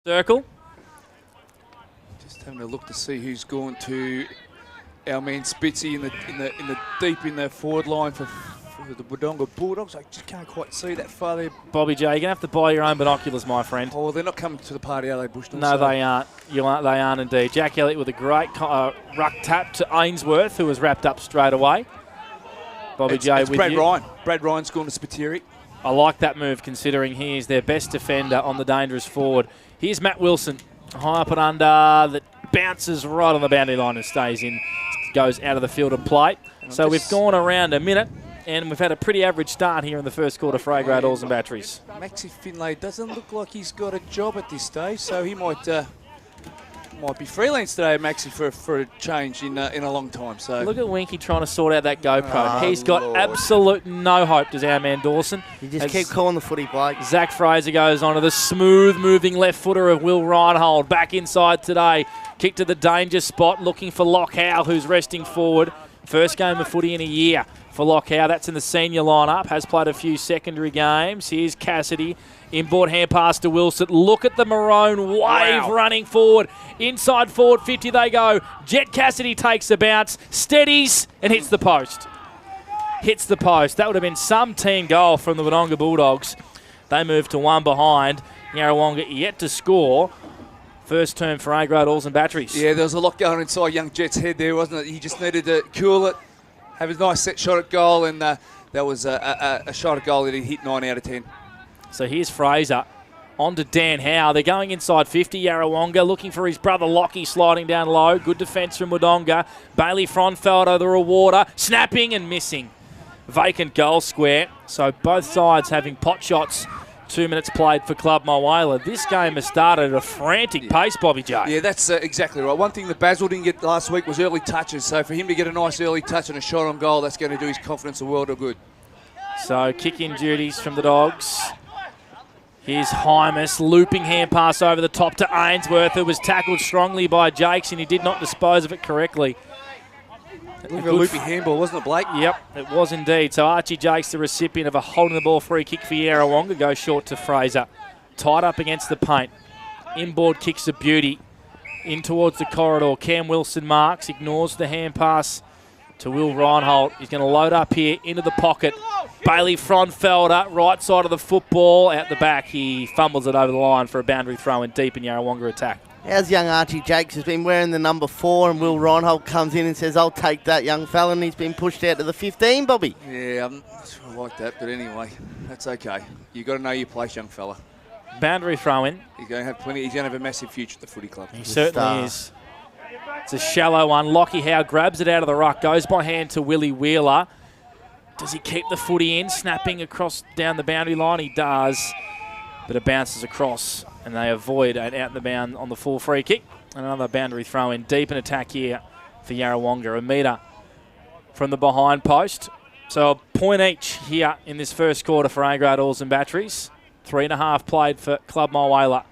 circle. Just having a look to see who's gone to our man Spitzy in the deep in the forward line for the Wodonga Bulldogs. I just can't quite see that far there. Bobby J, you're going to have to buy your own binoculars, my friend. Oh, well, they're not coming to the party, are they, Bushnell? No, they aren't. They aren't indeed. Jack Elliott with a great ruck tap to Ainsworth, who was wrapped up straight away. Bobby J it's with Brad you. Ryan. Brad Ryan's gone to Spiteri. I like that move, considering he is their best defender on the dangerous forward. Here's Matt Wilson, high up and under, that bounces right on the boundary line and stays in, goes out of the field of play. So we've gone around a minute, and we've had a pretty average start here in the first quarter for A-grade Oars and Batteries. Maxi Finlay doesn't look like he's got a job at this stage, so he might be freelance today, Maxi, for a change in a long time. So look at Winky trying to sort out that GoPro. Oh, He's got Lord. absolute no hope, does our man Dawson. You just keep calling the footy, Blake. Zach Fraser goes on to the smooth-moving left footer of Will Reinhold. Back inside today. Kick to the danger spot, looking for Lock Howe, who's resting forward. First game of footy in a year for Lock Howe. That's in the senior lineup. Has played a few secondary games. Here's Cassidy. Inboard hand pass to Wilson. Look at the maroon wave running forward. Inside forward 50 they go. Jet Cassidy takes the bounce, steadies and hits the post. Hits the post. That would have been some team goal from the Wodonga Bulldogs. They move to one behind. Yarrawonga yet to score. First term for A-grade Oars and Batteries. yeah, there was a lot going inside young Jet's head there, wasn't it? He just needed to cool it, have a nice set shot at goal, and that was a shot at goal that he hit 9 out of 10. So here's Fraser. On to Dan Howe. They're going inside 50. Yarrawonga looking for his brother Lockie sliding down low. Good defence from Wodonga. Bailey Fronfelder, the rewarder, snapping and missing. Vacant goal square. So both sides having pot shots. 2 minutes played for Club Moala. This game has started at a frantic pace, Bobby J. Yeah, that's exactly right. One thing that Basil didn't get last week was early touches. So for him to get a nice early touch and a shot on goal, that's going to do his confidence a world of good. So kick-in duties from the Dogs. Here's Hymus, looping hand pass over the top to Ainsworth, who was tackled strongly by Jakes, and he did not dispose of it correctly. A loopy handball, wasn't it, Blake? Yep, it was indeed. So Archie Jakes, the recipient of a holding the ball free kick for Yarrawonga, goes short to Fraser. Tied up against the paint. Inboard kicks a beauty. In towards the corridor. Cam Wilson marks, ignores the hand pass to Will Reinhold. He's going to load up here into the pocket. Bailey Fronfelder, right side of the football, out the back. He fumbles it over the line for a boundary throw in deep in Yarrawonga attack. How's young Archie Jakes has been wearing the number 4, and Will Reinhold comes in and says, I'll take that, young fella, and he's been pushed out to the 15, Bobby. Yeah, I'm not sure I like that, but anyway, that's okay. You've got to know your place, young fella. Boundary throw in. He's going to have plenty. He's going to have a massive future at the footy club. He certainly is. It's a shallow one. Lockie Howe grabs it out of the ruck, goes by hand to Willie Wheeler. Does he keep the footy in, snapping across down the boundary line? He does, but it bounces across, and they avoid an out in the bound on the full free kick. And another boundary throw in, deep in attack here for Yarrawonga. A metre from the behind post. So a point each here in this first quarter for A-grade Oars and Batteries. 3.5 played for Club Moala.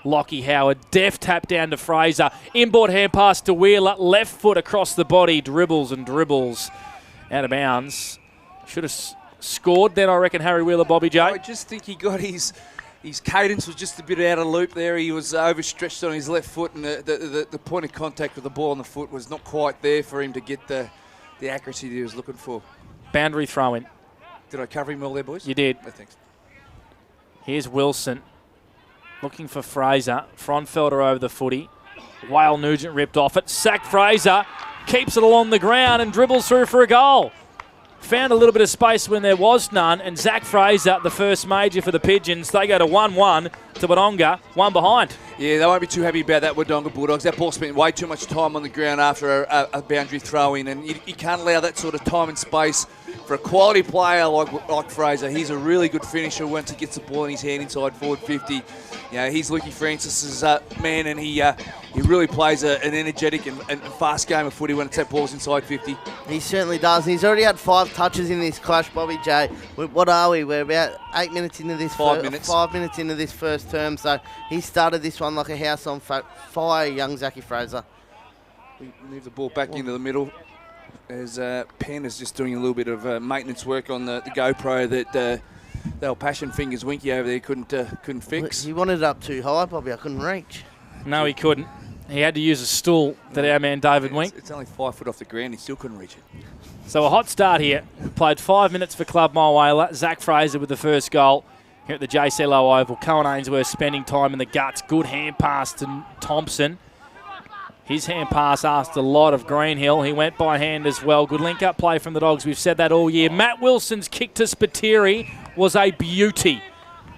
Lockie Howard, deft tap down to Fraser. Inboard hand pass to Wheeler. Left foot across the body. Dribbles and dribbles. Out of bounds. Should have scored then, I reckon, Harry Wheeler, Bobby J. I just think he got his cadence was just a bit out of loop there. He was overstretched on his left foot, and the point of contact with the ball on the foot was not quite there for him to get the accuracy that he was looking for. Boundary throw in. Did I cover him well there, boys? You did. No, thanks. Here's Wilson. Looking for Fraser. Fronfelder over the footy. Whale Nugent ripped off it. Sack Fraser. Keeps it along the ground and dribbles through for a goal. Found a little bit of space when there was none. And Zach Fraser, the first major for the Pigeons. They go to 1-1 to Wodonga. One behind. Yeah, they won't be too happy about that Wodonga Bulldogs. That ball spent way too much time on the ground after a boundary throw in. And you can't allow that sort of time and space for a quality player like Fraser. He's a really good finisher once he gets the ball in his hand inside forward 50. You know, he's Lukey Francis's man, and he really plays an energetic and fast game of footy when it's that ball's inside 50. He certainly does. He's already had 5 touches in this clash, Bobby J. What are we? We're about 8 minutes into this. 5 minutes. 5 minutes into this first term. So he started this one like a house on fire, young Zachy Fraser. We move the ball back into the middle as Penn is just doing a little bit of maintenance work on the GoPro that The old passion fingers Winky over there couldn't fix. He wanted it up too high, Bobby. I couldn't reach. No, he couldn't. He had to use a stool that our man David Wink. It's only 5 foot off the ground. He still couldn't reach it. So a hot start here. Played 5 minutes for Club Mulwala. Zach Fraser with the first goal here at the JCLO Oval. Cohen Ainsworth spending time in the guts. Good hand pass to Thompson. His hand pass asked a lot of Greenhill. He went by hand as well. Good link-up play from the Dogs. We've said that all year. Matt Wilson's kick to Spiteri was a beauty.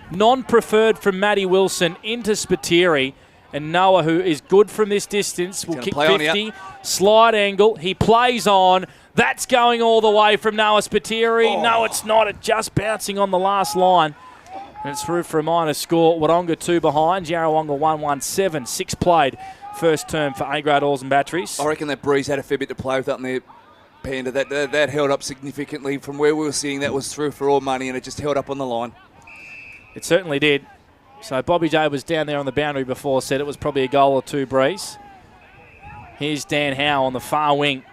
Non-preferred from Matty Wilson into Spiteri. And Noah, who is good from this distance, will kick 50. Slide angle. He plays on. That's going all the way from Noah Spiteri. Oh. No, it's not. It's just bouncing on the last line. And it's through for a minor score. Wodonga 2 behind. Yarrawonga 1-1-7. 6 played. First term for A-grade Oars and Batteries. I reckon that Breeze had a fair bit to play with up in there, Panda. That held up significantly from where we were seeing. That was through for all money, and it just held up on the line. It certainly did. So Bobby J was down there on the boundary before, said it was probably a goal or two, Breeze. Here's Dan Howe on the far wing.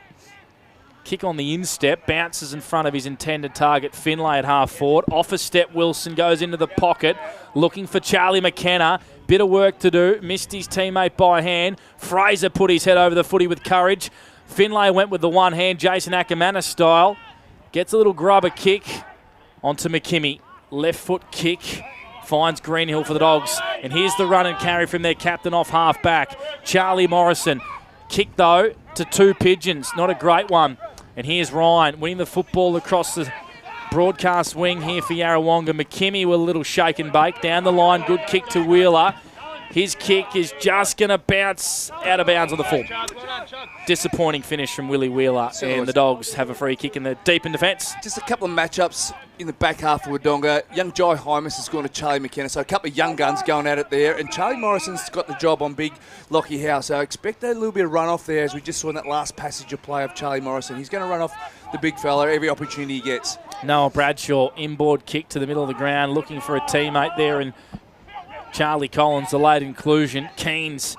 Kick on the instep, bounces in front of his intended target, Finlay at half forward. Off a step, Wilson goes into the pocket, looking for Charlie McKenna. Bit of work to do, missed his teammate by hand. Fraser put his head over the footy with courage. Finlay went with the one hand, Jason Ackermanis style. Gets a little grubber kick onto McKimmy. Left foot kick. Finds Greenhill for the Dogs. And here's the run and carry from their captain off half back. Charlie Morrison. Kick, though, to 2 Pigeons. Not a great one. And here's Ryan winning the football across the broadcast wing here for Yarrawonga. McKimmy with a little shake and bake. Down the line, good kick to Wheeler. His kick is just going to bounce out of bounds on the full. Disappointing finish from Willie Wheeler. And the Dogs have a free kick in the deep in defence. Just a couple of matchups in the back half of Wodonga. Young Jai Hymas has gone to Charlie McKenna. So a couple of young guns going at it there. And Charlie Morrison's got the job on big Lockie Howe. So I expect a little bit of run-off there, as we just saw in that last passage of play of Charlie Morrison. He's going to run off the big fella every opportunity he gets. Noah Bradshaw, inboard kick to the middle of the ground, looking for a teammate there. And Charlie Collins, the late inclusion. Keynes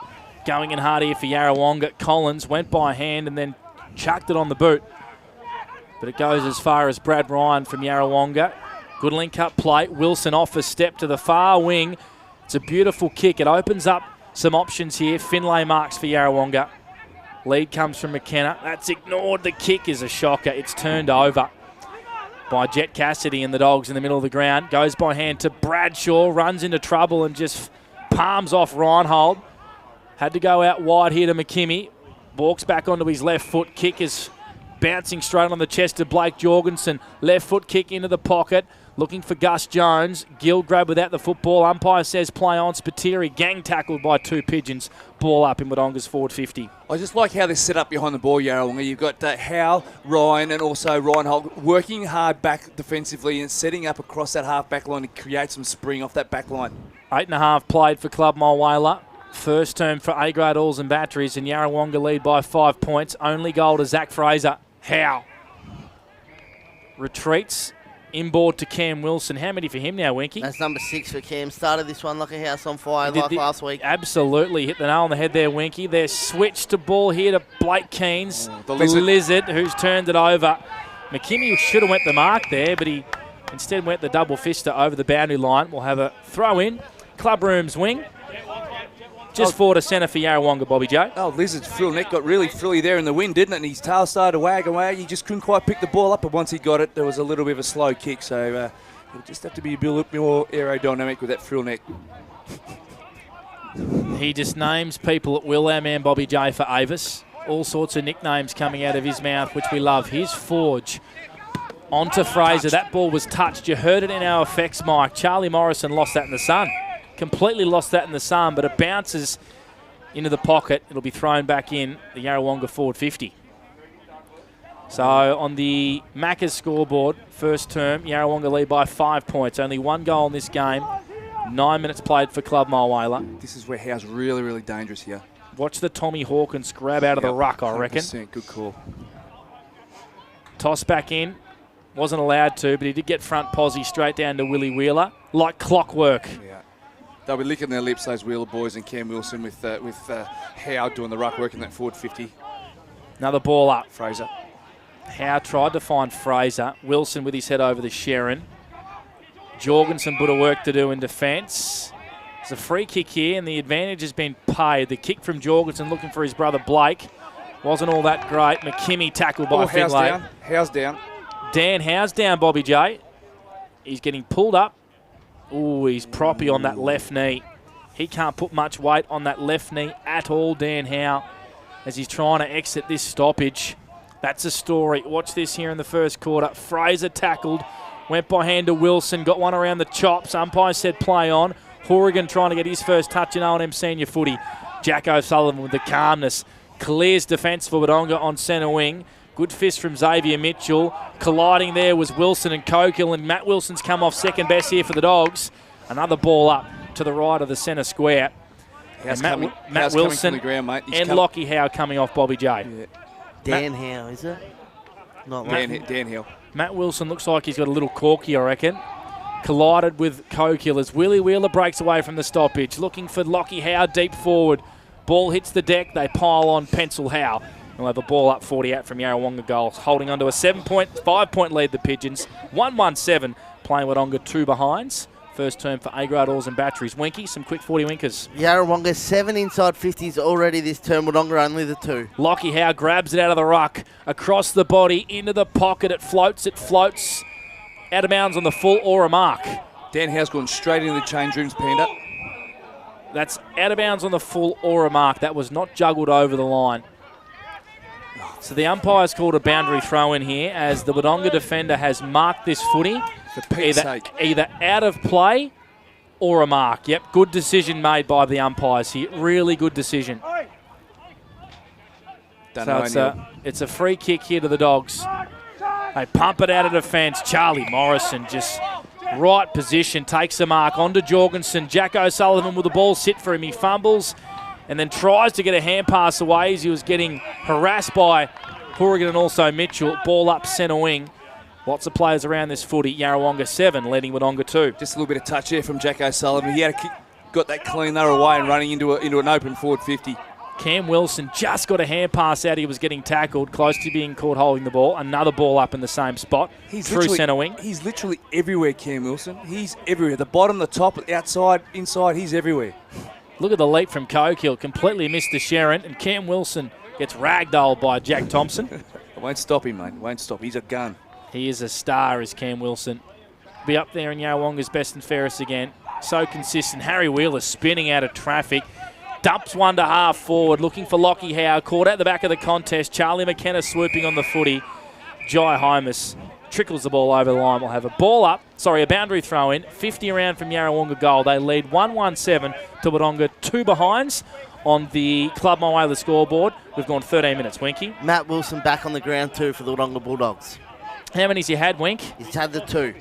going in hard here for Yarrawonga. Collins went by hand and then chucked it on the boot. But it goes as far as Brad Ryan from Yarrawonga. Good link-up play. Wilson off a step to the far wing. It's a beautiful kick. It opens up some options here. Finlay marks for Yarrawonga. Lead comes from McKenna. That's ignored. The kick is a shocker. It's turned over by Jet Cassidy and the Dogs in the middle of the ground. Goes by hand to Bradshaw, runs into trouble and just palms off Reinhold. Had to go out wide here to McKimmy. Walks back onto his left foot. Kick is bouncing straight on the chest of Blake Jorgensen. Left foot kick into the pocket. Looking for Gus Jones. Gill grabbed without the football. Umpire says play on. Spiteri gang tackled by 2 Pigeons. Ball up in Wodonga's forward 50. I just like how they're set up behind the ball, Yarrawonga. You've got Howe, Ryan, and also Reinhold working hard back defensively and setting up across that half-back line to create some spring off that back line. 8.5 played for Club Mulwala. First term for A-grade Oars and Batteries, and Yarrawonga lead by 5 points. Only goal to Zach Fraser. Howe retreats. Inboard to Cam Wilson. How many for him now, Winky? That's number 6 for Cam. Started this one like a house on fire like last week. Absolutely. Hit the nail on the head there, Winky. They're switched to ball here to Blake Keynes. The lizard who's turned it over. McKimmy should have went the mark there, but he instead went the double fister over the boundary line. We'll have a throw in. Club Room's wing. Just forward to centre for Yarrawonga, Bobby J. Oh, Lizard's frill neck got really frilly there in the wind, didn't it? And his tail started to wag and wag. He just couldn't quite pick the ball up, but once he got it, there was a little bit of a slow kick. So he'll just have to be a bit more aerodynamic with that frill neck. He just names people at will, our man Bobby J for Avis. All sorts of nicknames coming out of his mouth, which we love. Here's Forge. Onto Fraser. That ball was touched. You heard it in our effects, Mike. Charlie Morrison lost that in the sun. Completely lost that in the sun, but it bounces into the pocket. It'll be thrown back in the Yarrawonga forward 50. So on the Macca's scoreboard, first term, Yarrawonga lead by 5 points. Only 1 goal in this game. 9 minutes played for Club Mulwala. This is where Howe's really, really dangerous here. Watch the Tommy Hawkins grab out of the ruck, I reckon. 100%, good call. Toss back in. Wasn't allowed to, but he did get front posse straight down to Willie Wheeler. Like clockwork. Yeah. They'll be licking their lips, those Wheeler boys, and Cam Wilson with Howe doing the ruck work in that forward 50. Another ball up. Jorgensen put a work to do in defence. It's a free kick here, and the advantage has been paid. The kick from Jorgensen looking for his brother Blake wasn't all that great. McKimmie tackled by Finlay. Howe's down. Dan Howe's down, Bobby J. He's getting pulled up. Ooh, he's proppy on that left knee. He can't put much weight on that left knee at all, Dan Howe, as he's trying to exit this stoppage. That's a story. Watch this here in the first quarter. Fraser tackled, went by hand to Wilson, got one around the chops. Umpire said play on. Horrigan trying to get his first touch in O&M senior footy. Jack O'Sullivan with the calmness. Clears defence for Wodonga on centre wing. Good fist from Xavier Mitchell. Colliding there was Wilson and Cokill, and Matt Wilson's come off second best here for the Dogs. Another ball up to the right of the centre square. And Matt Wilson ground, and Lockie Howe coming off Bobby J. Yeah. Dan Howe, is it? Not Dan Hill. Matt Wilson looks like he's got a little corky, I reckon. Collided with Cokill as Willie Wheeler breaks away from the stoppage. Looking for Lockie Howe deep forward. Ball hits the deck. They pile on Pencil Howe. We'll have a ball up 48 from Yarrawonga goals. Holding on to a 5-point lead, the Pigeons. 1-1-7, playing Wodonga 2 behinds. First term for A-grade oils and batteries. Winky, some quick 40 winkers. Yarrawonga 7 inside 50s already this term. Wodonga only the 2. Lockie Howe grabs it out of the ruck. Across the body, into the pocket. It floats. Out of bounds on the full or a mark. Dan Howe's gone straight into the change rooms, Panda. That's out of bounds on the full or a mark. That was not juggled over the line. So the umpire's called a boundary throw in here as the Wodonga defender has marked this footy. For Pete's sake. Either out of play or a mark. Yep, good decision made by the umpires here. Really good decision. It's a free kick here to the Dogs. They pump it out of defence. Charlie Morrison just right position, takes the mark onto Jorgensen. Jack O'Sullivan with the ball sit for him. He fumbles and then tries to get a hand pass away as he was getting harassed by Horrigan and also Mitchell. Ball up centre wing. Lots of players around this footy. Yarrawonga 7, leading Wodonga 2. Just a little bit of touch there from Jack O'Sullivan. He got that clean there away and running into an open forward 50. Cam Wilson just got a hand pass out. He was getting tackled, close to being caught holding the ball. Another ball up in the same spot. Through centre wing. He's literally everywhere, Cam Wilson. He's everywhere. The bottom, the top, outside, inside, he's everywhere. Look at the leap from Cokill. Completely missed the Sharon, and Cam Wilson gets ragdolled by Jack Thompson. It won't stop him, mate. It won't stop. He's a gun. He is a star, is Cam Wilson. Be up there in Yarrawonga's best and fairest again. So consistent. Harry Wheeler spinning out of traffic. Dumps one to half forward, looking for Lockie Howe. Caught out the back of the contest. Charlie McKenna swooping on the footy. Jai Hymas trickles the ball over the line. We'll have a boundary throw in. 50 around from Yarrawonga goal. They lead 1-1-7 to Wodonga 2 behinds on the Club My Way the scoreboard. We've gone 13 minutes, Winky. Matt Wilson back on the ground too for the Wodonga Bulldogs. How many's he had, Wink? He's had the 2.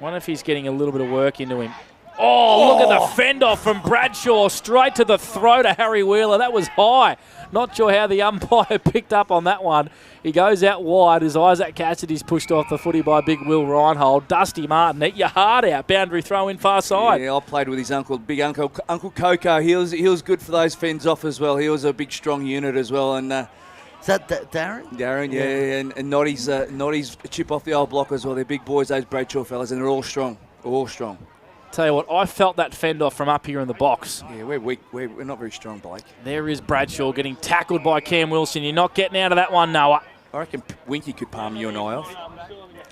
Wonder if he's getting a little bit of work into him. Oh, look at the fend-off from Bradshaw, straight to the throat of Harry Wheeler. That was high. Not sure how the umpire picked up on that one. He goes out wide as Isaac Cassidy's pushed off the footy by big Will Reinhold. Dusty Martin, eat your heart out. Boundary throw in far side. Yeah, I played with his uncle, Uncle Coco. He was good for those fends off as well. He was a big, strong unit as well. And is that Darren? Darren, yeah. And Noddy's chip off the old block as well. They're big boys, those Bradshaw fellas, and they're all strong. All strong. Tell you what, I felt that fend off from up here in the box. Yeah, we're weak. We're not very strong, Blake. There is Bradshaw getting tackled by Cam Wilson. You're not getting out of that one, Noah. I reckon Winky could palm you and I off.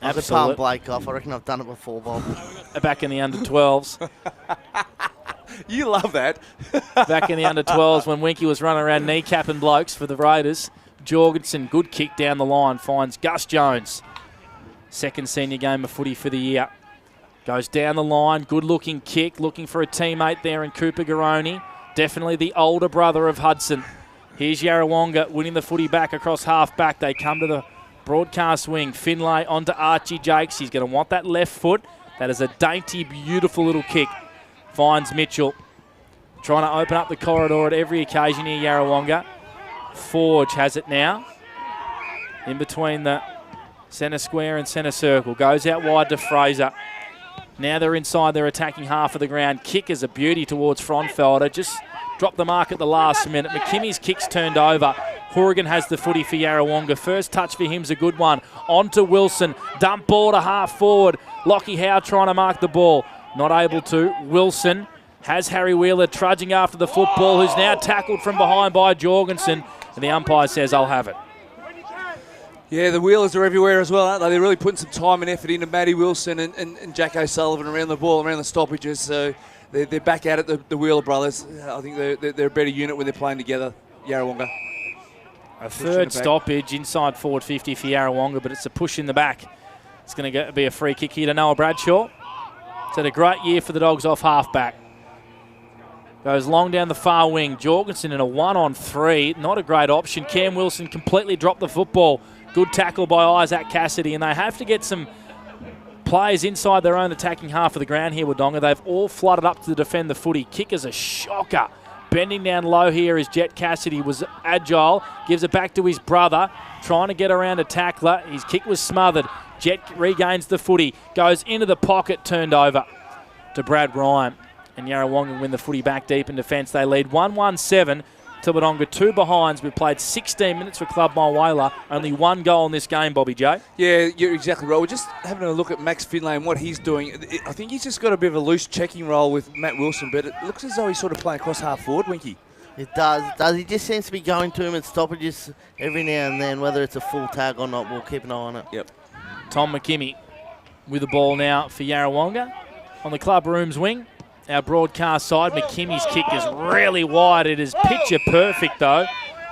I've palmed Blake off. I reckon I've done it before, Bob. Back in the under-12s. You love that. Back in the under-12s when Winky was running around kneecapping blokes for the Raiders. Jorgensen, good kick down the line, finds Gus Jones. Second senior game of footy for the year. Goes down the line, good-looking kick, looking for a teammate there in Cooper Garoni. Definitely the older brother of Hudson. Here's Yarrawonga winning the footy back across half-back. They come to the broadcast wing. Finlay onto Archie Jakes. He's going to want that left foot. That is a dainty, beautiful little kick. Finds Mitchell. Trying to open up the corridor at every occasion here, Yarrawonga. Forge has it now. In between the centre square and centre circle. Goes out wide to Fraser. Now they're inside their attacking half of the ground. Kick is a beauty towards Fronfelder. Just dropped the mark at the last minute. McKimmie's kick's turned over. Horrigan has the footy for Yarrawonga. First touch for him's a good one. On to Wilson. Dump ball to half forward. Lockie Howe trying to mark the ball. Not able to. Wilson has Harry Wheeler trudging after the football, who's now tackled from behind by Jorgensen. And the umpire says, I'll have it. Yeah, the Wheelers are everywhere as well, aren't they? They're really putting some time and effort into Matty Wilson and Jack O'Sullivan around the ball, around the stoppages. So they're back at it, the Wheeler brothers. I think they're a better unit when they're playing together, Yarrawonga. A third stoppage inside forward 50 for Yarrawonga, but it's a push in the back. It's going to be a free kick here to Noah Bradshaw. It's had a great year for the Dogs off half-back. Goes long down the far wing. Jorgensen in a 1-on-3. Not a great option. Cam Wilson completely dropped the football. Good tackle by Isaac Cassidy, and they have to get some players inside their own attacking half of the ground here, Wodonga. They've all flooded up to defend the footy. Kick is a shocker. Bending down low here is Jet Cassidy, was agile, gives it back to his brother, trying to get around a tackler. His kick was smothered. Jet regains the footy, goes into the pocket, turned over to Brad Ryan. And Yarrawonga win the footy back deep in defence. They lead 1-1-7 to Wodonga, 2 behinds. We've played 16 minutes for Club Mulwala. Only 1 goal in this game, Bobby J. Yeah, you're exactly right. We're just having a look at Max Finlay and what he's doing. I think he's just got a bit of a loose checking role with Matt Wilson, but it looks as though he's sort of playing across half forward, Winky. It does. He just seems to be going to him at stoppages every now and then. Whether it's a full tag or not, we'll keep an eye on it. Yep. Tom McKimmie with the ball now for Yarrawonga. On the club room's wing, our broadcast side, McKimmie's kick is really wide. It is picture perfect, though.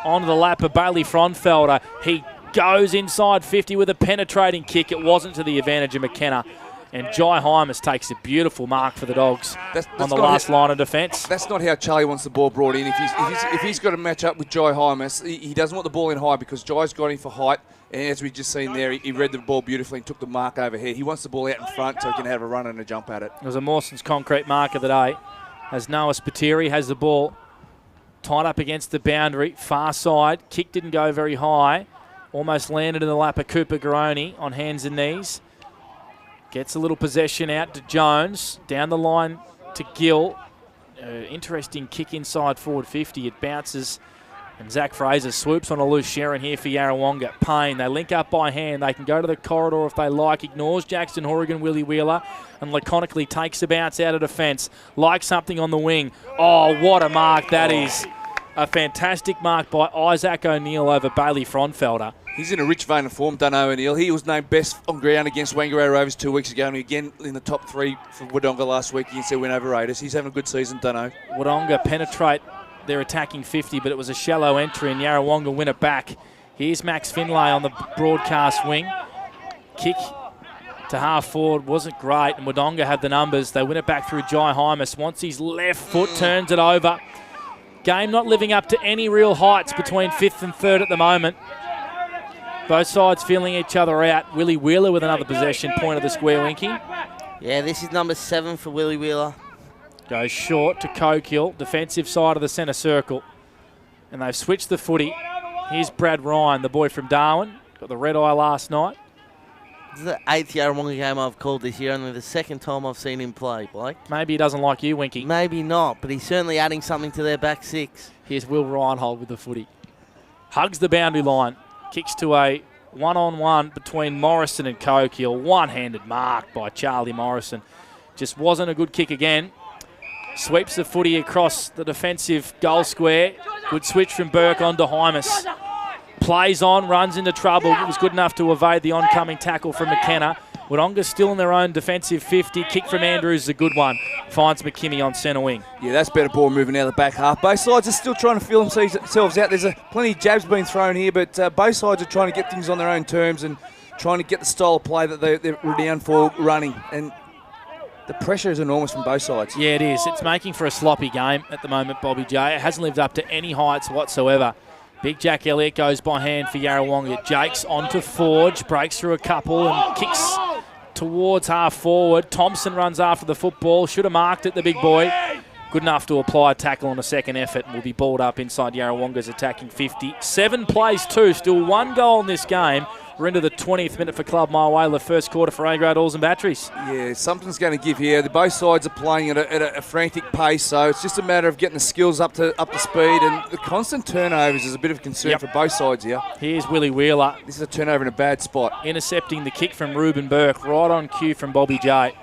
Onto the lap of Bailey Fronfelder. He goes inside 50 with a penetrating kick. It wasn't to the advantage of McKenna. And Jai Hymas takes a beautiful mark for the Dogs on the last line of defence. That's not how Charlie wants the ball brought in. If he's got to match up with Jai Hymas, he doesn't want the ball in high because Jai's got him for height. And as we've just seen there, he read the ball beautifully and took the mark overhead. He wants the ball out in front so he can have a run and a jump at it. It was a Mawson's concrete mark of the day. As Noah Spiteri has the ball tied up against the boundary, far side. Kick didn't go very high. Almost landed in the lap of Cooper Garoni on hands and knees. Gets a little possession out to Jones. Down the line to Gill. Interesting kick inside forward 50. It bounces. And Zach Fraser swoops on a loose Sharon here for Yarrawonga. Payne, they link up by hand. They can go to the corridor if they like. Ignores Jackson Horrigan, Willie Wheeler, and laconically takes a bounce out of defence. Like something on the wing. Oh, what a mark that is. A fantastic mark by Isaac O'Neill over Bailey Fronfelder. He's in a rich vein of form, Dunno O'Neill. He was named best on ground against Wangaratta Rovers 2 weeks ago, and again in the top 3 for Wodonga last week against their win over Raiders. He's having a good season, Dunno. Wodonga penetrate their attacking 50, but it was a shallow entry, and Yarrawonga win it back. Here's Max Finlay on the broadcast wing. Kick to half forward wasn't great, and Wodonga had the numbers. They win it back through Jai Hymas. Once his left foot turns it over. Game not living up to any real heights between 5th and 3rd at the moment. Both sides feeling each other out. Willie Wheeler with another possession, point of the square, Winky. Yeah, this is number 7 for Willie Wheeler. Goes short to Cokill, defensive side of the centre circle. And they've switched the footy. Here's Brad Ryan, the boy from Darwin. Got the red eye last night. This is the 8th Yarrawonga game I've called this year, only the 2nd time I've seen him play, Blake. Maybe he doesn't like you, Winky. Maybe not, but he's certainly adding something to their back 6. Here's Will Reinhold with the footy. Hugs the boundary line. Kicks to a 1-on-1 between Morrison and Cokill. One-handed mark by Charlie Morrison. Just wasn't a good kick again. Sweeps the footy across the defensive goal square. Good switch from Burke onto Hymas. Plays on, runs into trouble. It was good enough to evade the oncoming tackle from McKenna. Wodonga still in their own defensive 50. Kick from Andrews is a good one. Finds McKimmie on centre wing. Yeah, that's better ball moving out of the back half. Both sides are still trying to feel themselves out. There's plenty of jabs being thrown here, but both sides are trying to get things on their own terms and trying to get the style of play that they're renowned for running. And the pressure is enormous from both sides. Yeah, it is. It's making for a sloppy game at the moment, Bobby J. It hasn't lived up to any heights whatsoever. Big Jack Elliott goes by hand for Yarrawonga. Jakes onto Forge, breaks through a couple and kicks towards half forward. Thompson runs after the football. Should have marked it, the big boy. Good enough to apply a tackle on a second effort and will be balled up inside Yarrawonga's attacking 50. 7 plays 2, still 1 goal in this game. We're into the 20th minute for Club My Way, the first quarter for A-grade Oars and Batteries. Yeah, something's going to give here. Both sides are playing at a frantic pace, so it's just a matter of getting the skills up to speed, and the constant turnovers is a bit of a concern for both sides here. Here's Willie Wheeler. This is a turnover in a bad spot. Intercepting the kick from Ruben Burke, right on cue from Bobby J.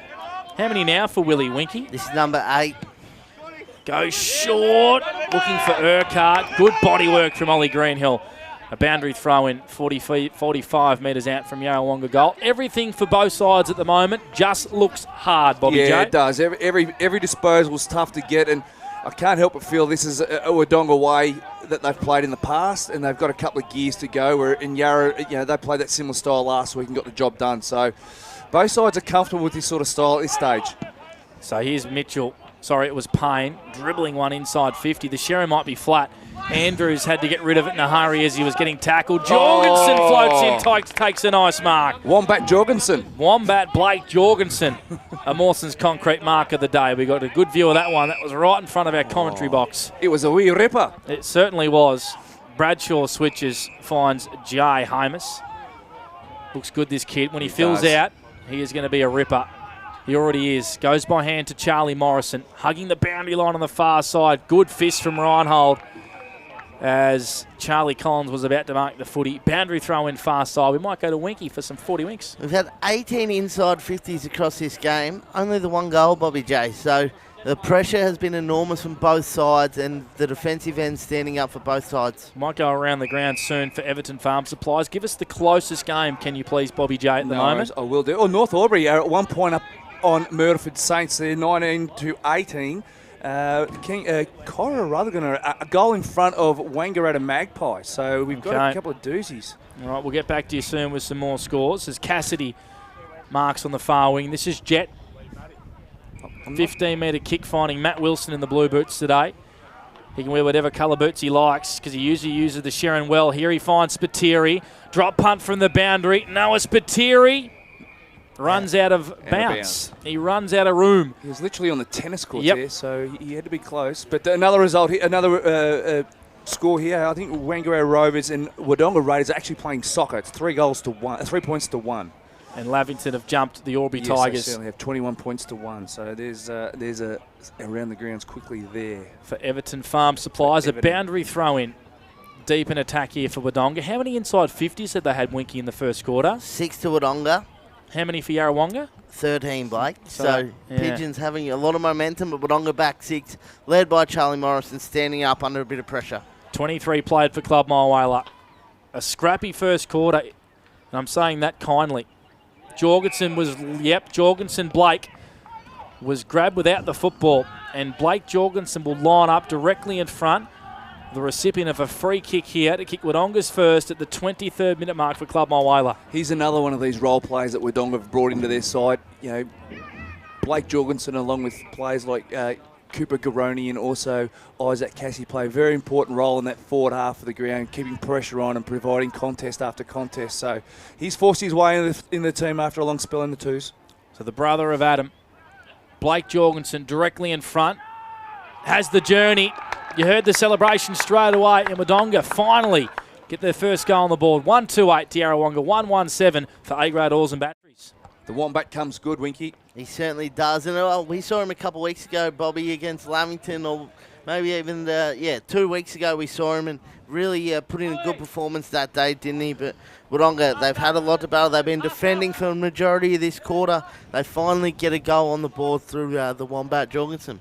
How many now for Willie, Winky? This is number 8. Goes short, looking for Urquhart. Good body work from Ollie Greenhill. A boundary throw in 45 metres out from Yarrawonga goal. Everything for both sides at the moment just looks hard, Bobby J. Yeah, it does. Every disposal is tough to get, and I can't help but feel this is a Wodonga way that they've played in the past, and they've got a couple of gears to go. Where in Yarra, they played that similar style last week and got the job done. So both sides are comfortable with this sort of style at this stage. So here's Mitchell. Sorry, it was Payne. Dribbling one inside 50. The Sherry might be flat. Andrews had to get rid of it in a hurry as he was getting tackled. Jorgensen floats in, takes a nice mark. Wombat Jorgensen. Wombat Blake Jorgensen. A Mawson's concrete mark of the day. We got a good view of that one. That was right in front of our commentary box. It was a wee ripper. It certainly was. Bradshaw switches, finds Jay Hamus. Looks good, this kid. When he fills out, he is going to be a ripper. He already is. Goes by hand to Charlie Morrison. Hugging the boundary line on the far side. Good fist from Reinhold as Charlie Collins was about to mark the footy. Boundary throw in far side. We might go to Winky for some 40 winks. We've had 18 inside 50s across this game. Only the one goal, Bobby J. So the pressure has been enormous from both sides, and the defensive end standing up for both sides. Might go around the ground soon for Everton Farm Supplies. Give us the closest game, can you please, Bobby J, at the moment? I will do. Oh, North Albury are at 1 point up on Murderford Saints. They're 19-18. Cora Rutherglen a goal in front of Wangaratta Magpies. So we've got a couple of doozies. All right, we'll get back to you soon with some more scores. As Cassidy marks on the far wing. This is Jet. 15-metre kick finding Matt Wilson in the blue boots today. He can wear whatever colour boots he likes because he usually uses the Sharon well. Here he finds Spiteri. Drop punt from the boundary. Noah Spiteri runs out of bounce. He runs out of room. He was literally on the tennis court there, so he had to be close. But another result, another score here. I think Wangaratta Rovers and Wodonga Raiders are actually playing soccer. It's 3 points to 1. And Lavington have jumped the Orby Tigers. They certainly have 21 points to 1. So there's a around the grounds quickly there. For Everton Farm Supplies, a boundary throw in. Deep in attack here for Wodonga. How many inside 50s had they had, Winky, in the first quarter? 6 to Wodonga. How many for Yarrawonga? 13, Blake. So Pigeons having a lot of momentum, but Wodonga back 6, led by Charlie Morrison, standing up under a bit of pressure. 23 played for Club Mulwala. A scrappy first quarter, and I'm saying that kindly. Jorgensen Blake was grabbed without the football, and Blake Jorgensen will line up directly in front, the recipient of a free kick here to kick Wodonga's first at the 23rd minute mark for Club Mulwala. He's another one of these role players that Wodonga have brought into their side. Blake Jorgensen, along with players like Cooper Garoni and also Isaac Cassie, play a very important role in that forward half of the ground, keeping pressure on and providing contest after contest. So he's forced his way in the team after a long spell in the twos. So the brother of Adam, Blake Jorgensen, directly in front, has the journey. You heard the celebration straight away, and Wodonga finally get their first goal on the board. 1-2-8 to Yarrawonga, 1-1-7 for A-grade Oars and Batteries. The Wombat comes good, Winky. He certainly does. And we saw him a couple of weeks ago, Bobby, against Lavington, or maybe even, 2 weeks ago we saw him and really put in a good performance that day, didn't he? But Wodonga, they've had a lot to battle. They've been defending for the majority of this quarter. They finally get a goal on the board through the Wombat Jorgensen.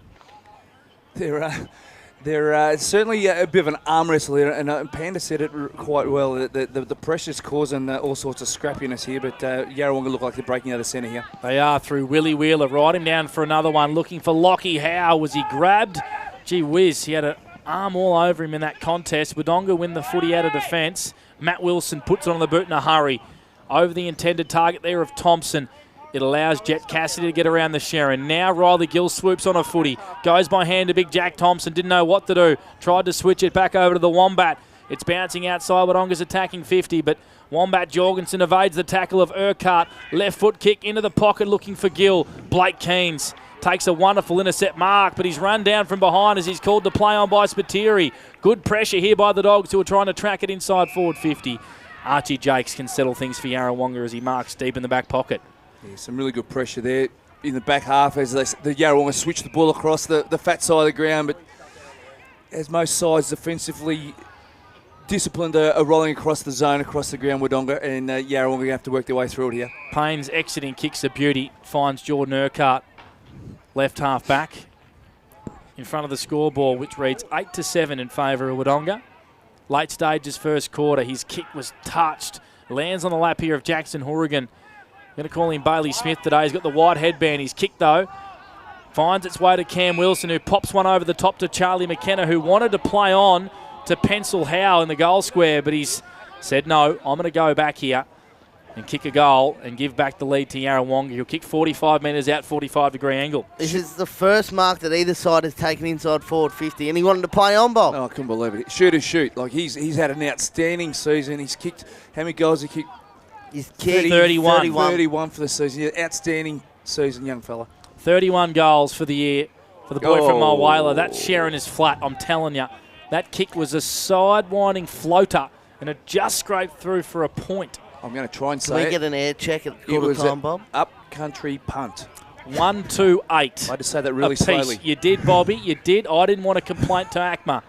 They're certainly a bit of an arm wrestle here, and Panda said it quite well. The pressure's causing all sorts of scrappiness here, but Yarrawonga look like they're breaking out of centre here. They are through Willie Wheeler. Right him down for another one, looking for Lockie Howe. Was he grabbed? Gee whiz, he had an arm all over him in that contest. Wodonga win the footy out of defence. Matt Wilson puts it on the boot in a hurry. Over the intended target there of Thompson. It allows Jet Cassidy to get around the Sharon. Now Riley Gill swoops on a footy. Goes by hand to big Jack Thompson. Didn't know what to do. Tried to switch it back over to the Wombat. It's bouncing outside. Wodonga's attacking 50, but Wombat Jorgensen evades the tackle of Urquhart. Left foot kick into the pocket looking for Gill. Blake Keynes takes a wonderful intercept mark, but he's run down from behind as he's called to play on by Spiteri. Good pressure here by the Dogs, who are trying to track it inside forward 50. Archie Jakes can settle things for Yarrawonga as he marks deep in the back pocket. Yeah, some really good pressure there in the back half as the Yarrawonga switch the ball across the fat side of the ground. But as most sides defensively disciplined are rolling across the zone, across the ground, Wodonga, and Yarrawonga going to have to work their way through it here. Payne's exiting kicks a beauty, finds Jordan Urquhart, left half back, in front of the scoreboard, which reads 8-7 in favour of Wodonga. Late stages first quarter, his kick was touched, lands on the lap here of Jackson Horrigan. Going to call him Bailey Smith today. He's got the white headband. His kick, though, finds its way to Cam Wilson, who pops one over the top to Charlie McKenna, who wanted to play on to pencil Howe in the goal square, but he's said, no, I'm going to go back here and kick a goal and give back the lead to Yarrawonga. He'll kick 45 metres out, 45-degree angle. This is the first mark that either side has taken inside forward 50, and he wanted to play on, Bob. Oh, I couldn't believe it. Shoot or shoot. Like, he's had an outstanding season. He's kicked, how many goals he kicked? He's kicked 31 for the season. Yeah, outstanding season, young fella. 31 goals for the year for the boy from Mulwala. That's sharing his flat, I'm telling you. That kick was a side-winding floater, and it just scraped through for a point. I'm going to try and Can say we get an air check at quarter time, Bob? Up-country punt. 1-2-8. I had to say that really slowly. You did, Bobby. You did. I didn't want a complaint to ACMA.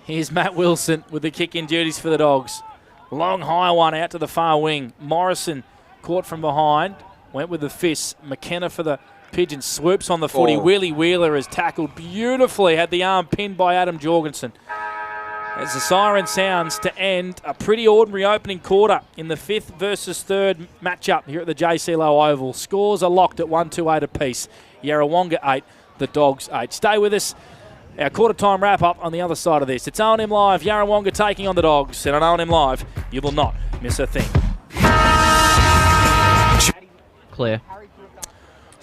Here's Matt Wilson with the kick-in duties for the Dogs. Long, high one out to the far wing. Morrison caught from behind. Went with the fists. McKenna for the Pigeons. Swoops on the footy. Oh. Willie Wheeler has tackled beautifully. Had the arm pinned by Adam Jorgensen. As the siren sounds to end a pretty ordinary opening quarter in the 5th versus 3rd matchup here at the JC Low Oval. Scores are locked at 1-2-8 apiece. Yarrawonga 8, the Dogs 8. Stay with us. Our quarter-time wrap-up on the other side of this. It's O&M Live, Yarrawonga taking on the Dogs. And on O&M Live, you will not miss a thing. Clear.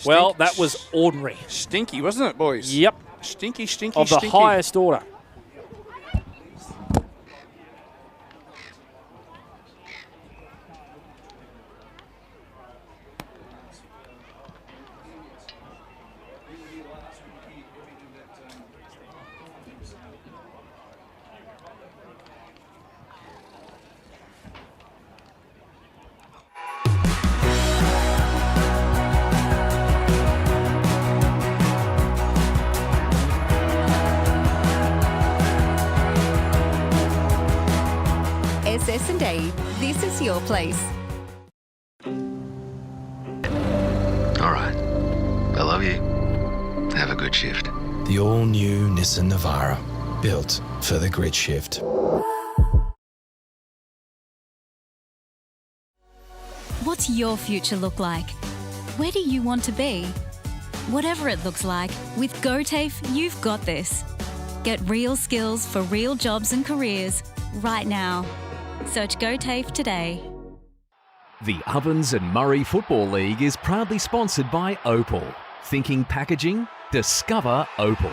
Well, that was ordinary. Stinky, wasn't it, boys? Yep. Stinky, of the highest order. SS&A, this is your place. All right. I love you. Have a good shift. The all-new Nissan Navara, built for the grid shift. What's your future look like? Where do you want to be? Whatever it looks like, with GoTAFE, you've got this. Get real skills for real jobs and careers right now. Search GoTAFE today. The Ovens and Murray Football League is proudly sponsored by Opal. Thinking packaging? Discover Opal.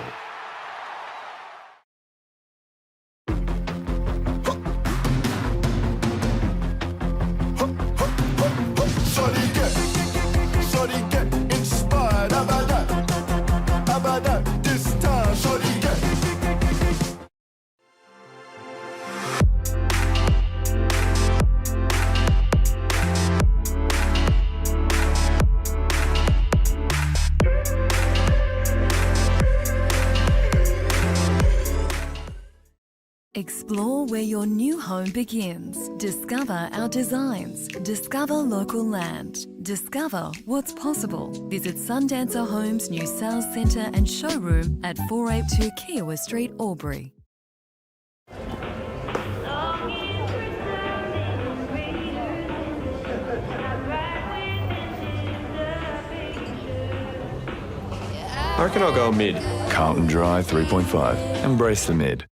Explore where your new home begins. Discover our designs. Discover local land. Discover what's possible. Visit Sundancer Homes' new sales centre and showroom at 482 Kiowa Street, Albury. I reckon I'll go mid. Carlton Dry 3.5. Embrace the mid.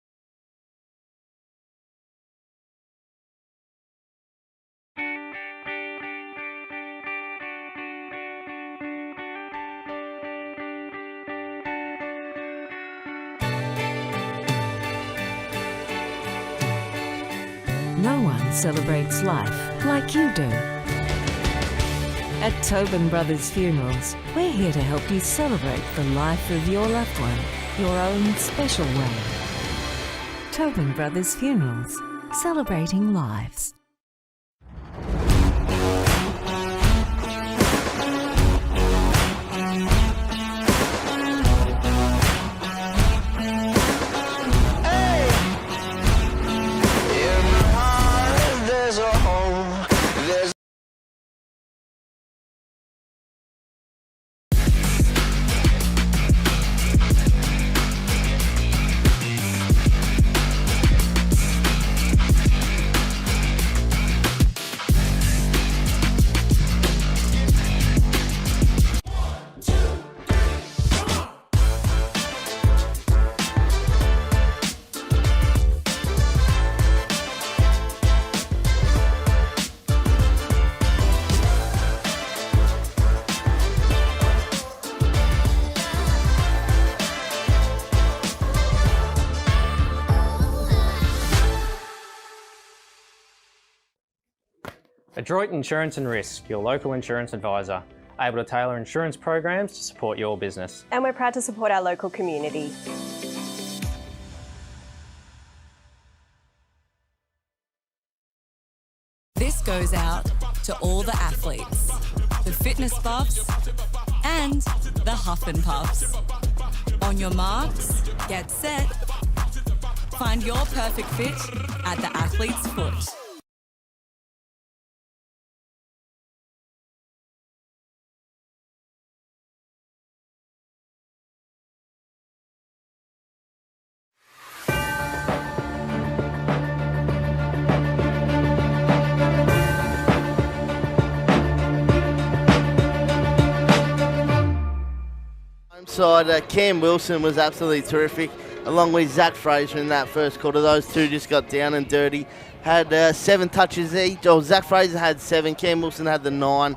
No one celebrates life like you do. At Tobin Brothers Funerals, we're here to help you celebrate the life of your loved one, your own special way. Tobin Brothers Funerals. celebrating lives. Adroit Insurance and Risk, your local insurance advisor, able to tailor insurance programs to support your business. And we're proud to support our local community. This goes out to all the athletes, the fitness buffs, and the huff and puffs. On your marks, get set. Find your perfect fit at the athlete's foot. Side, Cam Wilson was absolutely terrific, along with Zach Fraser in that first quarter. Those two just got down and dirty. Had 7 touches each. Oh, Zach Fraser had 7. Cam Wilson had the 9,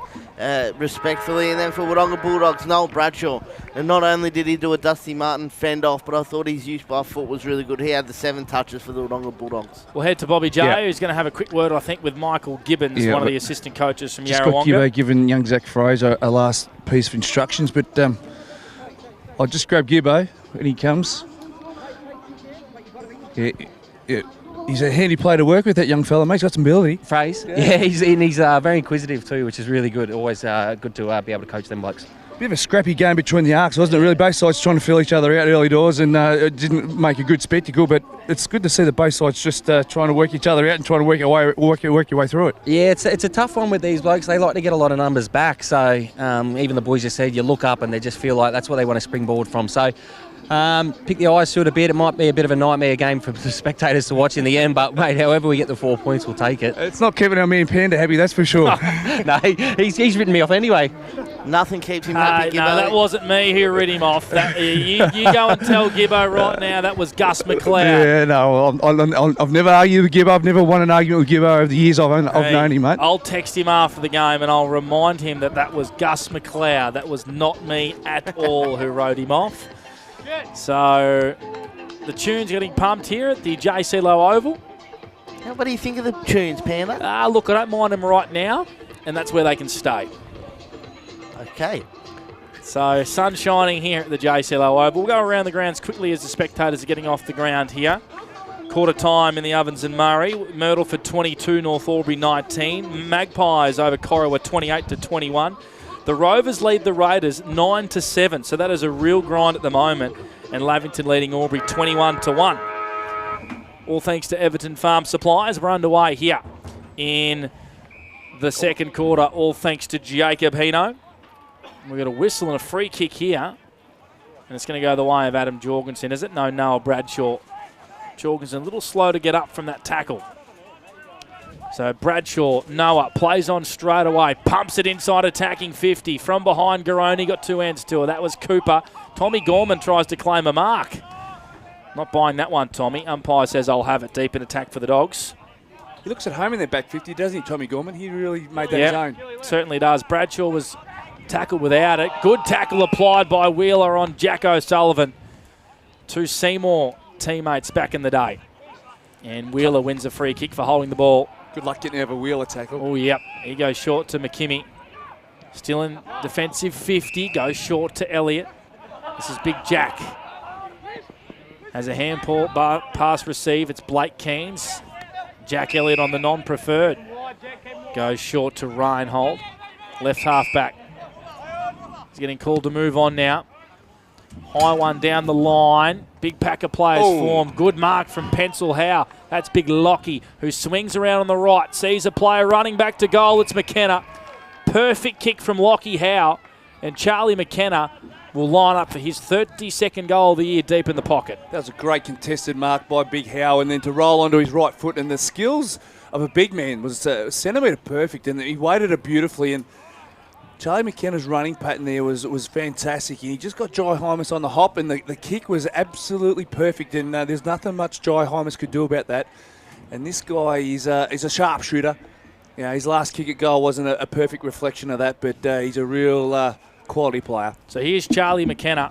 respectfully. And then for Wodonga Bulldogs, Noel Bradshaw. And not only did he do a Dusty Martin fend off, but I thought his use by foot was really good. He had the 7 touches for the Wodonga Bulldogs. We'll head to Bobby J, who's going to have a quick word, I think, with Michael Gibbons, one of the assistant coaches from just Yarrawonga. Got Gibbo giving young Zach Fraser a last piece of instructions, but I'll just grab Gibbo when he comes. Yeah. He's a handy player to work with, that young fella, mate. He's got some ability. Phrase. Yeah, he's very inquisitive too, which is really good. Always good to be able to coach them blokes. Bit of a scrappy game between the arcs, wasn't it? Really, both sides trying to fill each other out early doors, and it didn't make a good spectacle. But it's good to see that both sides just trying to work each other out and trying to work your way through it. Yeah, it's a tough one with these blokes. They like to get a lot of numbers back. So even the boys just said, you look up and they just feel like that's what they want to springboard from. So. Pick the eyes to it a bit. It might be a bit of a nightmare game for the spectators to watch in the end, but, mate, however we get the 4 points, we'll take it. It's not keeping our man Panda happy, that's for sure. No, he's written me off anyway. Nothing keeps him happy, Gibbo. No, that wasn't me who read him off. You go and tell Gibbo right now that was Gus McLeod. Yeah, no, I've never argued with Gibbo. I've never won an argument with Gibbo over the years I've known him, mate. I'll text him after the game and I'll remind him that was Gus McLeod. That was not me at all who wrote him off. So the tunes getting pumped here at the JC Low Oval. What do you think of the tunes, Panda? Look, I don't mind them right now, and that's where they can stay. Okay. So sun shining here at the JC Low Oval. We'll go around the grounds quickly as the spectators are getting off the ground here. Quarter time in the Ovens and Murray. Myrtleford 22, North Albury 19. Magpies over Corowa 28-21. The Rovers lead the Raiders 9-7, so that is a real grind at the moment. And Lavington leading Albury 21-1. All thanks to Everton Farm Supplies. We're underway here in the second quarter. All thanks to Jacob Hino. We've got a whistle and a free kick here. And it's going to go the way of Adam Jorgensen, is it? No, Noah Bradshaw. Jorgensen a little slow to get up from that tackle. So Bradshaw, Noah, plays on straight away, pumps it inside attacking 50. From behind, Garoni got 2 ends to her. That was Cooper. Tommy Gorman tries to claim a mark. Not buying that one, Tommy. Umpire says, I'll have it. Deep in attack for the Dogs. He looks at home in their back 50, doesn't he, Tommy Gorman? He really made that his own. Certainly does. Bradshaw was tackled without it. Good tackle applied by Wheeler on Jack O'Sullivan. 2 Seymour teammates back in the day. And Wheeler wins a free kick for holding the ball. Good luck getting out of a Wheeler tackle. Oh, yep. He goes short to McKimmie. Still in defensive 50. Goes short to Elliott. This is Big Jack. Has a handball pass receive. It's Blake Keynes. Jack Elliott on the non-preferred. Goes short to Reinhold. Left half back. He's getting called to move on now. High one down the line. Big pack of players form. Good mark from Pencil Howe. That's Big Lockie, who swings around on the right. Sees a player running back to goal. It's McKenna. Perfect kick from Lockie Howe. And Charlie McKenna will line up for his 32nd goal of the year deep in the pocket. That was a great contested mark by Big Howe, and then to roll onto his right foot, and the skills of a big man was centimetre perfect, and he weighted it beautifully. And Charlie McKenna's running pattern there was fantastic. He just got Jai Hymas on the hop, and the kick was absolutely perfect, and there's nothing much Jai Hymas could do about that. And this guy is a sharpshooter. You know, his last kick at goal wasn't a perfect reflection of that, but he's a real quality player. So here's Charlie McKenna.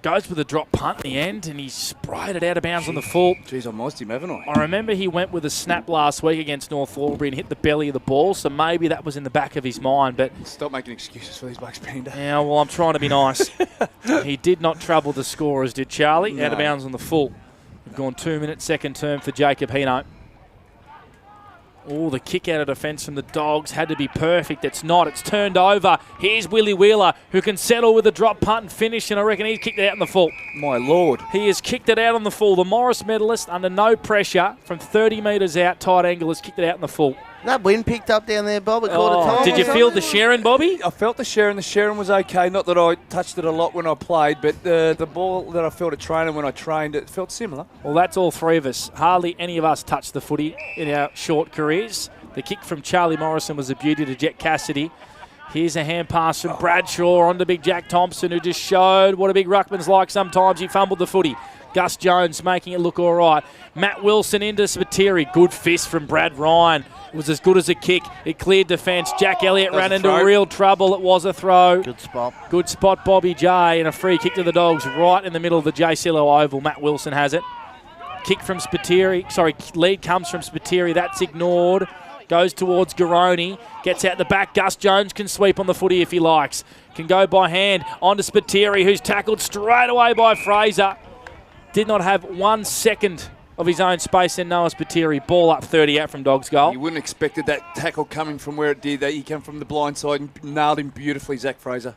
Goes with a drop punt in the end, and he sprayed it out of bounds on the full. Jeez, I missed him, haven't I? I remember he went with a snap last week against North Albury and hit the belly of the ball, so maybe that was in the back of his mind. But stop making excuses for these Bucks, Panda. Yeah, well, I'm trying to be nice. He did not trouble the scorers, did Charlie? No. Out of bounds on the full. We've gone 2 minutes, second term for Jacob Hino. Oh, the kick out of defence from the Dogs had to be perfect. It's not. It's turned over. Here's Willie Wheeler, who can settle with a drop punt and finish, and I reckon he's kicked it out in the full. My Lord. He has kicked it out on the full. The Morris medalist, under no pressure, from 30 metres out, tight angle, has kicked it out in the full. That wind picked up down there, Bob, at quarter time. Did you feel the Sharon, Bobby? I felt the Sharon. The Sharon was okay. Not that I touched it a lot when I played, but the ball that I felt at training when I trained, it felt similar. Well, that's all three of us. Hardly any of us touched the footy in our short careers. The kick from Charlie Morrison was a beauty to Jet Cassidy. Here's a hand pass from Bradshaw onto Big Jack Thompson, who just showed what a big ruckman's like sometimes. He fumbled the footy. Gus Jones making it look all right. Matt Wilson into Spiteri. Good fist from Brad Ryan. It was as good as a kick. It cleared defence. Jack Elliott ran into real trouble. It was a throw. Good spot. Good spot, Bobby J. And a free kick to the Dogs right in the middle of the J. Sillo Oval. Matt Wilson has it. Kick from Spiteri. Sorry, lead comes from Spiteri. That's ignored. Goes towards Garoni. Gets out the back. Gus Jones can sweep on the footy if he likes. Can go by hand onto Spiteri, who's tackled straight away by Fraser. Did not have 1 second of his own space in Noah Spiteri. Ball up 30 out from Dogs' goal. You wouldn't have expected that tackle coming from where it did. He came from the blind side and nailed him beautifully, Zach Fraser.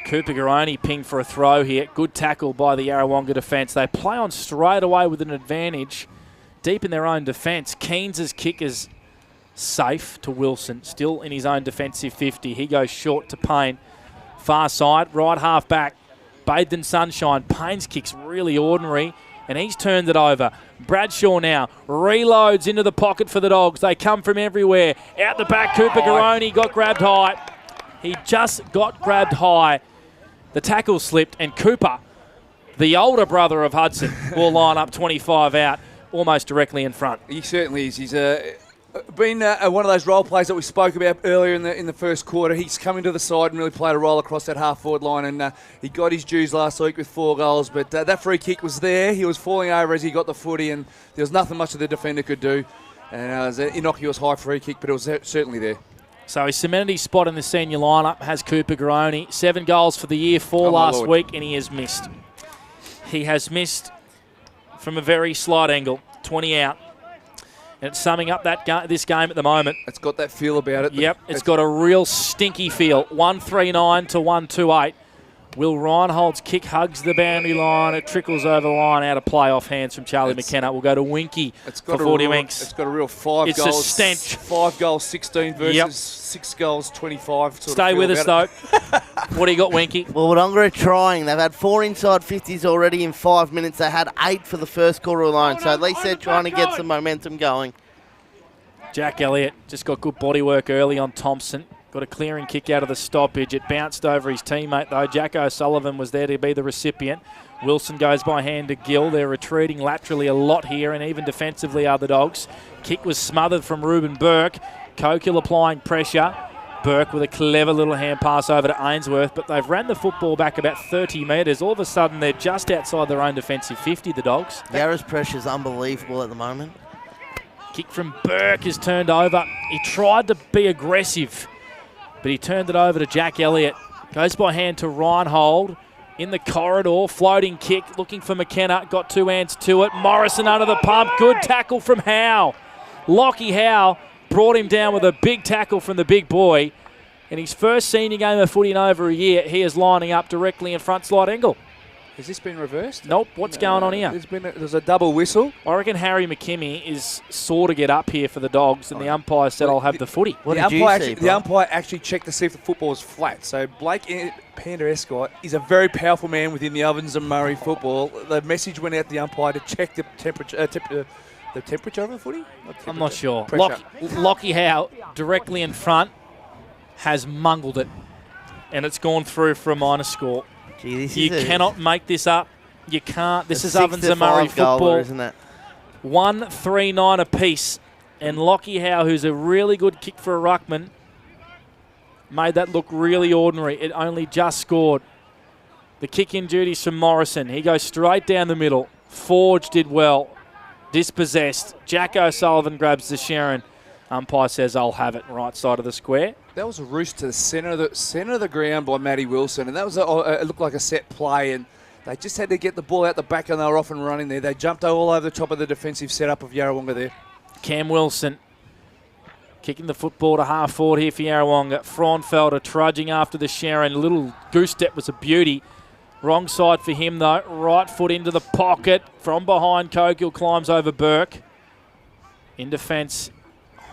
Cooper Garoni pinged for a throw here. Good tackle by the Yarrawonga defence. They play on straight away with an advantage. Deep in their own defence. Keynes' kick is safe to Wilson. Still in his own defensive 50. He goes short to Payne. Far side, right half back. Bathed in sunshine. Payne's kick's really ordinary, and he's turned it over. Bradshaw now reloads into the pocket for the Dogs. They come from everywhere. Out the back, Cooper Garoni got grabbed high. He just got grabbed high. The tackle slipped, and Cooper, the older brother of Hudson, will line up 25 out. Almost directly in front. He certainly is. He's been one of those role plays that we spoke about earlier in the first quarter. He's come into the side and really played a role across that half-forward line, and he got his dues last week with 4 goals. But that free kick was there. He was falling over as he got the footy, and there was nothing much that the defender could do. And it was an innocuous high free kick, but it was certainly there. So he cemented his spot in the senior lineup, has Cooper Garoni. 7 goals for the year, 4 last week, and he has missed. He has missed from a very slight angle, 20 out. And it's summing up this game at the moment. It's got that feel about it. Yep, it's got a real stinky feel. 139 to 128. Will Reinhold's kick hugs the boundary line. It trickles over the line out of play off hands from Charlie McKenna. We'll go to Winky for 40 winks. It's got a real 5 goals. It's a stench. 5 goals, 16 versus 6 goals, 25. Stay with us, though. What do you got, Winky? Well, Wodonga are trying. They've had 4 inside 50s already in 5 minutes. They had 8 for the first quarter alone. So at least they're trying to get some momentum going. Jack Elliott just got good body work early on Thompson. Got a clearing kick out of the stoppage. It bounced over his teammate, though. Jack O'Sullivan was there to be the recipient. Wilson goes by hand to Gill. They're retreating laterally a lot here, and even defensively are the Dogs. Kick was smothered from Ruben Burke. Cokill applying pressure. Burke with a clever little hand pass over to Ainsworth, but they've ran the football back about 30 metres. All of a sudden, they're just outside their own defensive 50, the Dogs. Yarra's pressure is unbelievable at the moment. Kick from Burke is turned over. He tried to be aggressive, but he turned it over to Jack Elliott. Goes by hand to Reinhold in the corridor. Floating kick, looking for McKenna. Got 2 hands to it. Morrison under the pump. Good tackle from Howe. Lockie Howe brought him down with a big tackle from the big boy. In his first senior game of footy in over a year, he is lining up directly in front slot angle. Has this been reversed? Nope. What's going on here? There's a double whistle. I reckon Harry McKimmie is sore to get up here for the Dogs, and the umpire said, I'll have the footy. The umpire actually checked to see if the football was flat. So Blake Panda Escott is a very powerful man within the Ovens and Murray football. The message went out to the umpire to check the temperature. The temperature of the footy? I'm not sure. Pressure. Lockie Howe, directly in front, has mungled it, and it's gone through for a minus score. Gee, you cannot make this up. You can't. This is Ovens and 6-5 Murray football. goaler, isn't it? 1-3-9 apiece. And Lockie Howe, who's a really good kick for a ruckman, made that look really ordinary. It only just scored. The kick-in duties from Morrison. He goes straight down the middle. Forge did well. Dispossessed. Jack O'Sullivan grabs the Sharon. Umpire says, I'll have it, right side of the square. That was a roost to the centre of the ground by Matty Wilson, and that was it looked like a set play, and they just had to get the ball out the back, and they were off and running there. They jumped all over the top of the defensive setup of Yarrawonga there. Cam Wilson kicking the football to half forward here for Yarrawonga. Fraunfelder trudging after the Sharon. A little goose step was a beauty. Wrong side for him, though. Right foot into the pocket. From behind, Cogill climbs over Burke. In defence,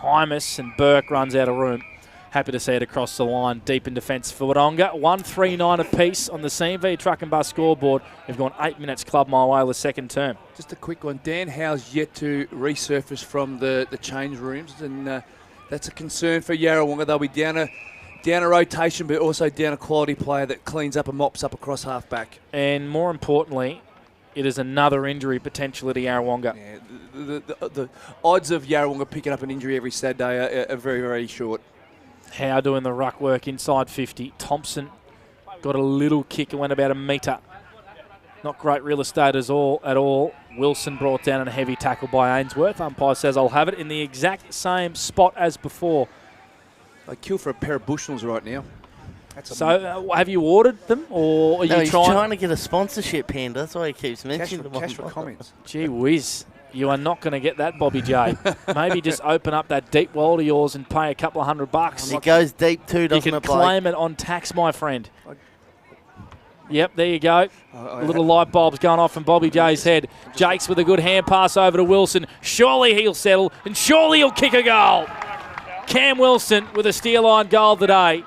Hymus, and Burke runs out of room. Happy to see it across the line. Deep in defence for Wodonga. 1-3-9 apiece on the CMV Truck and Bus scoreboard. We've gone 8 minutes club mile way the second term. Just a quick one. Dan Howe's yet to resurface from the change rooms, and that's a concern for Yarrawonga. They'll be down a rotation, but also down a quality player that cleans up and mops up across half-back. And more importantly, it is another injury potentially to Yarrawonga. Yeah, the odds of Yarrawonga picking up an injury every Saturday are very, very short. Howe doing the ruck work inside 50. Thompson got a little kick and went about a metre. Not great real estate at all. Wilson brought down a heavy tackle by Ainsworth. Umpire says, I'll have it in the exact same spot as before. They kill for a pair of Bushnells right now. So, have you ordered them, or are you he's trying to get a sponsorship, Panda. That's why he keeps mentioning them. Cash for comments. Gee whiz. You are not going to get that, Bobby J. Maybe just open up that deep wallet of yours and pay a couple of $100. It goes deep too, doesn't it, You can claim it on tax, my friend. Yep, there you go. A little light bulb's going off from Bobby J's head. Jakes with a good hand pass over to Wilson. Surely he'll settle, and surely he'll kick a goal. Cam Wilson with a steer line goal today.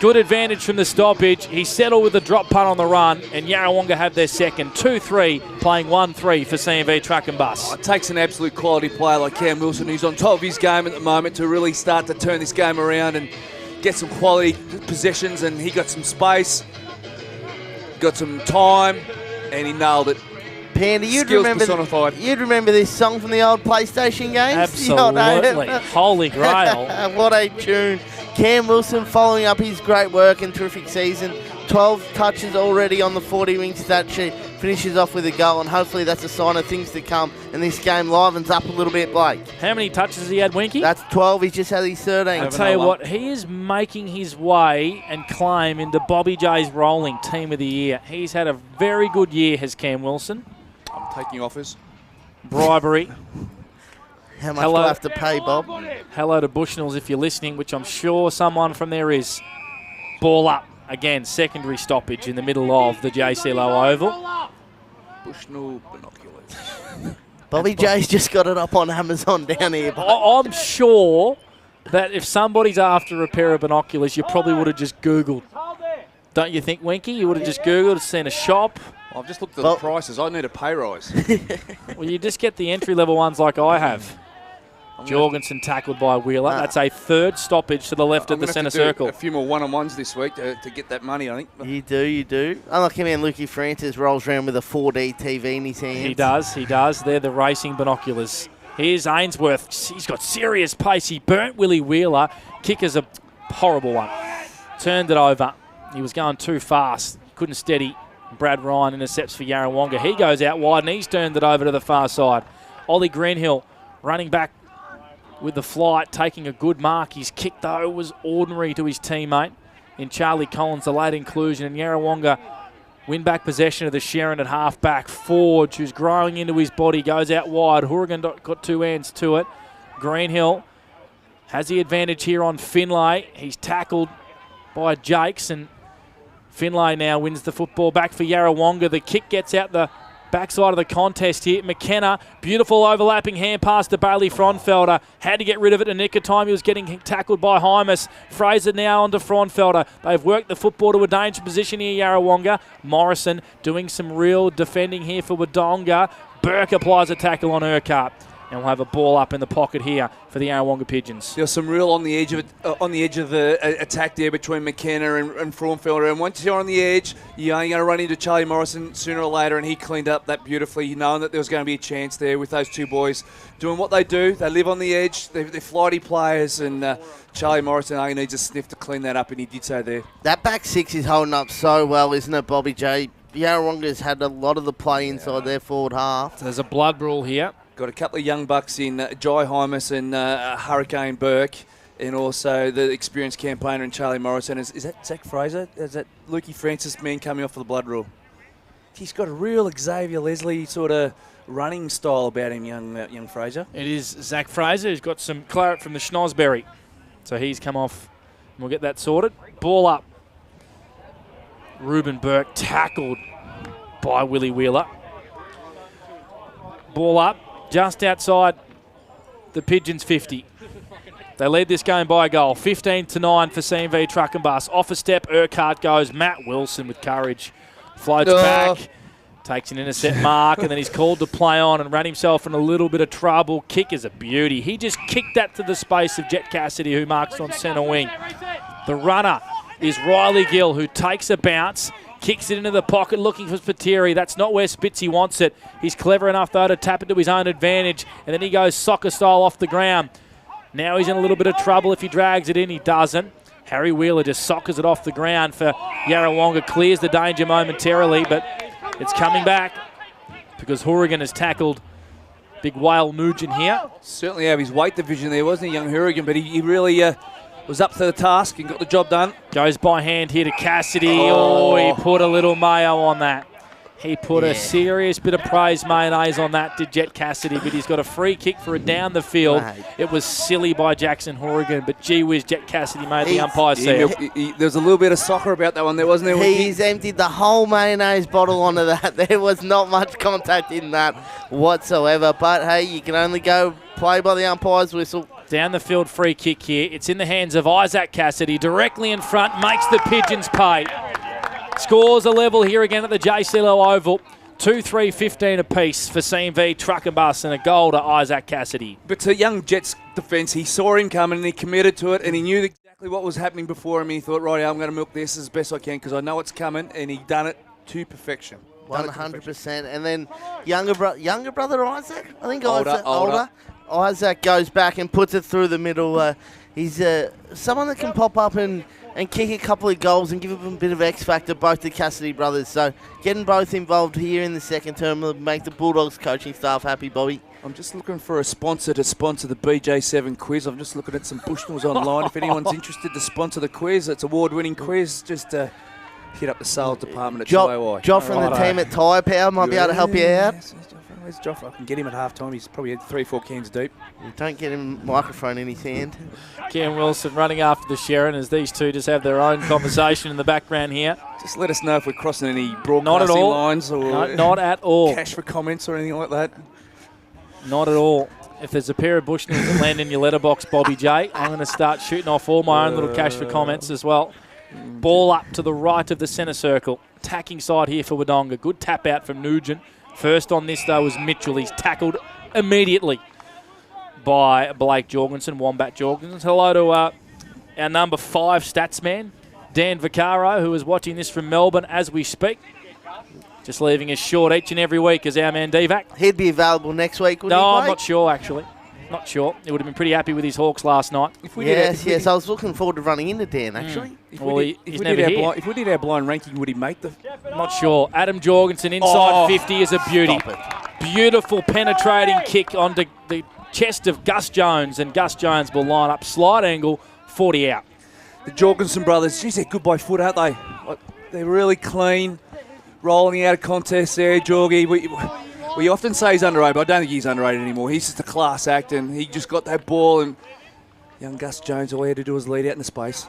Good advantage from the stoppage. He settled with a drop punt on the run, and Yarrawonga have their second. 2-3, playing 1-3 for CMV Truck and Bus. It takes an absolute quality player like Cam Wilson, who's on top of his game at the moment, to really start to turn this game around and get some quality possessions. And he got some space, got some time, and he nailed it. Panda, you'd remember this song from the old PlayStation games? Absolutely. Holy grail. What a tune. Cam Wilson following up his great work and terrific season. 12 touches already on the 40-wing stat sheet. Finishes off with a goal, and hopefully that's a sign of things to come. And this game livens up a little bit, Blake. How many touches has he had, Winky? That's 12. He's just had his 13. I'll tell you what, he is making his way and claim into Bobby J's rolling team of the year. He's had a very good year, has Cam Wilson. I'm taking offers. Bribery. How much do I have to pay, Bob? Hello to Bushnells if you're listening, which I'm sure someone from there is. Ball up. Again, secondary stoppage in the middle of the JCLO Oval. Bushnell binoculars. Bobby J's just got it up on Amazon down here. I'm sure that if somebody's after a pair of binoculars, you probably would have just Googled. Don't you think, Winky? You would have just Googled, seen a shop. I've just looked at the prices. I need a pay rise. Well, you just get the entry-level ones like I have. Jorgensen tackled by Wheeler. That's a third stoppage to the left of the centre circle. A few more one-on-ones this week to get that money, I think. You do. Unlike him, and Lukey Francis rolls around with a 4D TV in his hands. He does. They're the racing binoculars. Here's Ainsworth. He's got serious pace. He burnt Willie Wheeler. Kicker's a horrible one. Turned it over. He was going too fast. Couldn't steady. Brad Ryan intercepts for Yarrawonga. He goes out wide, and he's turned it over to the far side. Ollie Greenhill running back with the flight, taking a good mark. His kick, though, was ordinary to his teammate. in Charlie Collins, the late inclusion, and Yarrawonga win back possession of the Sharon at half-back. Forge, who's growing into his body, goes out wide. Hourigan got two hands to it. Greenhill has the advantage here on Finlay. He's tackled by Jakes, and Finlay now wins the football back for Yarrawonga. The kick gets out the backside of the contest here. McKenna, beautiful overlapping hand pass to Bailey Fronfelder. Had to get rid of it in a nick of time. He was getting tackled by Hymas. Fraser now onto Fronfelder. They've worked the football to a dangerous position here, Yarrawonga. Morrison doing some real defending here for Wodonga. Burke applies a tackle on Urquhart. And we'll have a ball up in the pocket here for the Yarrawonga Pigeons. There's some real on the edge of the attack there between McKenna and Fraunfelder. And once you're on the edge, you're going to run into Charlie Morrison sooner or later, and he cleaned up that beautifully, knowing that there was going to be a chance there with those two boys doing what they do. They live on the edge. They're flighty players, and Charlie Morrison only needs a sniff to clean that up, and he did so there. That back six is holding up so well, isn't it, Bobby J? Yarrawonga's had a lot of the play inside their forward half. So there's a blood rule here. Got a couple of young bucks in Jai Hymas and Hurricane Burke, and also the experienced campaigner in Charlie Morrison. Is that Zach Fraser? Is that Lukey Francis man coming off for the blood rule? He's got a real Xavier Leslie sort of running style about him, young Fraser. It is Zach Fraser who's got some claret from the Schnosberry. So he's come off, and we'll get that sorted. Ball up. Ruben Burke tackled by Willie Wheeler. Ball up. Just outside the Pigeons 50. They lead this game by a goal. 15-9 for CMV Truck and Bus. Off a step, Urquhart goes. Matt Wilson with courage. Floats back. Takes an intercept mark, and then he's called to play on and ran himself in a little bit of trouble. Kick is a beauty. He just kicked that to the space of Jet Cassidy, who marks on centre wing. The runner is Riley Gill, who takes a bounce. Kicks it into the pocket looking for Spiteri. That's not where Spitzy wants it. He's clever enough, though, to tap it to his own advantage. And then he goes soccer style off the ground. Now he's in a little bit of trouble if he drags it in. He doesn't. Harry Wheeler just soccers it off the ground for Yarrawonga. Clears the danger momentarily, but it's coming back because Hourigan has tackled big Whale Nugent here. Certainly have his weight division there, wasn't he, young Hourigan? But he really was up to the task and got the job done. Goes by hand here to Cassidy. Oh, he put a little mayo on that. He put a serious bit of praise mayonnaise on that, did Jet Cassidy, but he's got a free kick for it down the field. Right. It was silly by Jackson Hourigan, but gee whiz, Jet Cassidy made the umpire see it. There's a little bit of soccer about that one there, wasn't there? He's emptied the whole mayonnaise bottle onto that. There was not much contact in that whatsoever, but hey, you can only go play by the umpire's whistle. Down the field free kick here. It's in the hands of Isaac Cassidy, directly in front, makes the Pigeons pay. Scores a level here again at the JCLO Oval. 2-3-15 apiece for CMV Truck and Bus, and a goal to Isaac Cassidy. But to young Jet's defence, he saw him coming and he committed to it, and he knew exactly what was happening before him. And he thought, right, I'm going to milk this as best I can because I know it's coming, and he done it to perfection. 100%. And then younger brother Isaac, I think older. Isaac goes back and puts it through the middle. He's someone that can pop up and kick a couple of goals and give them a bit of X factor, both the Cassidy brothers. So getting both involved here in the second term will make the Bulldogs coaching staff happy, Bobby. I'm just looking for a sponsor to sponsor the BJ7 quiz. I'm just looking at some Bushnells online. If anyone's interested to sponsor the quiz, it's an award-winning quiz. Just hit up the sales department at GIY. Joff from the team at Tyre Power might be able to help you out. Where's Joff? I can get him at half-time. He's probably 3-4 cans deep. Don't get him a microphone in his hand. Cam Wilson running after the Sharon as these two just have their own conversation in the background here. Just let us know if we're crossing any broadcasting lines or no, not at all. Cash for comments or anything like that. Not at all. If there's a pair of Bushnells that land in your letterbox, Bobby J, I'm going to start shooting off all my own little cash for comments as well. Ball up to the right of the centre circle. Attacking side here for Wodonga. Good tap out from Nugent. First on this, though, was Mitchell. He's tackled immediately by Blake Jorgensen, Wombat Jorgensen. Hello to our number 5 stats man, Dan Vaccaro, who is watching this from Melbourne as we speak. Just leaving us short each and every week as our man Divac. He'd be available next week, wouldn't he? No, I'm not sure, actually. Not sure. He would have been pretty happy with his Hawks last night. Yes, I was looking forward to running into Dan, actually. If we did our blind ranking, would he make the... Not sure. Adam Jorgensen inside 50 is a beauty. Beautiful penetrating kick onto the chest of Gus Jones, and Gus Jones will line up slight angle, 40 out. The Jorgensen brothers, geez, they're good by foot, aren't they? They're really clean, rolling out of contest there, Jorgie. We often say he's underrated, but I don't think he's underrated anymore. He's just a class act, and he just got that ball, and young Gus Jones, all he had to do was lead out in the space.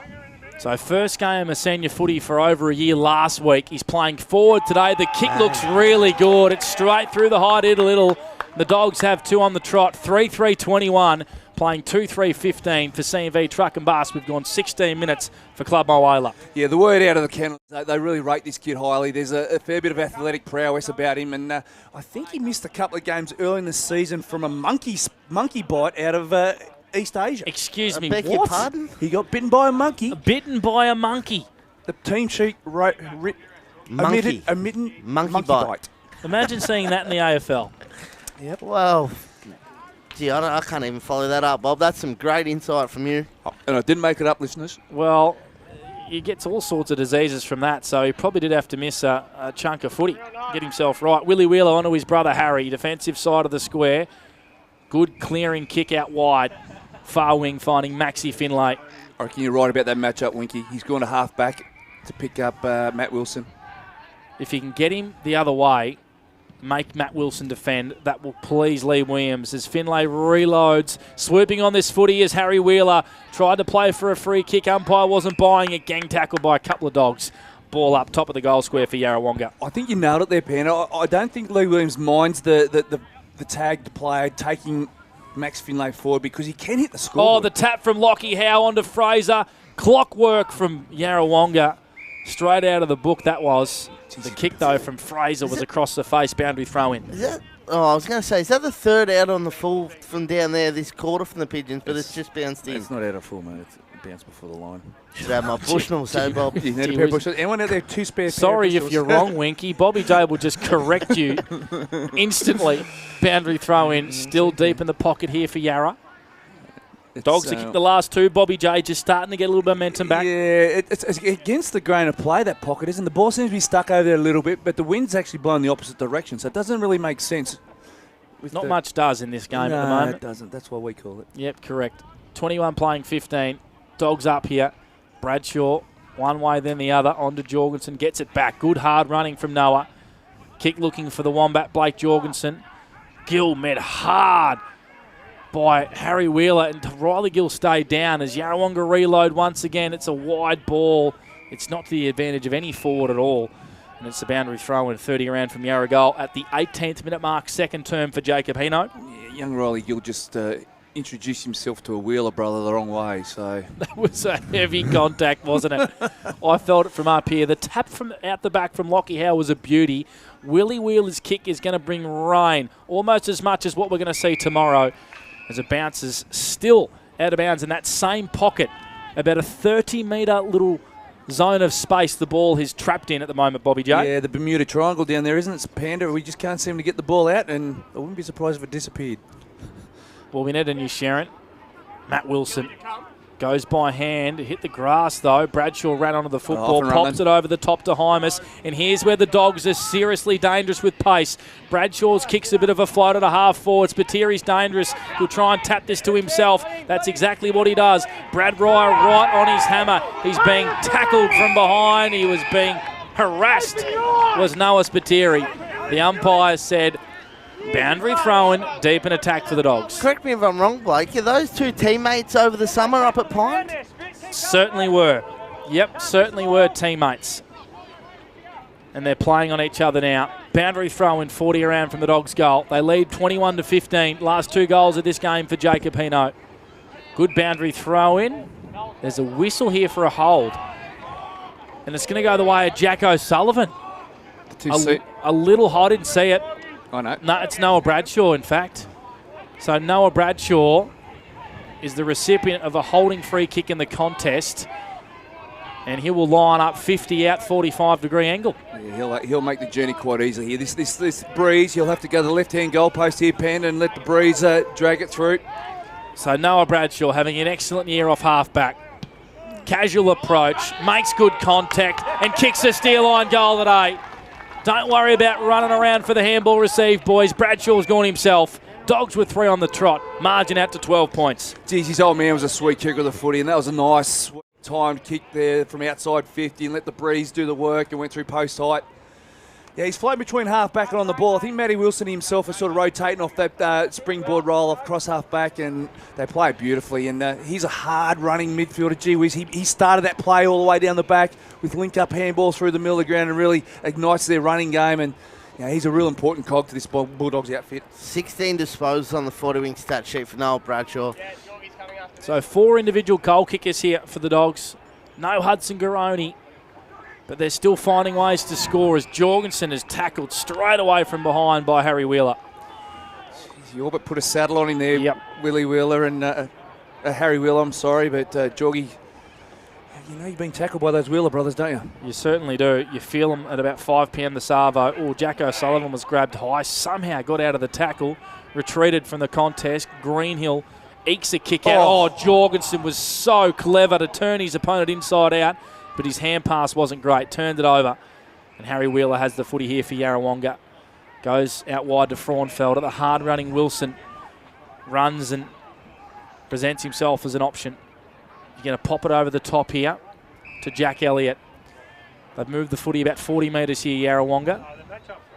So first game of senior footy for over a year last week. He's playing forward today. The kick looks really good. It's straight through the height a little. The Dogs have 2 on the trot, 3-3-21, playing 2-3-15 for CMV Truck and Bus. We've gone 16 minutes for Club Moala. Yeah, the word out of the kennel, they really rate this kid highly. There's a fair bit of athletic prowess about him, and I think he missed a couple of games early in the season from a monkey bite out of East Asia. Excuse me, beg your pardon? He got bitten by a monkey. Bitten by a monkey. The team sheet omitted monkey bite. Imagine seeing that in the AFL. Yep. Well, gee, I can't even follow that up, Bob. That's some great insight from you. Oh, and I didn't make it up, listeners. Well, he gets all sorts of diseases from that, so he probably did have to miss a chunk of footy, get himself right. Willie Wheeler onto his brother Harry, defensive side of the square. Good clearing kick out wide. Far wing finding Maxi Finlay. I reckon you're right about that matchup, Winky. He's gone to half back to pick up Matt Wilson. If you can get him the other way, make Matt Wilson defend, that will please Lee Williams as Finlay reloads. Swooping on this footy as Harry Wheeler tried to play for a free kick. Umpire wasn't buying it. Gang tackled by a couple of Dogs. Ball up top of the goal square for Yarrawonga. I think you nailed it there, Pan. I don't think Lee Williams minds the tagged player taking Max Finlay forward because he can hit the score. Oh, the tap from Lockie Howe onto Fraser. Clockwork from Yarrawonga. Straight out of the book that was. The kick, though, from Fraser was across the face, boundary throw-in. Is that? Oh, I was going to say, is that the third out on the full from down there this quarter from the Pigeons, but it's just bounced in? It's not out of full, mate. It's bounced before the line. Should have my Bushnell, say, Bob. You need a pair of Bushnell. Anyone out there 2 spare pairs? Sorry if you're wrong, Winky. Bobby J will just correct you instantly. Boundary throw-in, still deep in the pocket here for Yarra. Dogs have kicked the last 2. Bobby J just starting to get a little momentum back. Yeah, it's against the grain of play, that pocket, isn't the ball seems to be stuck over there a little bit, but the wind's actually blowing the opposite direction, so it doesn't really make sense. Not much does in this game at the moment. No, it doesn't. That's why we call it. Yep, correct. 21 playing 15. Dogs up here. Bradshaw, one way then the other, onto Jorgensen. Gets it back. Good hard running from Noah. Kick looking for the Wombat, Blake Jorgensen. Gill met hard by Harry Wheeler, and Riley Gill stayed down as Yarrawonga reload once again. It's a wide ball. It's not to the advantage of any forward at all. And it's a boundary throw in 30 around from Yarra goal at the 18th minute mark, second term for Jacob Hino. Yeah, young Riley Gill just introduced himself to a Wheeler brother the wrong way. So that was a heavy contact, wasn't it? I felt it from up here. The tap from out the back from Lockie Howe was a beauty. Willie Wheeler's kick is going to bring rain, almost as much as what we're going to see tomorrow, as it bounces still out of bounds in that same pocket. About a 30-metre little zone of space the ball is trapped in at the moment, Bobby J. Yeah, the Bermuda Triangle down there, isn't it? It's Panda. We just can't seem to get the ball out, and I wouldn't be surprised if it disappeared. Well, we need a new Sharon. Matt Wilson goes by hand. Hit the grass, though. Bradshaw ran onto the football, pops it over the top to Hymas. And here's where the Dogs are seriously dangerous with pace. Bradshaw's kicks a bit of a float at a half forwards. Spiteri's dangerous. He'll try and tap this to himself. That's exactly what he does. Brad Ryer right on his hammer. He's being tackled from behind. He was being harassed, was Noah Spiteri. The umpire said, boundary throw-in, deep in attack for the Dogs. Correct me if I'm wrong, Blake. Are those 2 teammates over the summer up at Pine? Certainly were. Yep, certainly were teammates. And they're playing on each other now. Boundary throw-in, 40 around from the Dogs' goal. They lead 21-15. Last 2 goals of this game for Jacob Hino. Good boundary throw-in. There's a whistle here for a hold. And it's going to go the way of Jack O'Sullivan. A little hot, didn't see it. I know. No, it's Noah Bradshaw, in fact. So Noah Bradshaw is the recipient of a holding free kick in the contest. And he will line up 50 out, 45-degree angle. Yeah, he'll make the journey quite easily here. This breeze, he'll have to go to the left-hand goalpost here, Panda, and let the breeze drag it through. So Noah Bradshaw having an excellent year off halfback. Casual approach, makes good contact, and kicks a steer line goal today. Don't worry about running around for the handball received, boys. Bradshaw's gone himself. Dogs with 3 on the trot. Margin out to 12 points. Geez, his old man was a sweet kicker of the footy, and that was a nice timed kick there from outside 50 and let the breeze do the work and went through post height. Yeah, he's floating between half-back and on the ball. I think Matty Wilson himself is sort of rotating off that springboard roll off cross half-back, and they play it beautifully. And he's a hard-running midfielder. Gee whiz, he started that play all the way down the back with link-up handball through the middle of the ground and really ignites their running game. And he's a real important cog to this Bulldogs outfit. 16 disposals on the 40-wing stat sheet for Noel Bradshaw. So 4 individual goal kickers here for the Dogs. No Hudson Garoni. But they're still finding ways to score as Jorgensen is tackled straight away from behind by Harry Wheeler. You all but put a saddle on him there, Willie Wheeler and Harry Wheeler, I'm sorry, but Jorgie, you've been tackled by those Wheeler brothers, don't you? You certainly do. You feel them at about 5 p.m. the Savo. Oh, Jack O'Sullivan was grabbed high, somehow got out of the tackle, retreated from the contest. Greenhill ekes a kick out. Oh, Jorgensen was so clever to turn his opponent inside out, but his hand pass wasn't great. Turned it over. And Harry Wheeler has the footy here for Yarrawonga. Goes out wide to Frauenfeld. At the hard-running Wilson. Runs and presents himself as an option. You're going to pop it over the top here to Jack Elliott. They've moved the footy about 40 metres here, Yarrawonga.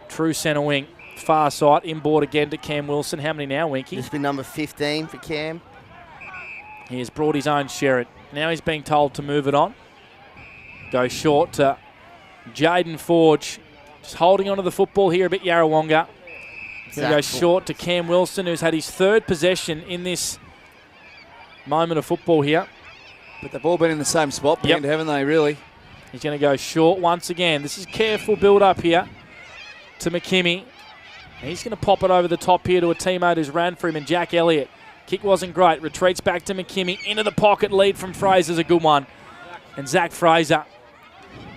True centre wing. Far side. Inboard again to Cam Wilson. How many now, Winky? This will be number 15 for Cam. He has brought his own Sherrod. Now he's being told to move it on. Go short to Jaden Forge. Just holding onto the football here a bit, Yarrawonga. Going to go short to Cam Wilson, who's had his 3rd possession in this moment of football here. But they've all been in the same spot, haven't they, really? He's going to go short once again. This is careful build-up here to McKimmie. He's going to pop it over the top here to a teammate who's ran for him, and Jack Elliott. Kick wasn't great. Retreats back to McKimmie. Into the pocket. Lead from Fraser's a good one. And Zach Fraser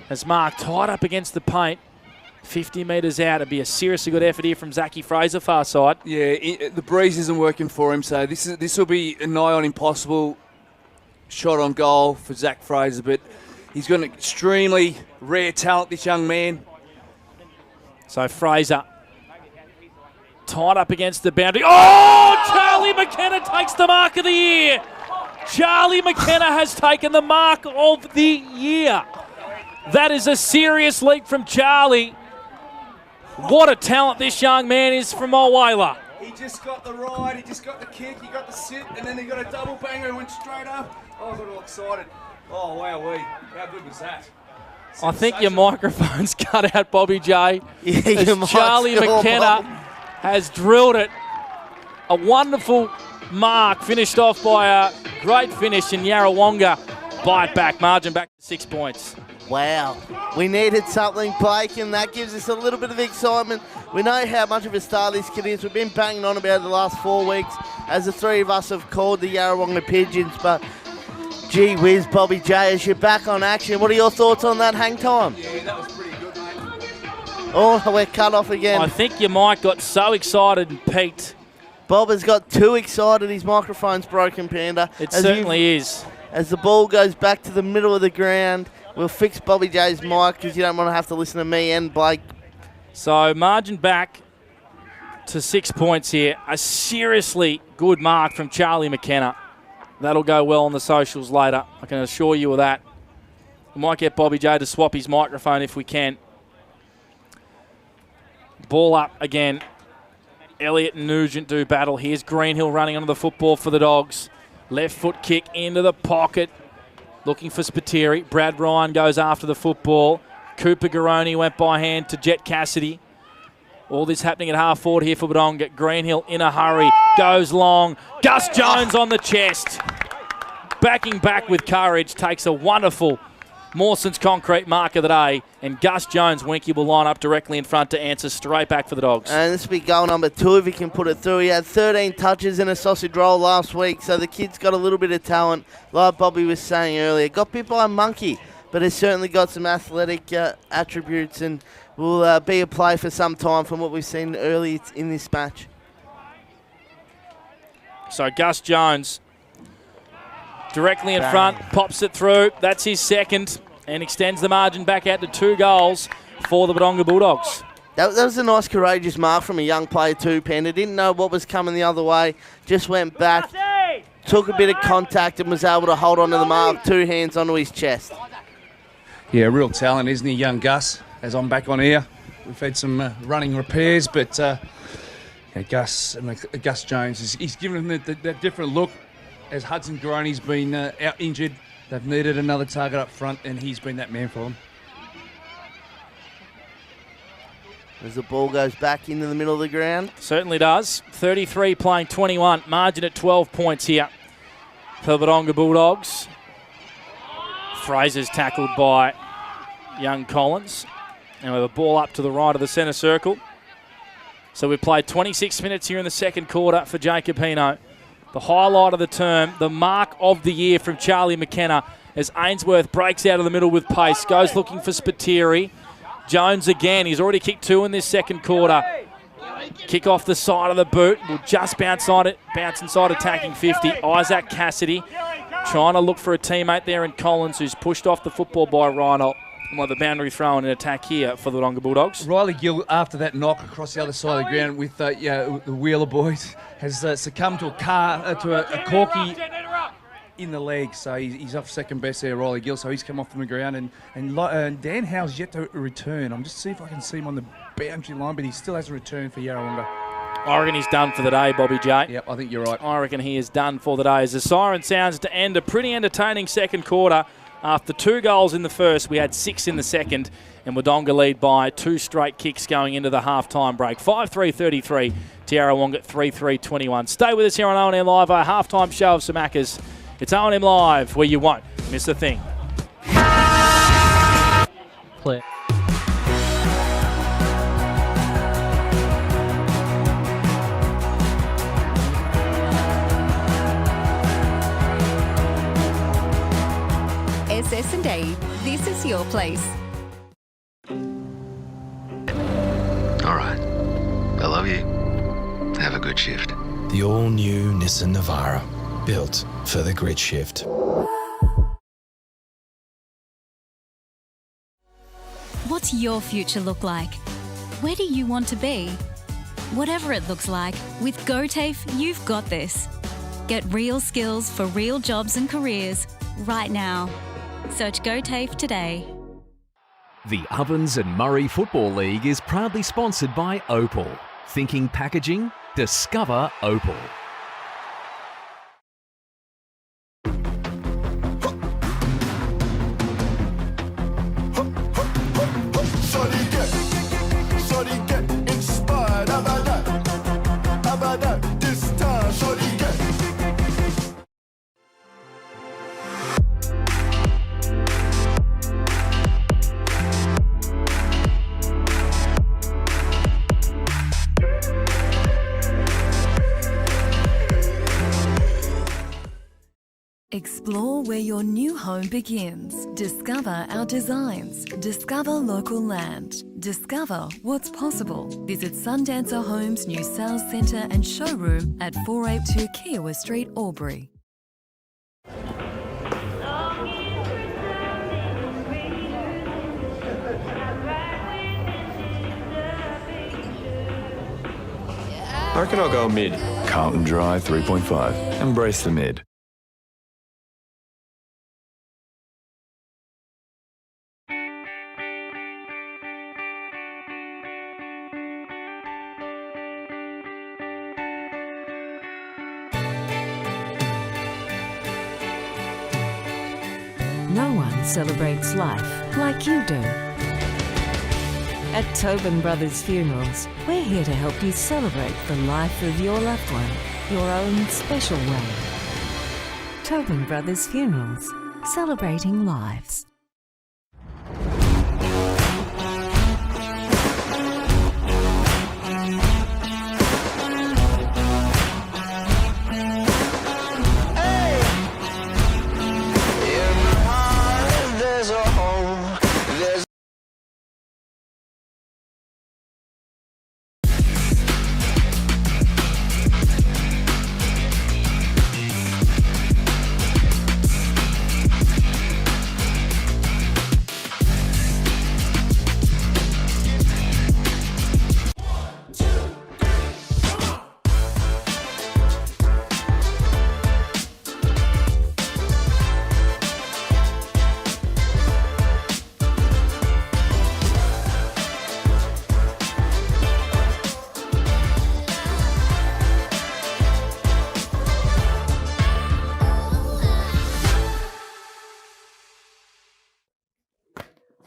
has marked tight up against the paint. 50 metres out. It'd be a seriously good effort here from Zachy Fraser, far side. Yeah, the breeze isn't working for him, so this will be a nigh on impossible shot on goal for Zach Fraser, but he's got an extremely rare talent, this young man. So Fraser, tight up against the boundary. Oh, Charlie McKenna takes the mark of the year. Charlie McKenna has taken the mark of the year. That is a serious leap from Charlie. What a talent this young man is from Mulwala. He just got the ride, he just got the kick, he got the sit, and then he got a double banger and went straight up. Oh, I got all excited. Oh, wow, how good was that? I think your microphone's cut out, Bobby J. Yeah, Charlie McKenna has drilled it. A wonderful mark, finished off by a great finish, in Yarrawonga. Bite back, margin back to 6 points. Wow. We needed something, Blake, and that gives us a little bit of excitement. We know how much of a star this kid is. We've been banging on about it the last 4 weeks as the 3 of us have called the Yarrawonga Pigeons, but gee whiz, Bobby J, as you're back on action, what are your thoughts on that hang time? Yeah, that was pretty good, mate. Oh, we're cut off again. I think your mic got so excited and peaked. Bob has got too excited. His microphone's broken, Panda. It certainly is. As the ball goes back to the middle of the ground, we'll fix Bobby J's mic because you don't want to have to listen to me and Blake. So margin back to 6 points here. A seriously good mark from Charlie McKenna. That'll go well on the socials later. I can assure you of that. We might get Bobby J to swap his microphone if we can. Ball up again. Elliott and Nugent do battle. Here's Greenhill running onto the football for the Dogs. Left foot kick into the pocket. Looking for Spiteri. Brad Ryan goes after the football. Cooper Garoni went by hand to Jet Cassidy. All this happening at half forward here for Wodonga. Greenhill in a hurry. Goes long. Gus Jones on the chest. Backing back with courage. Takes a wonderful Mawson's concrete mark of the day. And Gus Jones, Winky, will line up directly in front to answer straight back for the Dogs. And this will be goal number 2 if he can put it through. He had 13 touches in a sausage roll last week, so the kid's got a little bit of talent, like Bobby was saying earlier. Got bit by a monkey, but has certainly got some athletic attributes and will be a play for some time from what we've seen early in this match. So Gus Jones directly in front, pops it through. That's his second and extends the margin back out to 2 goals for the Wodonga Bulldogs. That was a nice, courageous mark from a young player too, Panda. Didn't know what was coming the other way. Just went back, took a bit of contact and was able to hold on to the mark, 2 hands onto his chest. Yeah, real talent, isn't he, young Gus? As I'm back on here, we've had some running repairs, but Gus Jones, he's given him that different look. As Hudson Garoni's been out injured, they've needed another target up front, and he's been that man for them. As the ball goes back into the middle of the ground. Certainly does. 33 playing 21. Margin at 12 points here for the Wodonga Bulldogs. Fraser's tackled by young Collins. And we have a ball up to the right of the centre circle. So we've played 26 minutes here in the second quarter for Jacob Hino. The highlight of the term, the mark of the year from Charlie McKenna as Ainsworth breaks out of the middle with pace. Goes looking for Spiteri. Jones again. He's already kicked 2 in this second quarter. Kick off the side of the boot. Will just bounce inside attacking 50. Isaac Cassidy trying to look for a teammate there in Collins, who's pushed off the football by Reinhold. Well, the boundary throw and an attack here for the Wodonga Bulldogs. Riley Gill, after that knock across the other side of the ground with the Wheeler boys, has succumbed to a corky in the leg. So he's off second best there, Riley Gill. So he's come off from the ground. And Dan Howe's yet to return. I'm just see if I can see him on the boundary line, but he still hasn't returned for Yarrawonga. I reckon he's done for the day, Bobby J. Yep, I think you're right. I reckon he is done for the day. As the siren sounds to end a pretty entertaining second quarter. After 2 goals in the first, we had 6 in the second, and Wodonga lead by 2 straight kicks going into the half-time break. 5-3-33 to Yarrawonga 3-3-21. Stay with us here on O&M Live, our half-time show of Samakas. It's O&M Live, where you won't miss a thing. Play. SS&A, this is your place. All right. I love you. Have a good shift. The all-new Nissan Navara, built for the grid shift. What's your future look like? Where do you want to be? Whatever it looks like, with GoTAFE, you've got this. Get real skills for real jobs and careers right now. Search GoTAFE today. The Ovens and Murray Football League is proudly sponsored by Opal. Thinking packaging? Discover Opal. Explore where your new home begins. Discover our designs. Discover local land. Discover what's possible. Visit Sundancer Homes' new sales centre and showroom at 482 Kiowa Street, Albury. I reckon I'll go mid. Carlton Dry 3.5. Embrace the mid. No one celebrates life like you do. At Tobin Brothers Funerals, we're here to help you celebrate the life of your loved one, your own special way. Tobin Brothers Funerals, celebrating lives.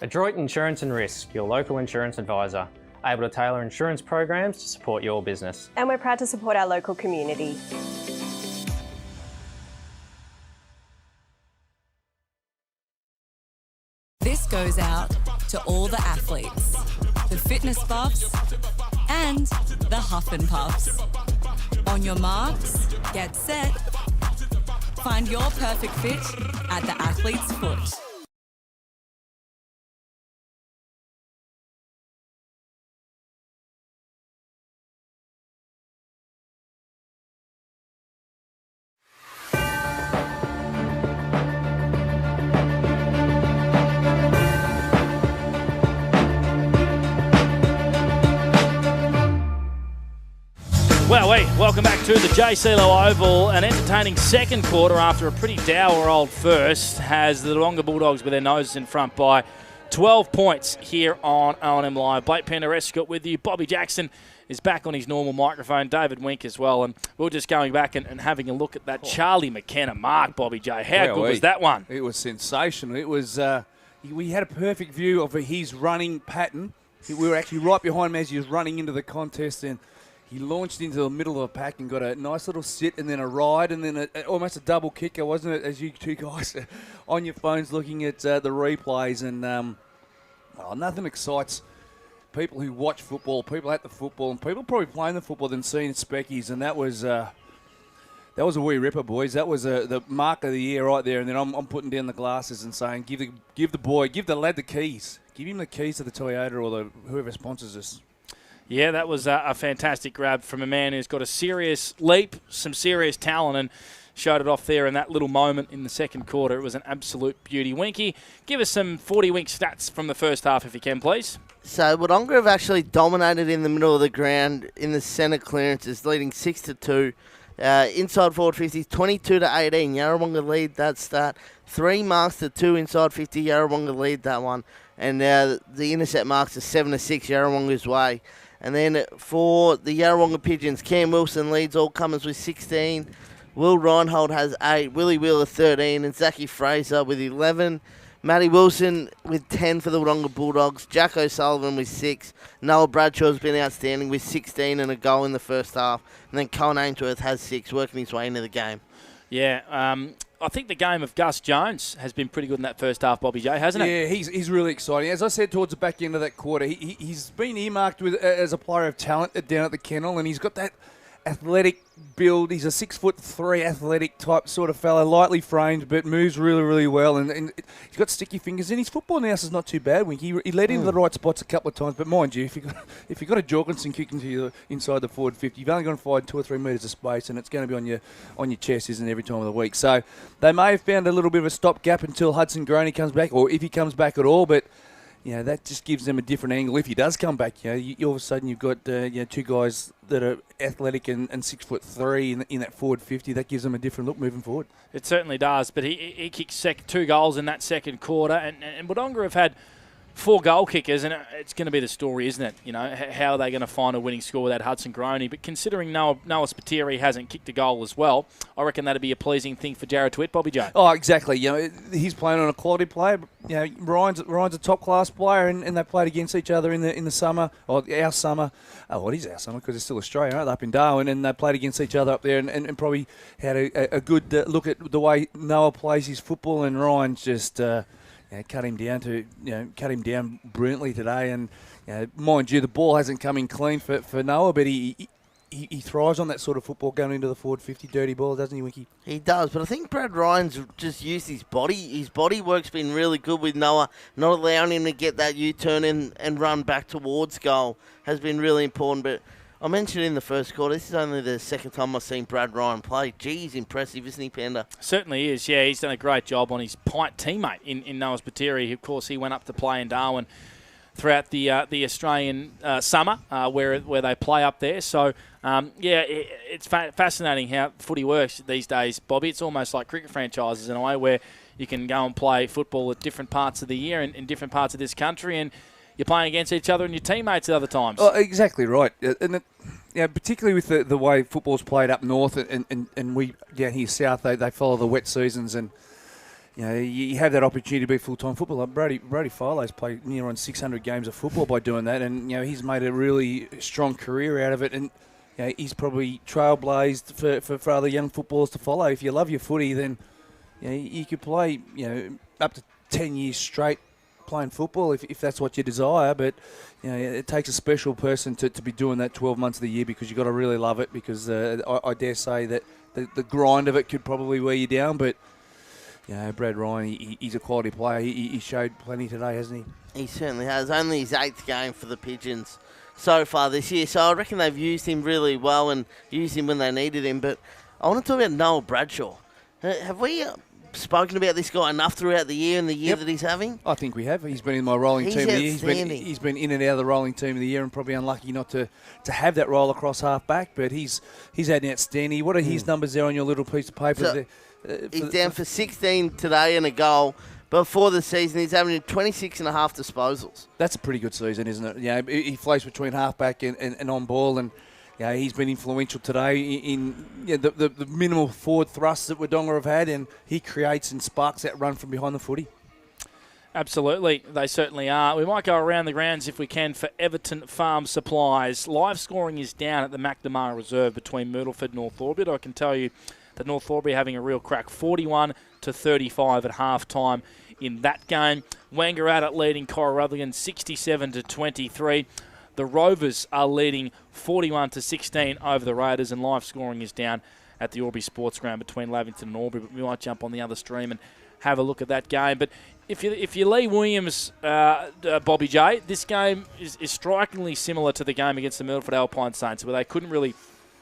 Adroit Insurance and Risk, your local insurance advisor, able to tailor insurance programs to support your business. And we're proud to support our local community. This goes out to all the athletes, the fitness buffs, and the huff and puffs. On your marks, get set. Find your perfect fit at the athlete's foot. Well, welcome back to the JCLO Oval. An entertaining second quarter after a pretty dour old first has the Wodonga Bulldogs with their noses in front by 12 points here on O&M Live. Blake Penderecki with you. Bobby Jackson is back on his normal microphone. David Wink as well. And we're just going back and having a look at that Charlie McKenna mark, Bobby J. How good was that one? It was sensational. It was. We had a perfect view of his running pattern. We were actually right behind him as he was running into the contest, and he launched into the middle of a pack and got a nice little sit and then a ride and then almost a double kicker, wasn't it, as you two guys on your phones looking at the replays. And nothing excites people who watch football, people at the football, and people probably playing the football than seeing Speckies. And that was a wee ripper, boys. That was the mark of the year right there. And then I'm putting down the glasses and saying, give the lad the keys. Give him the keys to the Toyota or whoever sponsors us. Yeah, that was a fantastic grab from a man who's got a serious leap, some serious talent, and showed it off there in that little moment in the second quarter. It was an absolute beauty. Winky, give us some 40-wink stats from the first half if you can, please. So Wodonga have actually dominated in the middle of the ground in the centre clearances, leading 6-2. Inside forward 50s, 22-18. Yarrawonga lead that start. 3 marks to 2 inside 50. Yarrawonga lead that one. And the intercept marks are 7-6 Yarrawonga's way. And then for the Yarrawonga Pigeons, Cam Wilson leads all comers with 16. Will Reinhold has 8. Willie Wheeler 13. And Zachy Fraser with 11. Matty Wilson with 10 for the Wodonga Bulldogs. Jack O'Sullivan with 6. Noah Bradshaw's been outstanding with 16 and a goal in the first half. And then Colin Ainsworth has 6, working his way into the game. Yeah, I think the game of Gus Jones has been pretty good in that first half, Bobby J, hasn't it? Yeah, he's really exciting. As I said towards the back end of that quarter, he's been earmarked as a player of talent down at the kennel, and he's got that athletic build. He's a 6'3" athletic type sort of fella, lightly framed, but moves really, really well. And he's got sticky fingers. And his football now is not too bad. He led into the right spots a couple of times. But mind you, if you've got a Jorgensen kick inside the forward 50, you've only got to find 2 or 3 metres of space, and it's going to be on your chest, isn't it, every time of the week. So they may have found a little bit of a stopgap until Hudson Graney comes back, or if he comes back at all. But that just gives them a different angle. If he does come back, you all of a sudden you've got 2 guys that are athletic and 6'3" in that forward 50. That gives them a different look moving forward. It certainly does. But he kicked 2 goals in that second quarter, and Wodonga have had 4 goal kickers, and it's going to be the story, isn't it? How are they going to find a winning score without Hudson Groney? But considering Noah Spiteri hasn't kicked a goal as well, I reckon that'd be a pleasing thing for Jared Twitt, Bobby J. Oh, exactly. He's playing on a quality player. Ryan's a top class player, and they played against each other in the summer, or our summer. Oh, it is our summer because it's still Australia, aren't they? Up in Darwin, and they played against each other up there, and probably had a good look at the way Noah plays his football, and Ryan's just. Cut him down brilliantly today, and mind you, the ball hasn't come in clean for Noah, but he thrives on that sort of football going into the forward 50 dirty ball, doesn't he, Winky? He does, but I think Brad Ryan's just used his body. His body work's been really good with Noah, not allowing him to get that U-turn and run back towards goal has been really important. But I mentioned in the first quarter, this is only the second time I've seen Brad Ryan play. Gee, he's impressive, isn't he, Panda? Certainly is, yeah. He's done a great job on his Pint teammate in Noah Spiteri. Of course, he went up to play in Darwin throughout the Australian summer where they play up there. So, it's fascinating how footy works these days, Bobby. It's almost like cricket franchises in a way where you can go and play football at different parts of the year and in different parts of this country, and you're playing against each other and your teammates at other times. Oh, exactly right. And particularly with the way football's played up north and we down here south, they follow the wet seasons, and you have that opportunity to be full-time football. Like Brody Filo's played near on 600 games of football by doing that, and he's made a really strong career out of it. And he's probably trailblazed for other young footballers to follow. If you love your footy, then you could play up to 10 years straight playing football if that's what you desire. But it takes a special person to be doing that 12 months of the year, because you've got to really love it, because I dare say that the grind of it could probably wear you down. But Brad Ryan, he's a quality player. He showed plenty today, hasn't he? He certainly has. Only his 8th game for the Pigeons so far this year. So I reckon they've used him really well and used him when they needed him. But I want to talk about Noel Bradshaw. Have we spoken about this guy enough throughout the year and the year that he's having? I think we have. He's been in my rolling team of the year. He's been in and out of the rolling team of the year, and probably unlucky not to have that role across half back. But he's had an outstanding. What are his numbers there on your little piece of paper? So he's down for 16 today and a goal. Before the season, he's having 26 and a half disposals. That's a pretty good season, isn't it? He floats between halfback and on ball, and he's been influential today in the minimal forward thrusts that Wodonga have had, and he creates and sparks that run from behind the footy. Absolutely, they certainly are. We might go around the grounds if we can for Everton Farm Supplies. Live scoring is down at the McNamara Reserve between Myrtleford and North Orbit. I can tell you that North Orbit having a real crack, 41-35 at half-time in that game. Wangaratta leading Corruthian 67-23. The Rovers are leading 41-16 over the Raiders, and live scoring is down at the Albury Sports Ground between Lavington and Albury. But we might jump on the other stream and have a look at that game. But if you Lee Williams, Bobby J, this game is strikingly similar to the game against the Myrtleford Alpine Saints, where they couldn't really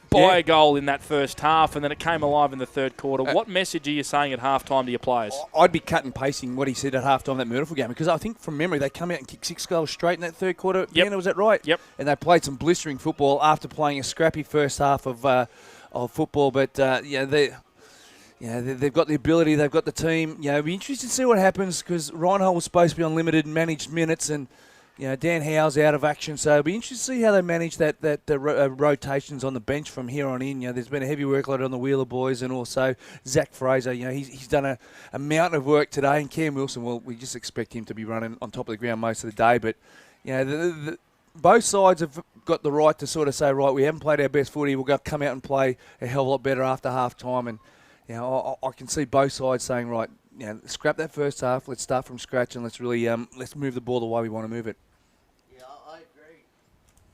buy a goal in that first half, and then it came alive in the third quarter. What message are you saying at halftime to your players? I'd be cut and pasting what he said at halftime that Myrtleford game, because I think from memory they come out and kicked 6 goals straight in that third quarter. Yep. Was that right? Yep. And they played some blistering football after playing a scrappy first half of football. But they've got the ability, they've got the team. It'll be interesting to see what happens, because Reinhold was supposed to be on limited managed minutes, and Dan Howe's out of action, so it'll be interesting to see how they manage the rotations on the bench from here on in. There's been a heavy workload on the Wheeler boys, and also Zach Fraser. He's done a mountain of work today, and Cam Wilson, well, we just expect him to be running on top of the ground most of the day. But both sides have got the right to sort of say, right, we haven't played our best footy, we'll go come out and play a hell of a lot better after half time. And I can see both sides saying, right, scrap that first half, let's start from scratch, and let's really let's move the ball the way we want to move it.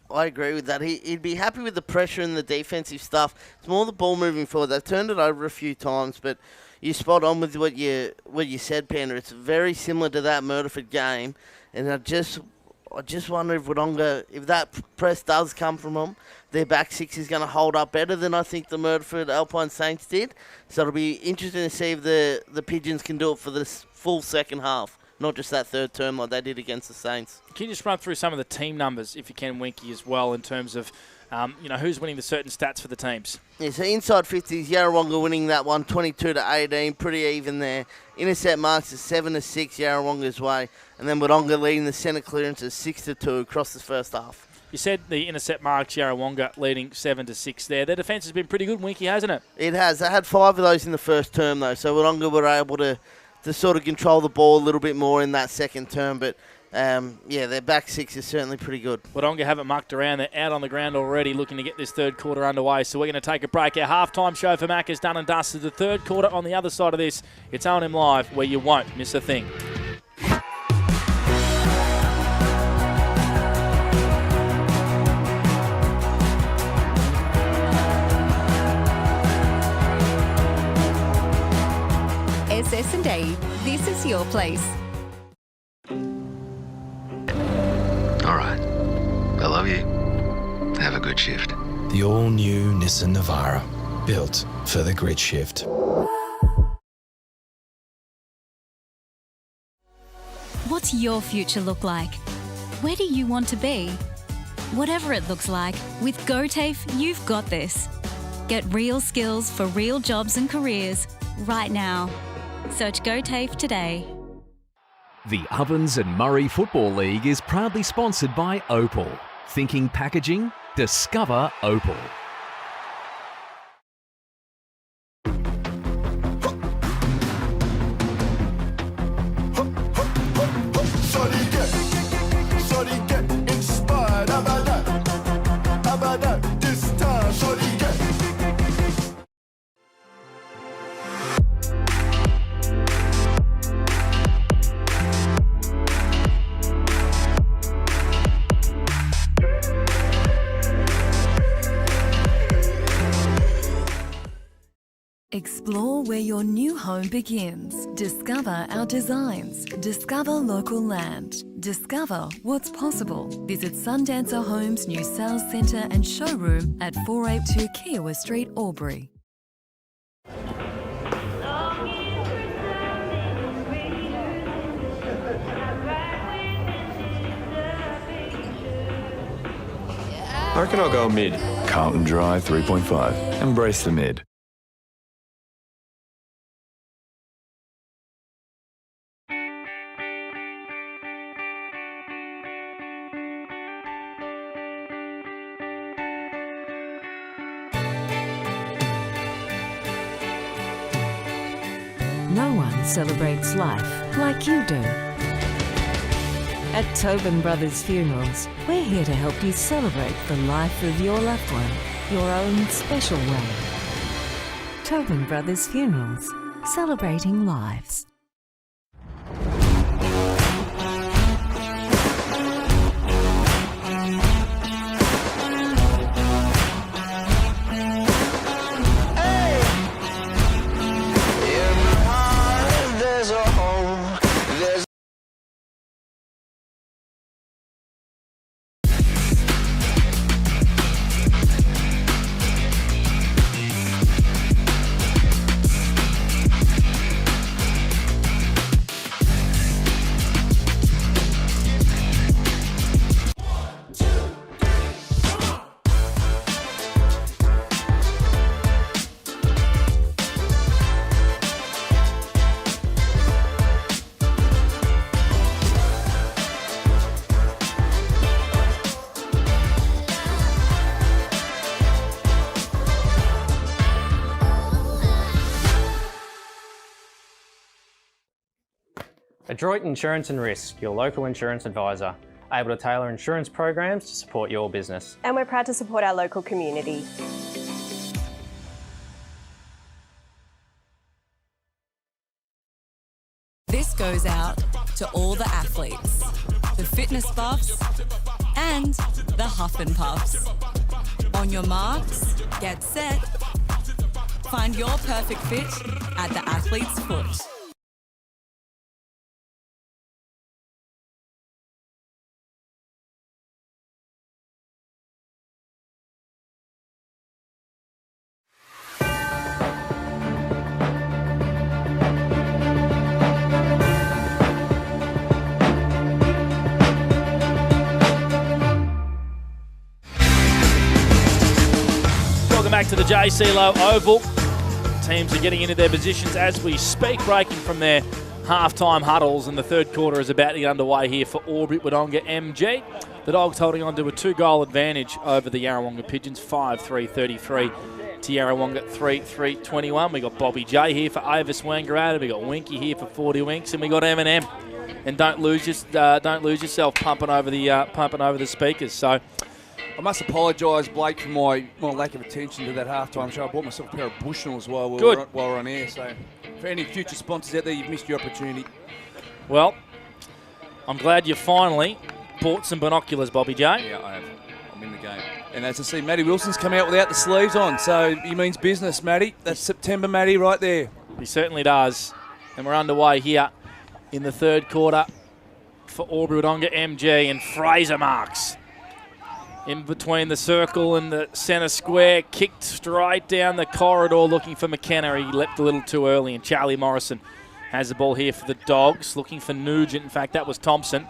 I agree with that. He'd be happy with the pressure and the defensive stuff. It's more the ball moving forward. They've turned it over a few times, but you're spot on with what you said, Panda. It's very similar to that Myrtleford game, and I just wonder if Wodonga, if that press does come from them, their back six is going to hold up better than I think the Myrtleford Alpine Saints did. So it'll be interesting to see if the Pigeons can do it for this full second half, not just that third term like they did against the Saints. Can you just run through some of the team numbers, if you can, Winky, as well, in terms of who's winning the certain stats for the teams? Yeah, so inside 50s, Yarrawonga winning that one, 22-18, pretty even there. Intercept marks are 7-6 Yarrawonga's way, and then Wodonga leading the centre clearances 6-2 across the first half. You said the intercept marks, Yarrawonga leading 7-6 there. Their defence has been pretty good, Winky, hasn't it? It has. They had 5 of those in the first term, though, so Wodonga were able to sort of control the ball a little bit more in that second term, but their back six is certainly pretty good. Wodonga haven't mucked around. They're out on the ground already looking to get this third quarter underway. So we're going to take a break. Our halftime show for Mac is done and dusted. The third quarter on the other side of this. It's O&M Live, where you won't miss a thing. SS&A, this is your place. All right. I love you. Have a good shift. The all-new Nissan Navara, built for the grid shift. What's your future look like? Where do you want to be? Whatever it looks like, with GoTAFE, you've got this. Get real skills for real jobs and careers right now. Search GoTAFE today. The Ovens and Murray Football League is proudly sponsored by Opal. Thinking packaging? Discover Opal. shorty get inspired. How about that? How about that? This time, shorty get. Explore where your new home begins. Discover our designs. Discover local land. Discover what's possible. Visit Sundancer Homes' new sales centre and showroom at 482 Kiowa Street, Albury. I reckon I'll go mid. Carlton Dry 3.5. Embrace the mid. No one celebrates life like you do. At Tobin Brothers Funerals, we're here to help you celebrate the life of your loved one, your own special way. Tobin Brothers Funerals, celebrating lives. Adroit Insurance and Risk, your local insurance advisor, able to tailor insurance programs to support your business. And we're proud to support our local community. This goes out to all the athletes, the fitness buffs, and the huff and puffs. On your marks, get set. Find your perfect fit at the athlete's foot. Back to the JC Lowe Oval. Teams are getting into their positions as we speak, breaking from their half-time huddles, and the third quarter is about to get underway here for Albury Wodonga MG. The Dogs holding on to a 2-goal advantage over the Yarrawonga Pigeons, 5-3-33 to Yarrawonga 3-3-21. We got Bobby J here for Avis Wangaratta. We got Winky here for 40 Winks, and we got M&M. And don't lose yourself pumping over the speakers. So I must apologise, Blake, for my lack of attention to that halftime show. I bought myself a pair of Bushnells while we're on air. So for any future sponsors out there, you've missed your opportunity. Well, I'm glad you finally bought some binoculars, Bobby J. Yeah, I have. I'm in the game. And as I see, Matty Wilson's come out without the sleeves on, so he means business, Matty. That's September Matty right there. He certainly does. And we're underway here in the third quarter for Albury Wodonga MG, and Fraser marks in between the circle and the centre square, kicked straight down the corridor looking for McKenna. He leapt a little too early, and Charlie Morrison has the ball here for the Dogs, looking for Nugent. In fact, that was Thompson.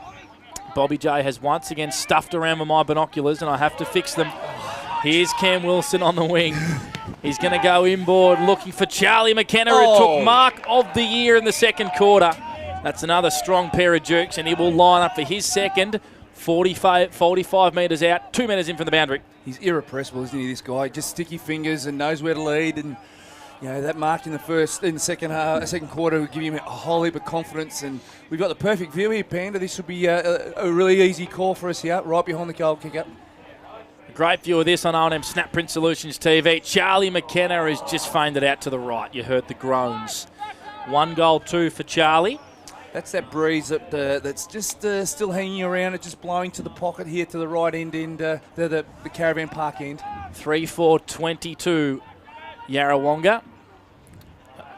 Bobby J has once again stuffed around with my binoculars, and I have to fix them. Here's Cam Wilson on the wing. He's going to go inboard looking for Charlie McKenna, who took mark of the year in the second quarter. That's another strong pair of jerks, and he will line up for his second. 45 metres out, 2 metres in from the boundary. He's irrepressible, isn't he, this guy? Just sticky fingers and knows where to lead. And that mark in the second quarter will give him a whole heap of confidence, and we've got the perfect view here, Panda. This would be a really easy call for us here, right behind the goal kicker. Great view of this on O&M Snap Print Solutions TV. Charlie McKenna has just feigned it out to the right. You heard the groans. 1 goal, 2 for Charlie. That's that breeze that's just still hanging around. It's just blowing to the pocket here to the right end, the Caravan Park end. 3-4-22, Yarrawonga.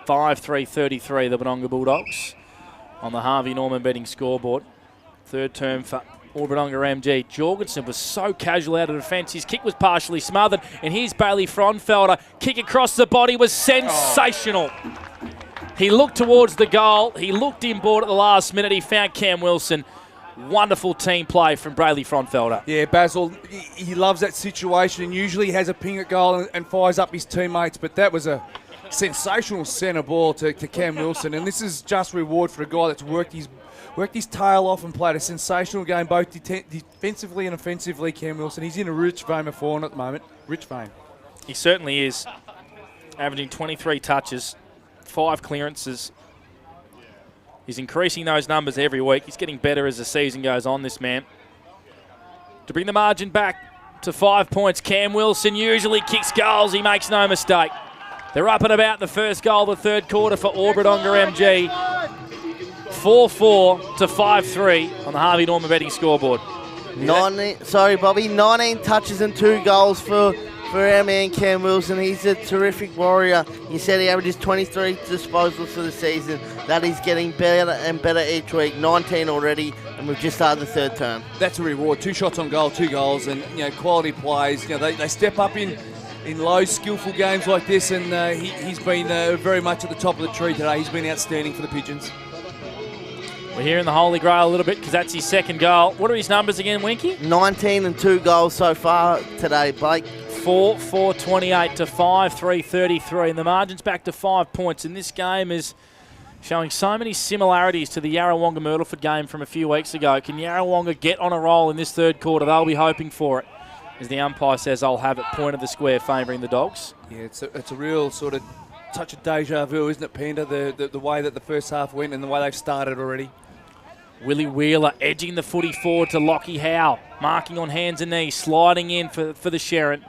5-3-33, the Wodonga Bulldogs on the Harvey Norman betting scoreboard. Third term for Wodonga MG. Jorgensen was so casual out of defence. His kick was partially smothered, and here's Bailey Fronfelder. Kick across the body was sensational. He looked towards the goal. He looked inboard at the last minute. He found Cam Wilson. Wonderful team play from Bailey Fronfelder. Yeah, Basil, he loves that situation and usually has a ping at goal and fires up his teammates, but that was a sensational centre ball to Cam Wilson, and this is just reward for a guy that's worked his tail off and played a sensational game both defensively and offensively. Cam Wilson, he's in a rich vein of form at the moment. Rich vein. He certainly is. Averaging 23 touches, 5 clearances. He's increasing those numbers every week. He's getting better as the season goes on, this man. To bring the margin back to 5 points, Cam Wilson usually kicks goals. He makes no mistake. They're up and about the first goal of the third quarter for Wodonga MG. 4-4 to 5-3 on the Harvey Norman betting scoreboard. 19 touches and 2 goals for our man Cam Wilson. He's a terrific warrior. You said he averages 23 disposals for the season. That is getting better and better each week. 19 already, and we've just started the third term. That's a reward. 2 shots on goal, 2 goals, and quality plays. They step up in low, skillful games like this, and he's been very much at the top of the tree today. He's been outstanding for the Pigeons. We're here in the Holy Grail a little bit because that's his second goal. What are his numbers again, Winky? 19 and 2 goals so far today, Blake. 4-4-28 to 5-3-33, and the margin's back to 5 points. And this game is showing so many similarities to the Yarrawonga-Myrtleford game from a few weeks ago. Can Yarrawonga get on a roll in this third quarter? They'll be hoping for it. As the umpire says, I'll have it, point of the square, favouring the Dogs. Yeah, it's a real sort of touch of deja vu, isn't it, Panda? The way that the first half went and the way they've started already. Willie Wheeler edging the footy forward to Lockie Howe, marking on hands and knees, sliding in for the Sharon.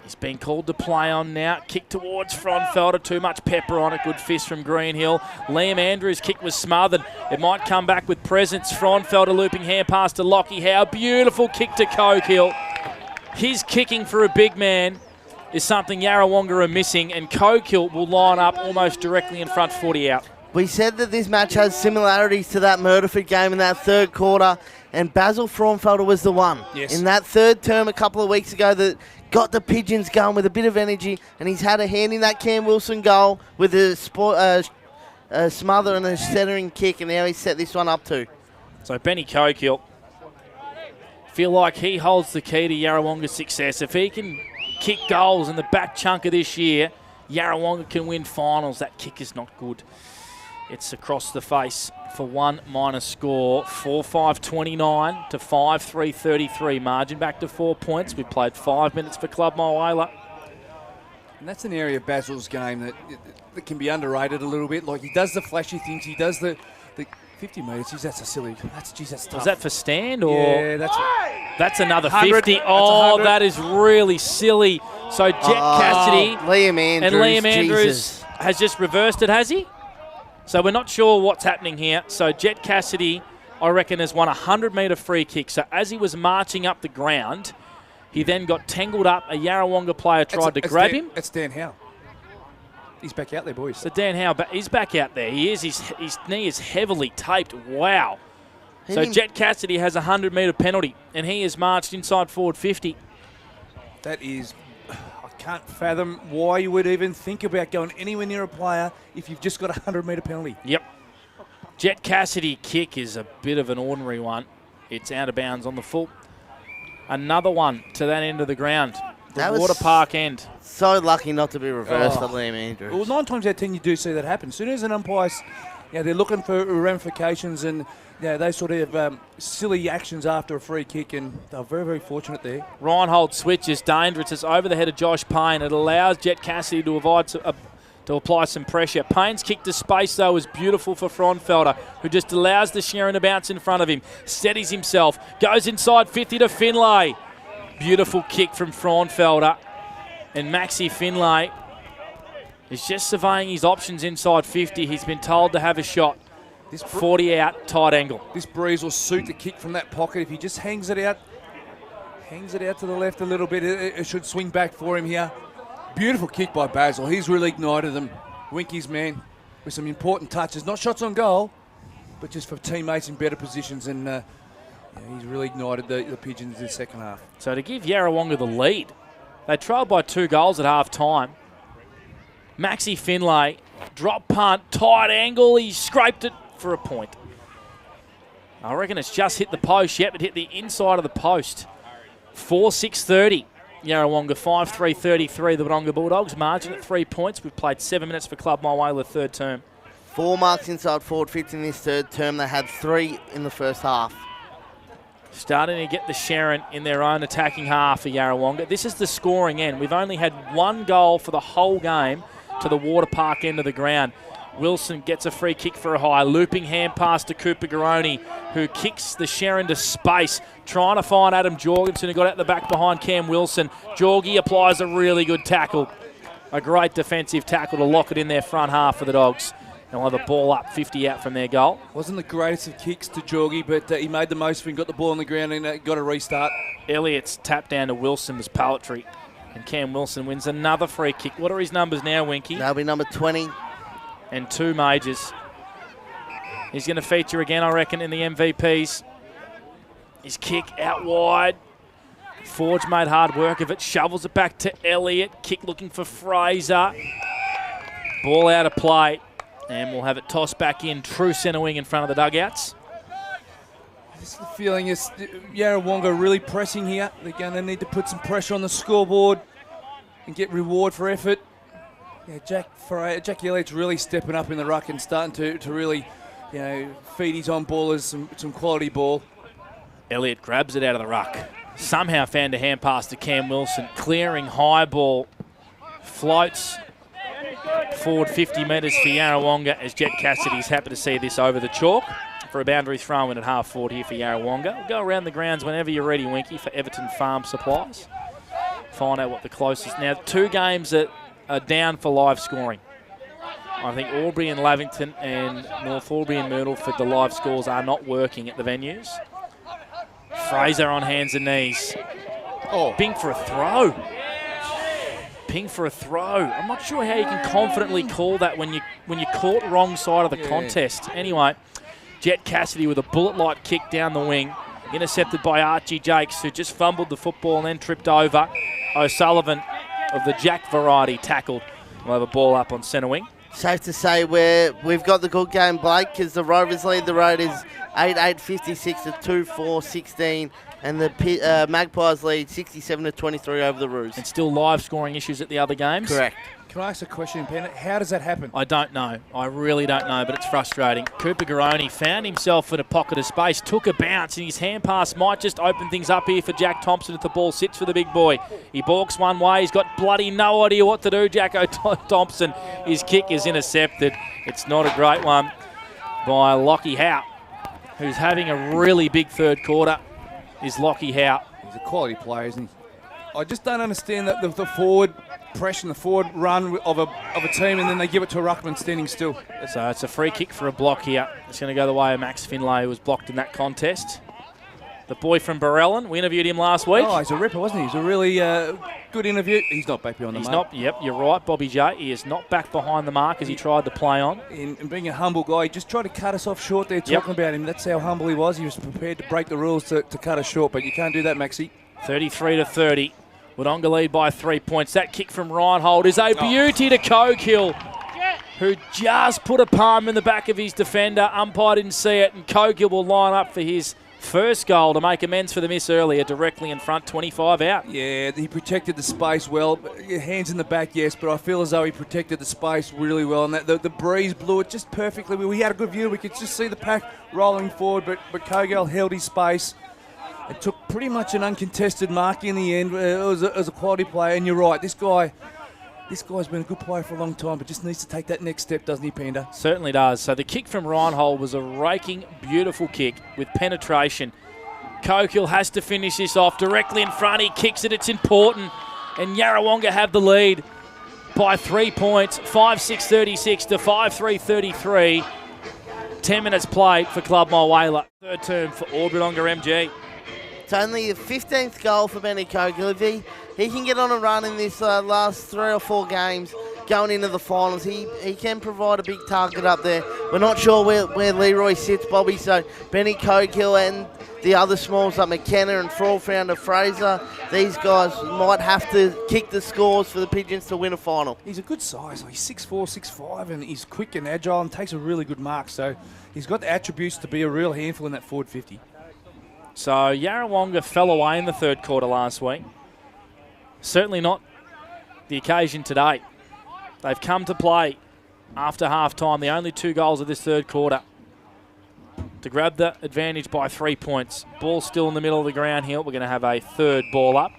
He's been called to play on now. Kick towards Fronfelder, too much pepper on it. Good fist from Greenhill. Liam Andrews' kick was smothered. It might come back with presence. Fronfelder looping hand pass to Lockie Howe. Beautiful kick to Cokehill. His kicking for a big man is something Yarrawonga are missing, and Cokehill will line up almost directly in front, 40 out. We said that this match has similarities to that Myrtleford game in that third quarter, and Basil Fronfelder was the one in that third term a couple of weeks ago that got the Pigeons going with a bit of energy, and he's had a hand in that Cam Wilson goal with a smother and a centering kick, and now he's set this one up too. So Benny Cokehill, feel like he holds the key to Yarrawonga's success. If he can kick goals in the back chunk of this year, Yarrawonga can win finals. That kick is not good. It's across the face for 1 minus score. 4-5-29 to 5-3-33. Margin back to 4 points. We've played 5 minutes for Club Mulwala. And that's an area of Basil's game that can be underrated a little bit. Like, he does the flashy things. He does the 50 metres. Geez, that's a silly. That's tough. Was that for stand or? Yeah, that's another 50. Oh, that is really silly. So Jet Cassidy Liam Andrews has just reversed it, has he? So we're not sure what's happening here. So Jet Cassidy, I reckon, has won a 100-metre free kick. So as he was marching up the ground, he then got tangled up. A Yarrawonga player tried to grab him. It's Dan Howe. He's back out there, boys. So Dan Howe, he's back out there. He is. His knee is heavily taped. Wow. So Jet Cassidy has a 100-metre penalty, and he has marched inside forward 50. That is... I can't fathom why you would even think about going anywhere near a player if you've just got a 100-metre penalty. Yep. Jet Cassidy kick is a bit of an ordinary one. It's out of bounds on the full. Another one to that end of the ground. The Water Park end. So lucky not to be reversed for Liam Andrews. Well, 9 times out of 10 you do see that happen. As soon as an umpire they're looking for ramifications and those sort of silly actions after a free kick, and they're very, very fortunate there. Reinhold switches, dangerous. It's over the head of Josh Payne. It allows Jet Cassidy to apply some pressure. Payne's kick to space, though, is beautiful for Frauenfelder, who just allows the Sharon to bounce in front of him. Steadies himself, goes inside 50 to Finlay. Beautiful kick from Frauenfelder. And Maxi Finlay is just surveying his options inside 50. He's been told to have a shot. This 40 out, tight angle. This breeze will suit the kick from that pocket. If he just hangs it out to the left a little bit, it should swing back for him here. Beautiful kick by Basil. He's really ignited them. Winky's man with some important touches. Not shots on goal, but just for teammates in better positions. And he's really ignited the Pigeons in the second half. So to give Yarrawonga the lead, they trailed by 2 goals at half time. Maxi Finlay, drop punt, tight angle. He scraped it for a point. I reckon it's just hit the post. Yep, it hit the inside of the post. 4-6-30. Yarrawonga 5-3-33. The Wodonga Bulldogs margin at 3 points. We've played 7 minutes for Club My Way, the third term. 4 marks inside forward 50 in this third term. They had 3 in the first half. Starting to get the Sharon in their own attacking half for Yarrawonga. This is the scoring end. We've only had 1 goal for the whole game to the Water Park end of the ground. Wilson gets a free kick for a high. Looping hand pass to Cooper Garoni, who kicks the Sharon to space, trying to find Adam Jorgensen, who got out the back behind Cam Wilson. Jorgie applies a really good tackle. A great defensive tackle to lock it in their front half for the Dogs. They'll have a ball up 50 out from their goal. Wasn't the greatest of kicks to Jorgie, but he made the most of it, got the ball on the ground and got a restart. Elliott's tap down to Wilson was poetry. And Cam Wilson wins another free kick. What are his numbers now, Winky? That'll be number 20. And 2 majors. He's going to feature again, I reckon, in the MVPs. His kick out wide. Forge made hard work of it. Shovels it back to Elliott. Kick looking for Fraser. Ball out of play. And we'll have it tossed back in. True centre wing in front of the dugouts. Just the feeling is Yarrawonga really pressing here. They're going to need to put some pressure on the scoreboard and get reward for effort. Yeah, Jack Elliott's really stepping up in the ruck and starting to really, feed his on-ballers some quality ball. Elliott grabs it out of the ruck. Somehow found a hand pass to Cam Wilson. Clearing high ball. Floats forward 50 metres for Yarrawonga as Jet Cassidy's happy to see this over the chalk for a boundary throw-in at half forward here for Yarrawonga. We'll go around the grounds whenever you're ready, Winky, for Everton Farm Supplies. Find out what the closest. Now, 2 games that are down for live scoring. I think Albury and Lavington and North Albury and Myrtleford, the live scores are not working at the venues. Fraser on hands and knees. Oh, Ping for a throw. Ping for a throw. I'm not sure how you can confidently call that when you're caught wrong side of the contest. Anyway, Jet Cassidy with a bullet-like kick down the wing. Intercepted by Archie Jakes, who just fumbled the football and then tripped over. O'Sullivan of the Jack variety tackled. We'll have a ball up on centre wing. Safe to say we've got the good game, Blake, because the Rovers lead the Raiders 8-8-56 to 2-4-16, and the Magpies lead 67-23 over the Roos. And still live scoring issues at the other games? Correct. Can I ask a question, Pen? How does that happen? I don't know. I really don't know, but it's frustrating. Cooper Garoni found himself in a pocket of space, took a bounce, and his hand pass might just open things up here for Jack Thompson if the ball sits for the big boy. He balks one way. He's got bloody no idea what to do, Jacko Thompson. His kick is intercepted. It's not a great one by Lockie Howe, who's having a really big third quarter, is Lockie Howe. He's a quality player, isn't he? I just don't understand that the forward pressure and the forward run of a team, and then they give it to a ruckman standing still. So it's a free kick for a block here. It's going to go the way of Max Finlay, who was blocked in that contest. The boy from Barellan, we interviewed him last week. Oh, he's a ripper, wasn't he? He's a really good interview. He's not back behind the mark. He's not, yep, you're right, Bobby J. He is not back behind the mark as he tried to play on. And being a humble guy, he just tried to cut us off short there talking about him. That's how humble he was. He was prepared to break the rules to cut us short, but you can't do that, Maxie. 33-30. Wodonga lead by 3 points. That kick from Reinhold is a beauty to Cogill, who just put a palm in the back of his defender. Umpire didn't see it, and Cogill will line up for his First goal to make amends for the miss earlier, directly in front, 25 out. Yeah, he protected the space well. Hands in the back, yes, but I feel as though he protected the space really well. And the breeze blew it just perfectly. We had a good view. We could just see the pack rolling forward, but Kogel held his space. It took pretty much an uncontested mark in the end. It was a quality player, and you're right. This guy's been a good player for a long time, but just needs to take that next step, doesn't he, Panda? Certainly does. So the kick from Reinhold was a raking, beautiful kick with penetration. Coquille has to finish this off directly in front. He kicks it. It's important. And Yarrawonga have the lead by 3 points, 5-6-36 to 5-3-33. 10 minutes played for Club Mulwala. Third term for Wodonga MG. It's only the 15th goal for Benny Coquille. If he can get on a run in this last 3 or 4 games going into the finals, he can provide a big target up there. We're not sure where Leroy sits, Bobby, so Benny Coquille and the other smalls like McKenna and Frounder Fraser, these guys might have to kick the scores for the Pigeons to win a final. He's a good size. He's 6'4", 6'5", and he's quick and agile and takes a really good mark. So he's got the attributes to be a real handful in that forward 50. So Yarrawonga fell away in the third quarter last week. Certainly not the occasion today. They've come to play after half-time, the only 2 goals of this third quarter, to grab the advantage by 3 points. Ball still in the middle of the ground here. We're going to have a third ball up.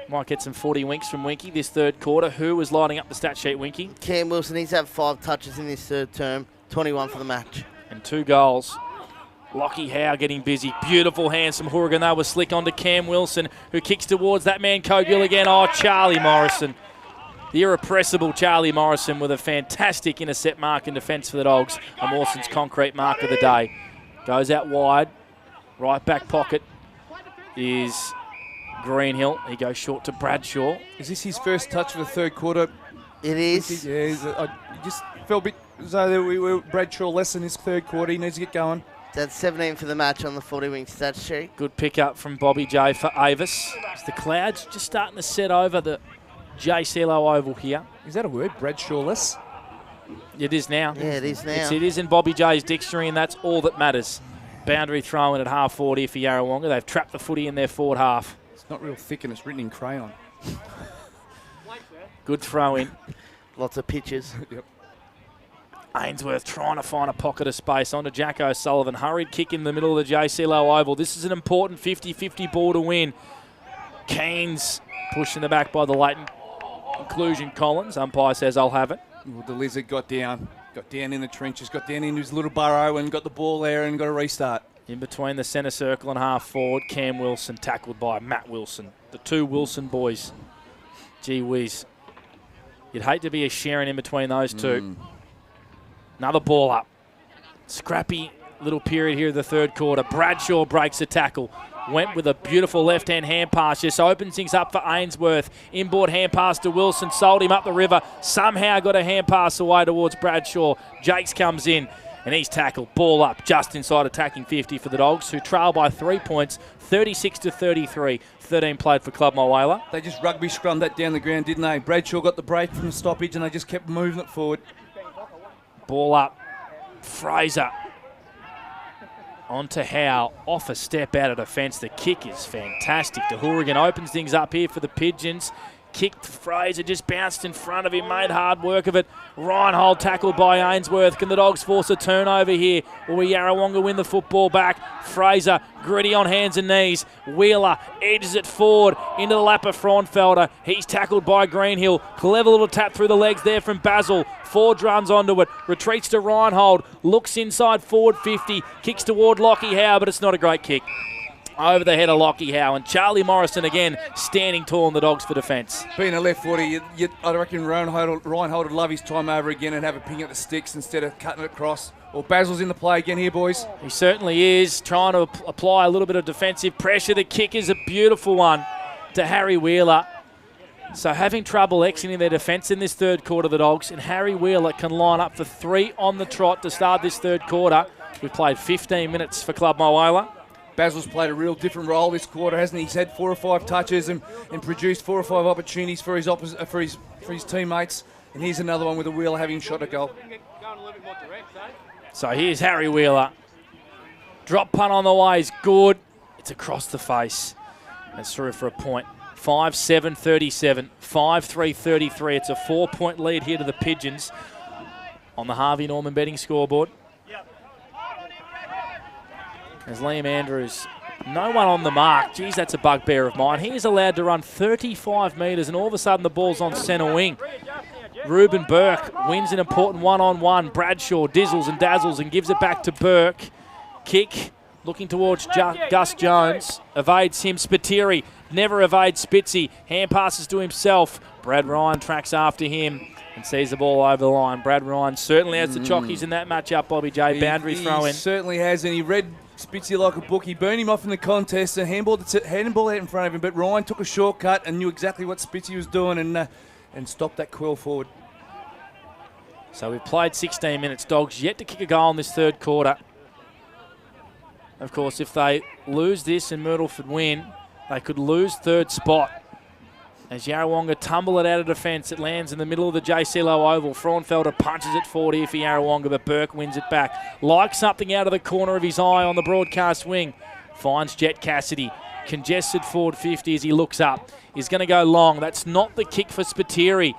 Might get some 40 winks from Winky this third quarter. Who was lighting up the stat sheet, Winky? Cam Wilson, he's had 5 touches in this third term, 21 for the match. And 2 goals. Lockie Howe getting busy. Beautiful hands from Hourigan. They were slick onto Cam Wilson, who kicks towards that man Coquille again. Oh, Charlie Morrison. The irrepressible Charlie Morrison with a fantastic intercept mark in defence for the Dogs. A Mawson's concrete mark of the day. Goes out wide. Right back pocket is Greenhill. He goes short to Bradshaw. Is this his first touch of the third quarter? It is. Yeah, I just felt a bit as though Bradshaw less in his third quarter. He needs to get going. That's 17 for the match on the 40-wing stat sheet. Good pick up from Bobby J for Avis. As the clouds just starting to set over the JCLO Oval here. Is that a word, Bradshawless? It is now. Yeah, it is now. It is in Bobby J's dictionary, and that's all that matters. Boundary throw in at half 40 for Yarrawonga. They've trapped the footy in their forward half. It's not real thick and it's written in crayon. Good throw in. Lots of pitches. Yep. Ainsworth trying to find a pocket of space onto Jack O'Sullivan. Hurried kick in the middle of the JCLO Oval. This is an important 50-50 ball to win. Keynes pushed in the back by the latent inclusion Collins. Umpire says, I'll have it. Well, the Lizard got down in the trenches, got down into his little burrow and got the ball there and got a restart. In between the centre circle and half forward, Cam Wilson tackled by Matt Wilson. The 2 Wilson boys. Gee whiz. You'd hate to be a sharing in between those 2. Another ball up. Scrappy little period here in the third quarter. Bradshaw breaks the tackle. Went with a beautiful left-hand hand pass. Just opens things up for Ainsworth. Inboard hand pass to Wilson. Sold him up the river. Somehow got a hand pass away towards Bradshaw. Jakes comes in and he's tackled. Ball up just inside attacking 50 for the Dogs, who trail by 3 points, 36-33. 13 played for Club Mulwala. They just rugby scrummed that down the ground, didn't they? Bradshaw got the break from the stoppage and they just kept moving it forward. Ball up. Fraser. On to Howe. Off a step out of defence. The kick is fantastic. De Hourigan opens things up here for the Pigeons. Kicked Fraser, just bounced in front of him, made hard work of it. Reinhold tackled by Ainsworth. Can the Dogs force a turnover here? Or will Yarrawonga win the football back? Fraser, gritty on hands and knees. Wheeler edges it forward into the lap of Fraunfelder. He's tackled by Greenhill. Clever little tap through the legs there from Basil. Ford runs onto it, retreats to Reinhold, looks inside forward 50, kicks toward Lockie Howe, but it's not a great kick. Over the head of Lockie Howe, and Charlie Morrison again standing tall in the Dogs for defence. Being a left footer, I reckon Reinhold would love his time over again and have a ping at the sticks instead of cutting it across. Well, Basil's in the play again here, boys. He certainly is, trying to apply a little bit of defensive pressure. The kick is a beautiful one to Harry Wheeler. So having trouble exiting their defence in this third quarter, the Dogs, and Harry Wheeler can line up for 3 on the trot to start this third quarter. We've played 15 minutes for Club Mulwala. Basil's played a real different role this quarter, hasn't he? He's had 4 or 5 touches and produced 4 or 5 opportunities for his teammates. And here's another one with a Wheeler having shot a goal. So here's Harry Wheeler. Drop punt on the way is good. It's across the face. That's through for a point. 5-7-37, 5-3-33. It's a 4-point lead here to the Pigeons on the Harvey Norman betting scoreboard. As Liam Andrews, no one on the mark. Geez, that's a bugbear of mine. He is allowed to run 35 metres, and all of a sudden the ball's on centre wing. Reuben Burke wins an important one-on-one. Bradshaw dizzles and dazzles and gives it back to Burke. Kick, looking towards Gus Jones. Evades him. Spiteri never evades Spitzy. Hand passes to himself. Brad Ryan tracks after him and sees the ball over the line. Brad Ryan certainly has the chockies in that matchup, Bobby J. Boundary throw in. He certainly has, and he read Spitzy like a book. He burned him off in the contest and handball out in front of him, but Ryan took a shortcut and knew exactly what Spitzy was doing and stopped that quill forward. So we've played 16 minutes. Dogs yet to kick a goal in this third quarter. Of course, if they lose this and Myrtleford win, they could lose third spot. As Yarrawonga tumble it out of defence, it lands in the middle of the JCLO Oval. Fraunfelder punches it forward here for Yarrawonga, but Burke wins it back. Like something out of the corner of his eye on the broadcast wing. Finds Jet Cassidy. Congested forward 50 as he looks up. He's going to go long. That's not the kick for Spiteri.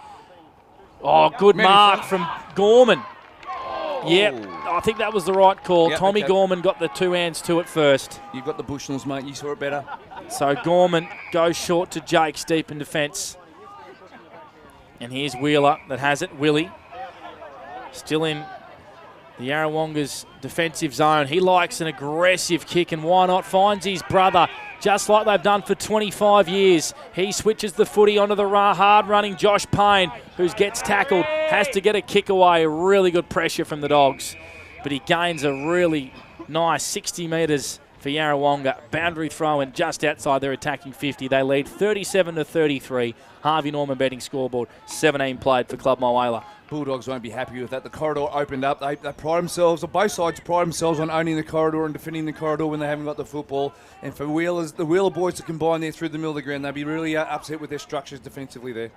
Oh, good mark from Gorman. Yep, I think that was the right call. Yep, Tommy okay. Gorman got the two hands to it first. You've got the Bushnells, mate. You saw it better. So Gorman goes short to Jakes deep in defence. And here's Wheeler that has it. Willie still in the Yarrawonga's defensive zone. He likes an aggressive kick, and why not? Finds his brother, just like they've done for 25 years. He switches the footy onto the hard-running Josh Payne, who gets tackled, has to get a kick away. Really good pressure from the Dogs. But he gains a really nice 60 metres for Yarrawonga. Boundary throw in just outside their attacking 50. They lead 37-33. Harvey Norman betting scoreboard. 17 played for Club Moala. Bulldogs won't be happy with that. The corridor opened up. They pride themselves, or both sides pride themselves on owning the corridor and defending the corridor when they haven't got the football. And for the Wheeler boys to combine there through the middle of the ground, they'd be really upset with their structures defensively there.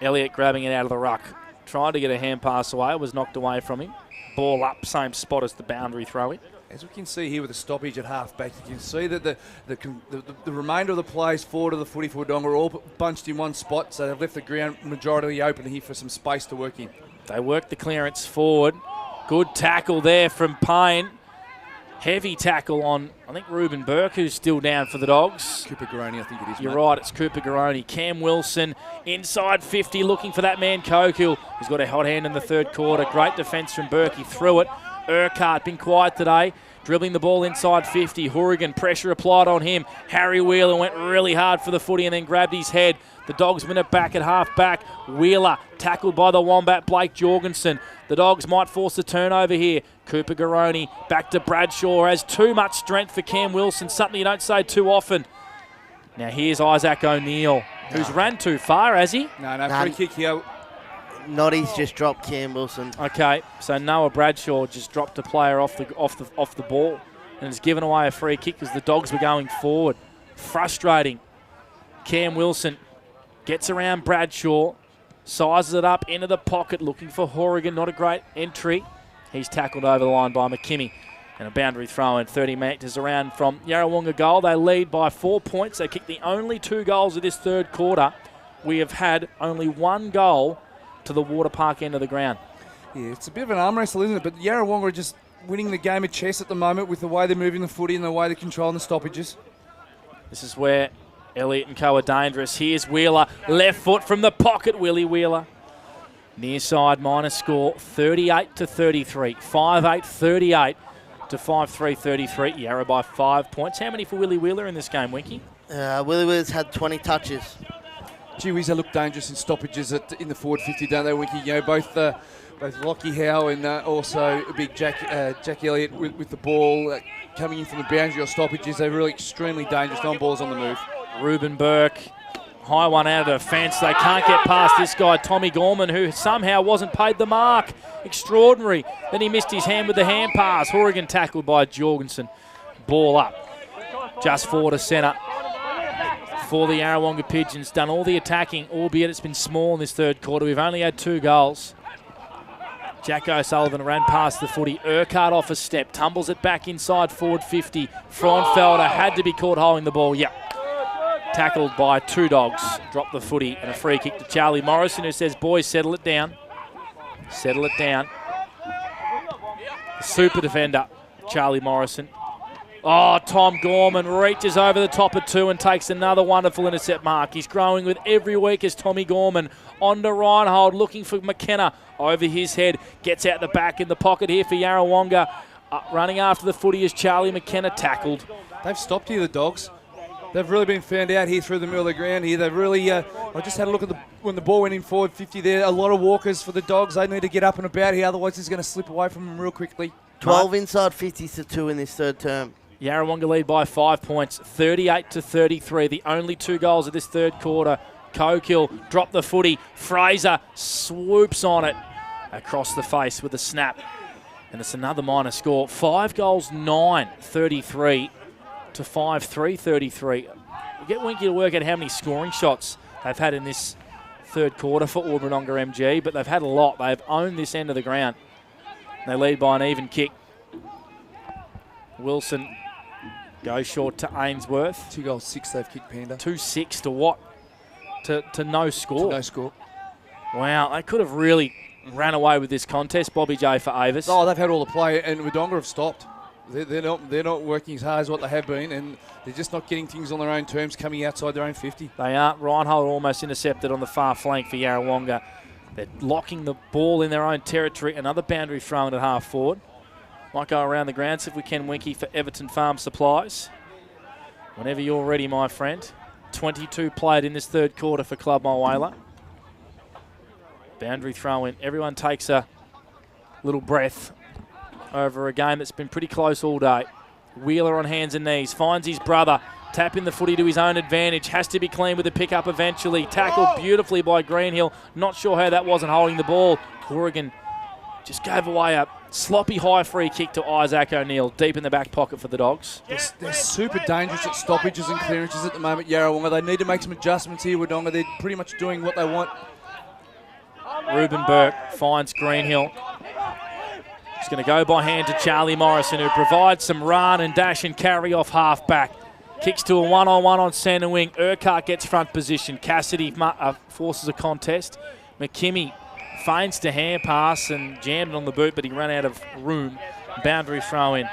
Elliott grabbing it out of the ruck. Tried to get a hand pass away. It was knocked away from him. Ball up, same spot as the boundary throw in. As we can see here with the stoppage at half-back, you can see that the remainder of the players forward of the footy for Wodonga are all bunched in one spot, so they've left the ground majority open here for some space to work in. They work the clearance forward. Good tackle there from Payne. Heavy tackle on, I think, Reuben Burke, who's still down for the Dogs. Cooper Garoni, I think it is, You're mate. right, it's Cooper Garoni. Cam Wilson inside 50, looking for that man Kokil, who's got a hot hand in the third quarter. Great defence from Burke. He threw it. Urquhart been quiet today. Dribbling the ball inside 50. Horrigan, pressure applied on him. Harry Wheeler went really hard for the footy and then grabbed his head. The Dogs win it back at half-back. Wheeler tackled by the Wombat, Blake Jorgensen. The Dogs might force a turnover here. Cooper Garoni back to Bradshaw. Has too much strength for Cam Wilson, something you don't say too often. Now here's Isaac O'Neill, who's ran too far, has he? No, free kick here. Noddy's just dropped Cam Wilson. Okay, so Noah Bradshaw just dropped a player off the ball and has given away a free kick as the Dogs were going forward. Frustrating. Cam Wilson gets around Bradshaw, sizes it up into the pocket, looking for Horrigan. Not a great entry. He's tackled over the line by McKimmie. And a boundary throw in 30 metres around from Yarrawonga goal. They lead by 4 points. They kicked the only 2 goals of this third quarter. We have had only 1 goal to the water park end of the ground. Yeah, it's a bit of an arm wrestle, isn't it? But Yarrawonga are just winning the game of chess at the moment with the way they're moving the footy and the way they're controlling the stoppages. This is where Elliott and co are dangerous. Here's Wheeler, left foot from the pocket, Willie Wheeler. Near side minus score, 38-33. 5-8-38 to 5-3-33. Yarra by 5 points. How many for Willie Wheeler in this game, Winky? Willie Wheeler's had 20 touches. Gee whiz, they look dangerous in stoppages in the forward 50, don't they, Winky? You know, both Lockie Howe and also big Jack Elliott with the ball coming in from the boundary or stoppages. They're really extremely dangerous on balls on the move. Reuben Burke, high one out of defence. They can't get past this guy, Tommy Gorman, who somehow wasn't paid the mark. Extraordinary. Then he missed his hand with the hand pass. Horrigan tackled by Jorgensen. Ball up. Just forward to centre. For the Yarrawonga Pigeons, done all the attacking, albeit it's been small in this third quarter. We've only had 2 goals. Jack O'Sullivan ran past the footy. Urquhart off a step, tumbles it back inside forward 50. Fraunfelder had to be caught holding the ball. Yep. Tackled by two Dogs. Dropped the footy and a free kick to Charlie Morrison, who says, boys, settle it down. Settle it down. The super defender, Charlie Morrison. Oh, Tom Gorman reaches over the top of two and takes another wonderful intercept mark. He's growing with every week as Tommy Gorman. On to Reinhold, looking for McKenna. Over his head, gets out the back in the pocket here for Yarrawonga. Running after the footy is Charlie McKenna, tackled. They've stopped here, the Dogs. They've really been found out here through the middle of the ground here. They've really, I just had a look at when the ball went in forward 50 there. A lot of walkers for the Dogs. They need to get up and about here, otherwise it's going to slip away from them real quickly. 12 inside 50s to 2 in this third term. Yarrawonga lead by 5 points, 38-33. The only 2 goals of this third quarter. Cokill dropped the footy. Fraser swoops on it across the face with a snap. And it's another minor score. 5 goals, 9, 33 to 5-3, 33. We'll get Winky to work out how many scoring shots they've had in this third quarter for Wodonga MG, but they've had a lot. They've owned this end of the ground. They lead by an even kick. Wilson goes short to Ainsworth. 2 goals, 6 they've kicked, Panda. 2-6 to what? To no score. To no score. Wow, they could have really ran away with this contest, Bobby J for Avis. Oh, they've had all the play, and Wodonga have stopped. They're not working as hard as what they have been, and they're just not getting things on their own terms, coming outside their own 50. They aren't. Reinhold almost intercepted on the far flank for Yarrawonga. They're locking the ball in their own territory. Another boundary thrown at half forward. Might go around the grounds if we can, Winky, for Everton Farm Supplies. Whenever you're ready, my friend. 22 played in this third quarter for Club Mulwala. Boundary throw in. Everyone takes a little breath over a game that's been pretty close all day. Wheeler on hands and knees. Finds his brother. Tapping the footy to his own advantage. Has to be clean with the pick-up eventually. Tackled beautifully by Greenhill. Not sure how that wasn't holding the ball. Corrigan just gave away a sloppy high free kick to Isaac O'Neill. Deep in the back pocket for the Dogs. They're super dangerous at stoppages and clearances at the moment, Yarrawonga. They need to make some adjustments here, Wodonga. They're pretty much doing what they want. Ruben Burke finds Greenhill. He's going to go by hand to Charlie Morrison, who provides some run and dash and carry off half back. Kicks to a one-on-one on centre wing. Urquhart gets front position. Cassidy forces a contest. McKimmie feigns to hand pass and jammed it on the boot, but he ran out of room. Boundary throw in.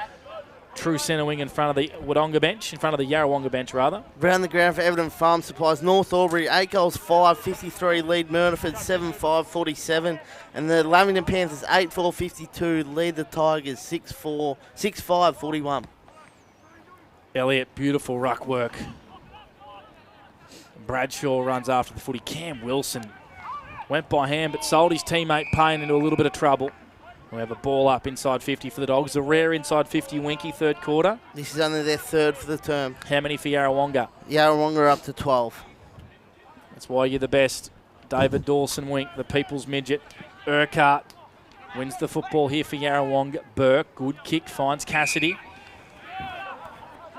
True centre wing in front of the Wodonga bench, in front of the Yarrawonga bench, rather. Round the ground for Everton Farm Supplies. North Albury, 8 goals, 5, 53. Lead Myrneford, 7-5, 47. And the Lamington Panthers, 8-4, 52. Lead the Tigers, 6-4, 6-5, 41. Elliott, beautiful ruck work. Bradshaw runs after the footy. Cam Wilson went by hand, but sold his teammate Payne into a little bit of trouble. We have a ball up inside 50 for the Dogs. A rare inside 50 Winky third quarter. This is only their third for the term. How many for Yarrawonga? Yarrawonga are up to 12. That's why you're the best. David Dawson Wink, the People's Midget. Urquhart wins the football here for Yarrawonga. Burke, good kick, finds Cassidy.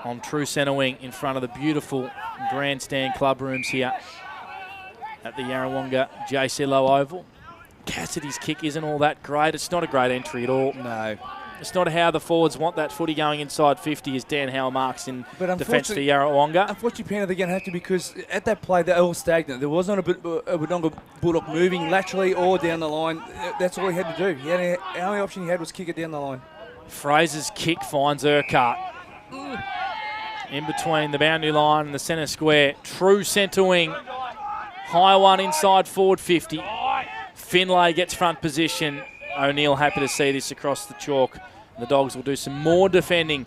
On true centre wing in front of the beautiful grandstand club rooms here at the Yarrawonga JC Low Oval. Cassidy's kick isn't all that great. It's not a great entry at all. No. It's not how the forwards want that footy going inside 50 as Dan Howell marks in defence for Yarrawonga. Unfortunately, Panda, they're going to have to, because at that play, they're all stagnant. There wasn't a Wodonga Bulldog moving laterally or down the line. That's all he had to do. The only option he had was kick it down the line. Fraser's kick finds Urquhart. In between the boundary line and the centre square. True centre wing. High one inside forward 50. Finlay gets front position. O'Neill happy to see this across the chalk. The Dogs will do some more defending.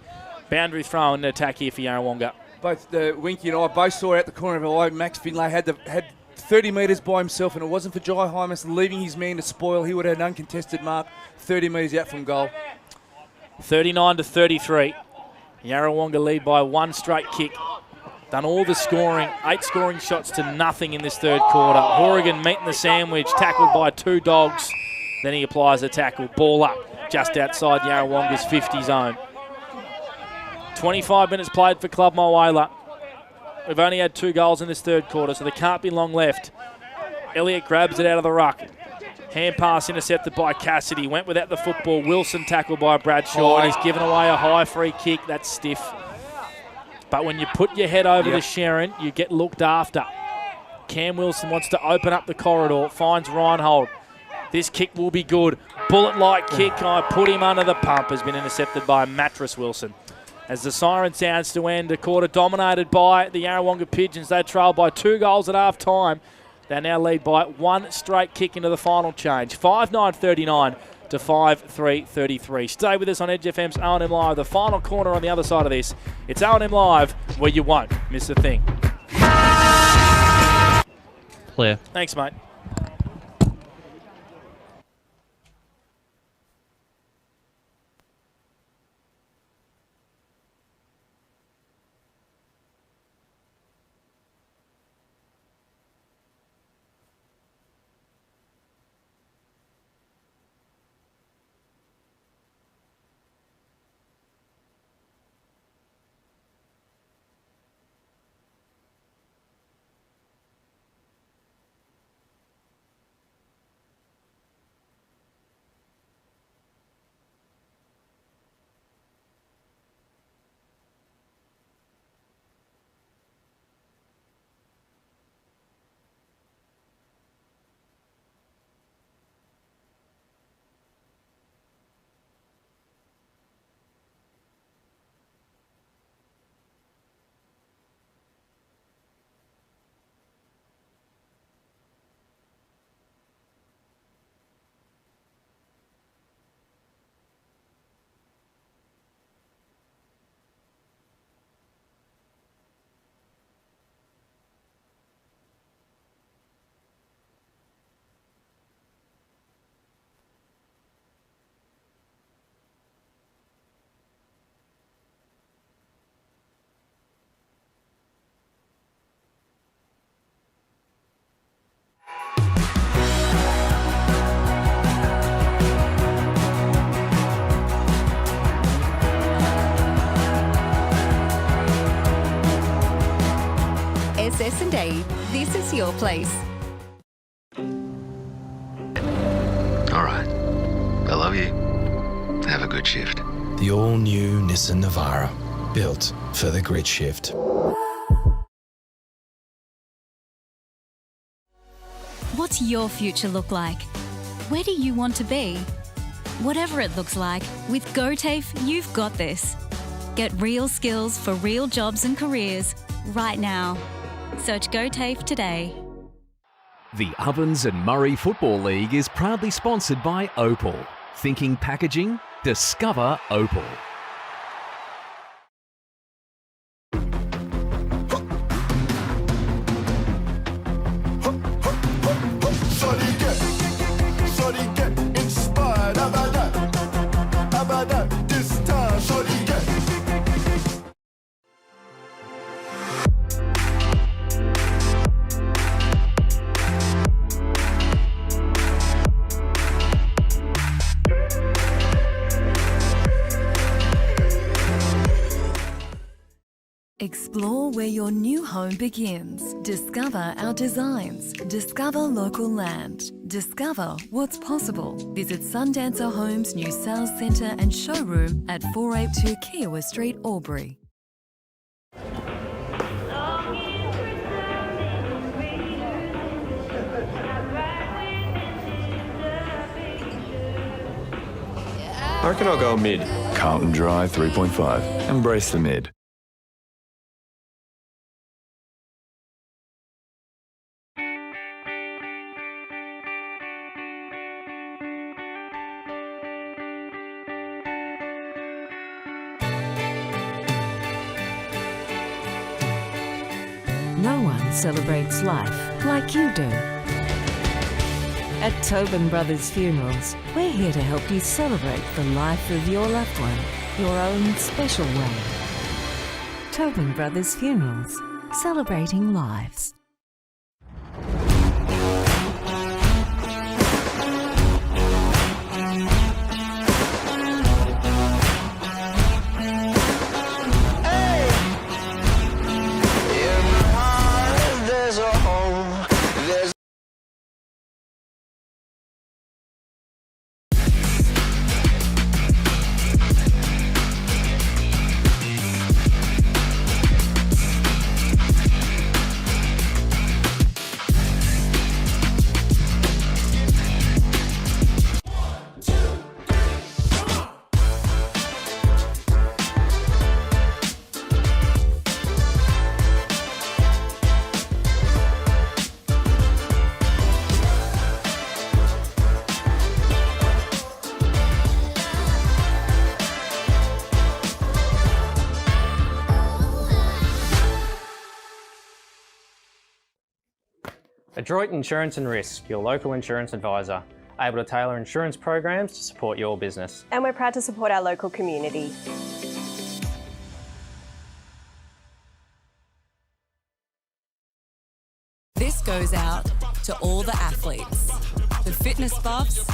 Boundary throw and attack here for Yarrawonga. Both Winky and I both saw out the corner of our eye, Max Finlay had 30 metres by himself, and it wasn't for Jai Hymas leaving his man to spoil. He would have had an uncontested mark 30 metres out from goal. 39-33. Yarrawonga lead by 1 straight kick. Done all the scoring, 8 scoring shots to nothing in this third quarter. Horrigan meeting the sandwich, tackled by 2 Dogs. Then he applies a tackle, ball up just outside Yarrawonga's 50 zone. 25 minutes played for Club Mulwala. We've only had 2 goals in this third quarter, so there can't be long left. Elliott grabs it out of the ruck. Hand pass intercepted by Cassidy. Went without the football. Wilson tackled by Bradshaw. And he's given away a high free kick. That's stiff. But when you put your head over to Sharon, you get looked after. Cam Wilson wants to open up the corridor. Finds Reinhold. This kick will be good. Bullet-like kick. I put him under the pump. Has been intercepted by Mattress Wilson. As the siren sounds to end, a quarter dominated by the Yarrawonga Pigeons. They trail by 2 goals at half-time. They now lead by 1 straight kick into the final change. 5-9-39 to 5-3-33. Stay with us on Edge FM's O&M Live. The final corner on the other side of this. It's O&M Live, where you won't miss a thing. Clear. Thanks, mate. SS&A, this is your place. All right. I love you. Have a good shift. The all-new Nissan Navara, built for the grid shift. What's your future look like? Where do you want to be? Whatever it looks like, with GoTAFE, you've got this. Get real skills for real jobs and careers right now. Search GoTAFE today. The Ovens and Murray Football League is proudly sponsored by Opal. Thinking packaging? Discover Opal. Shorty get inspired. How about that? How about that? This time, shorty get. Explore where your new home begins. Discover our designs. Discover local land. Discover what's possible. Visit Sundancer Homes' new sales centre and showroom at 482 Kiowa Street, Albury. I reckon I'll go mid. Carlton Dry 3.5. Embrace the mid. No one celebrates life like you do. At Tobin Brothers Funerals, we're here to help you celebrate the life of your loved one, your own special way. Tobin Brothers Funerals, celebrating lives. Adroit Insurance and Risk, your local insurance advisor, able to tailor insurance programs to support your business. And we're proud to support our local community. This goes out to all the athletes, the fitness buffs,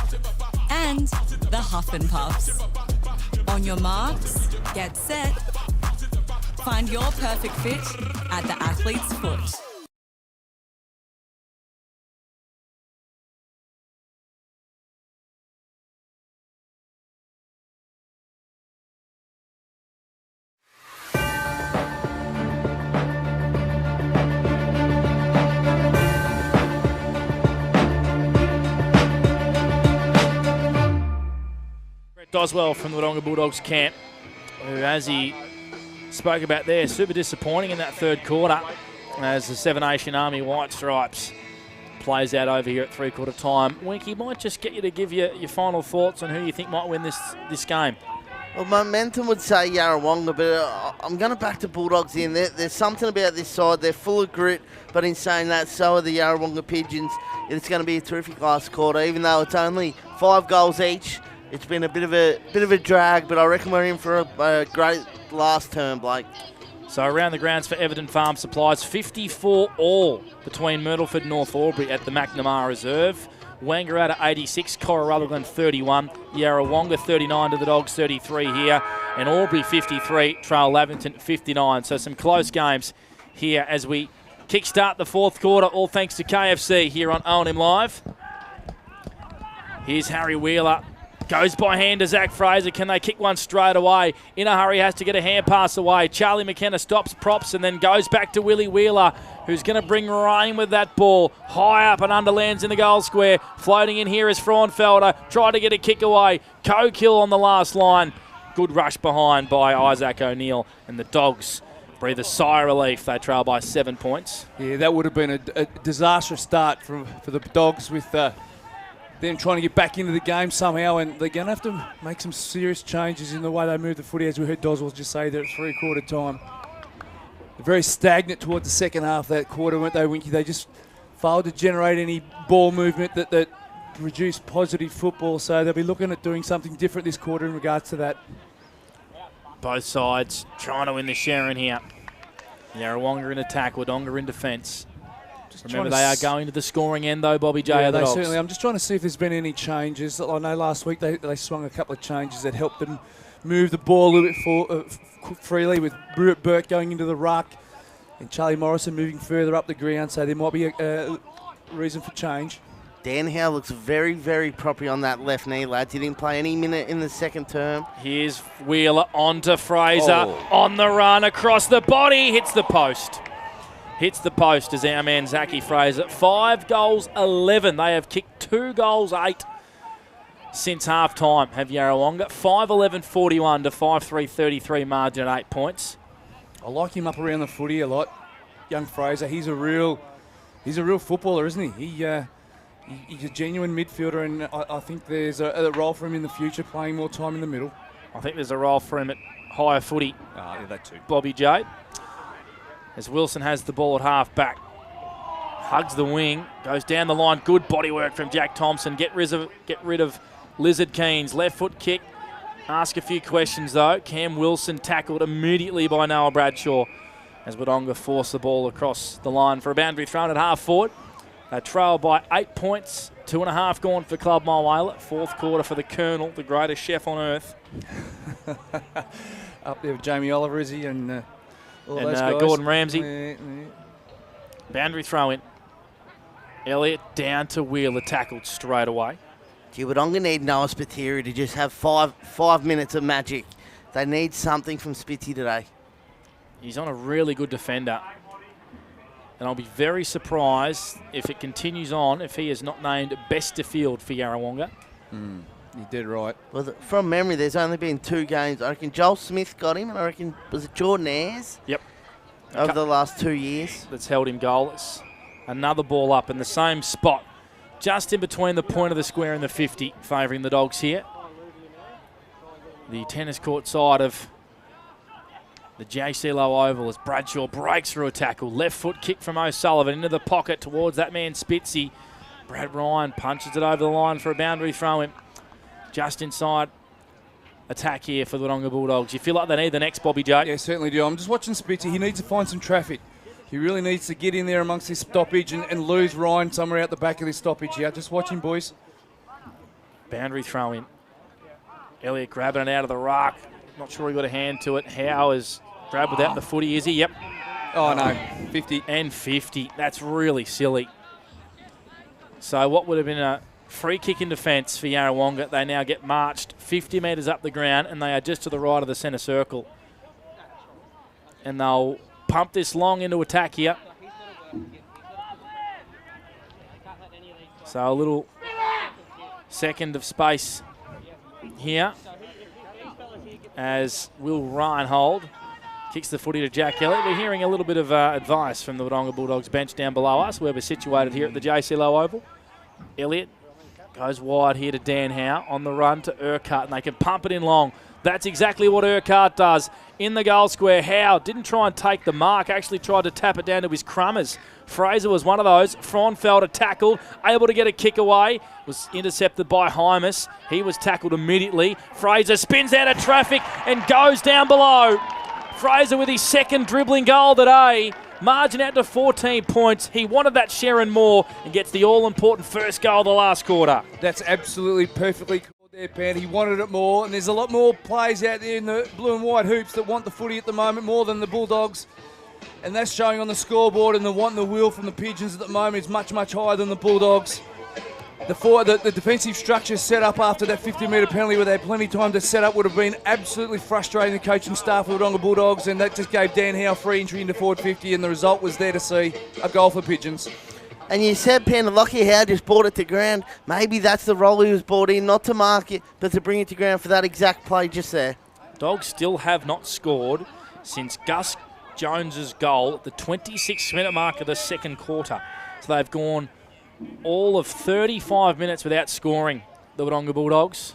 and the huff and puffs. On your marks, get set. Find your perfect fit at the athlete's foot. Doswell from the Wodonga Bulldogs camp, who, as he spoke about there, super disappointing in that third quarter as the Seven Nation Army White Stripes plays out over here at three-quarter time. Winky, might just get you to give your final thoughts on who you think might win this game. Well, momentum would say Yarrawonga, but I'm going to back the Bulldogs in. There's something about this side. They're full of grit, but in saying that, so are the Yarrawonga Pigeons. It's going to be a terrific last quarter, even though it's only 5 goals each. It's been a bit of a drag, but I reckon we're in for a great last term, Blake. So around the grounds for Everton Farm Supplies, 54 all between Myrtleford and North Albury at the McNamara Reserve. Wangaratta 86, Corralugland 31, Yarrawonga 39 to the Dogs 33 here, and Albury 53, Trail Lavington 59. So some close games here as we kickstart the fourth quarter, all thanks to KFC here on O&M Live. Here's Harry Wheeler. Goes by hand to Zach Fraser. Can they kick one straight away? In a hurry, has to get a hand pass away. Charlie McKenna stops props and then goes back to Willie Wheeler, who's going to bring rain with that ball. High up and underlands in the goal square. Floating in here is Fraunfelder. Tried to get a kick away. Co-kill on the last line. Good rush behind by Isaac O'Neill. And the Dogs breathe a sigh of relief. They trail by 7 points. Yeah, that would have been a disastrous start for the Dogs with them trying to get back into the game somehow, and they're going to have to make some serious changes in the way they move the footy, as we heard Doswell just say there at three-quarter time. They're very stagnant towards the second half of that quarter, weren't they, Winky? They just failed to generate any ball movement that produced positive football, so they'll be looking at doing something different this quarter in regards to that. Both sides trying to win the Sharon here. Yarrawonga in attack, Wodonga in defence. Remember, they are going to the scoring end, though, Bobby J. Yeah, the they Dogs. certainly. I'm just trying to see if there's been any changes. I know last week they swung a couple of changes that helped them move the ball a little bit freely, with Burke going into the ruck and Charlie Morrison moving further up the ground, so there might be a reason for change. Dan Howe looks very, very properly on that left knee, lads. He didn't play any minute in the second term. Here's Wheeler onto Fraser. On the run, across the body, hits the post. Hits the post as our man Zachy Fraser. 5 goals, 11. They have kicked 2 goals, 8 since half-time, have Yarrawonga. 5-11-41 to 5-3-33 margin at 8 points. I like him up around the footy a lot. Young Fraser, he's a real footballer, isn't he? He's a genuine midfielder, and I think there's a role for him in the future, playing more time in the middle. I think there's a role for him at higher footy. Yeah, that too. Bobby J. As Wilson has the ball at half back. Hugs the wing, goes down the line. Good body work from Jack Thompson. Get rid of Lizard Keynes. Left foot kick. Ask a few questions though. Cam Wilson tackled immediately by Noah Bradshaw as Wodonga forced the ball across the line for a boundary thrown at half forward. They trail by 8 points. 2.5 gone for Club Mulwala. Fourth quarter for the Colonel, the greatest chef on earth. Up there with Jamie Oliver, is he? And all those guys. Gordon Ramsay. Boundary throw in. Elliott down to Wheeler, tackled straight away. Gee, Wodonga need Noah Spiteri to just have five minutes of magic. They need something from Spitty today. He's on a really good defender. And I'll be very surprised if it continues on, if he is not named best to field for Yarrawonga. You did right. Well, from memory, there's only been 2 games. I reckon Joel Smith got him, and I reckon, was it Jordan Ayres? Yep. Over the last 2 years. That's held him goalless. Another ball up in the same spot, just in between the point of the square and the 50, favouring the Dogs here. The tennis court side of the JC Low Oval as Bradshaw breaks through a tackle. Left foot kick from O'Sullivan into the pocket towards that man Spitzy. Brad Ryan punches it over the line for a boundary throw in. Just inside attack here for the Wodonga Bulldogs. You feel like they need the next Bobby J? Yeah, certainly do. I'm just watching Spitzy. He needs to find some traffic. He really needs to get in there amongst this stoppage and lose Ryan somewhere out the back of this stoppage here. Just watch him, boys. Boundary throw in. Elliott grabbing it out of the ruck. Not sure he got a hand to it. Howe is grabbed without the footy, is he? Yep. Oh, no. 50. And 50. That's really silly. So what would have been a free kick in defence for Yarrawonga. They now get marched 50 metres up the ground, and they are just to the right of the centre circle. And they'll pump this long into attack here. So a little second of space here as Will Reinhold kicks the footy to Jack Elliott. We're hearing a little bit of advice from the Wodonga Bulldogs bench down below us, where we're situated here at the JC Low Oval. Elliott goes wide here to Dan Howe on the run to Urquhart, and they can pump it in long. That's exactly what Urquhart does in the goal square. Howe didn't try and take the mark, actually tried to tap it down to his crummers. Fraser was one of those. Frauenfelder tackled, able to get a kick away. Was intercepted by Hymus. He was tackled immediately. Fraser spins out of traffic and goes down below. Fraser with his second dribbling goal today. Margin out to 14 points. He wanted that Sharon Moore and gets the all-important first goal of the last quarter. That's absolutely perfectly called there, Pan. He wanted it more, and there's a lot more players out there in the blue and white hoops that want the footy at the moment more than the Bulldogs. And that's showing on the scoreboard, and the want the wheel from the Pigeons at the moment is much, much higher than the Bulldogs. The defensive structure set up after that 50-metre penalty where they had plenty of time to set up would have been absolutely frustrating the coaching staff of the Wodonga Bulldogs, and that just gave Dan Howe free entry into forward 50, and the result was there to see, a goal for Pigeons. And you said, Pen, Lockie Howe just brought it to ground. Maybe that's the role he was brought in, not to mark it, but to bring it to ground for that exact play just there. Dogs still have not scored since Gus Jones's goal at the 26-minute mark of the second quarter. So they've gone all of 35 minutes without scoring, the Wodonga Bulldogs.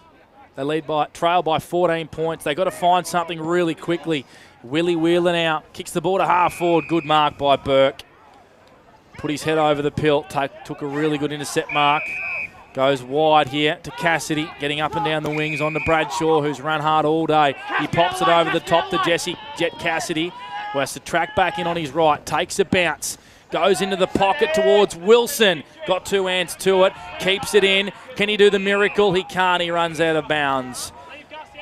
They trail by 14 points. They've got to find something really quickly. Willie Wheeler now kicks the ball to half forward. Good mark by Burke. Put his head over the pilt. Took a really good intercept mark. Goes wide here to Cassidy, getting up and down the wings onto Bradshaw, who's run hard all day. He pops it over the top to Jet Cassidy, who has to track back in on his right. Takes a bounce. Goes into the pocket towards Wilson. Got two hands to it. Keeps it in. Can he do the miracle? He can't. He runs out of bounds.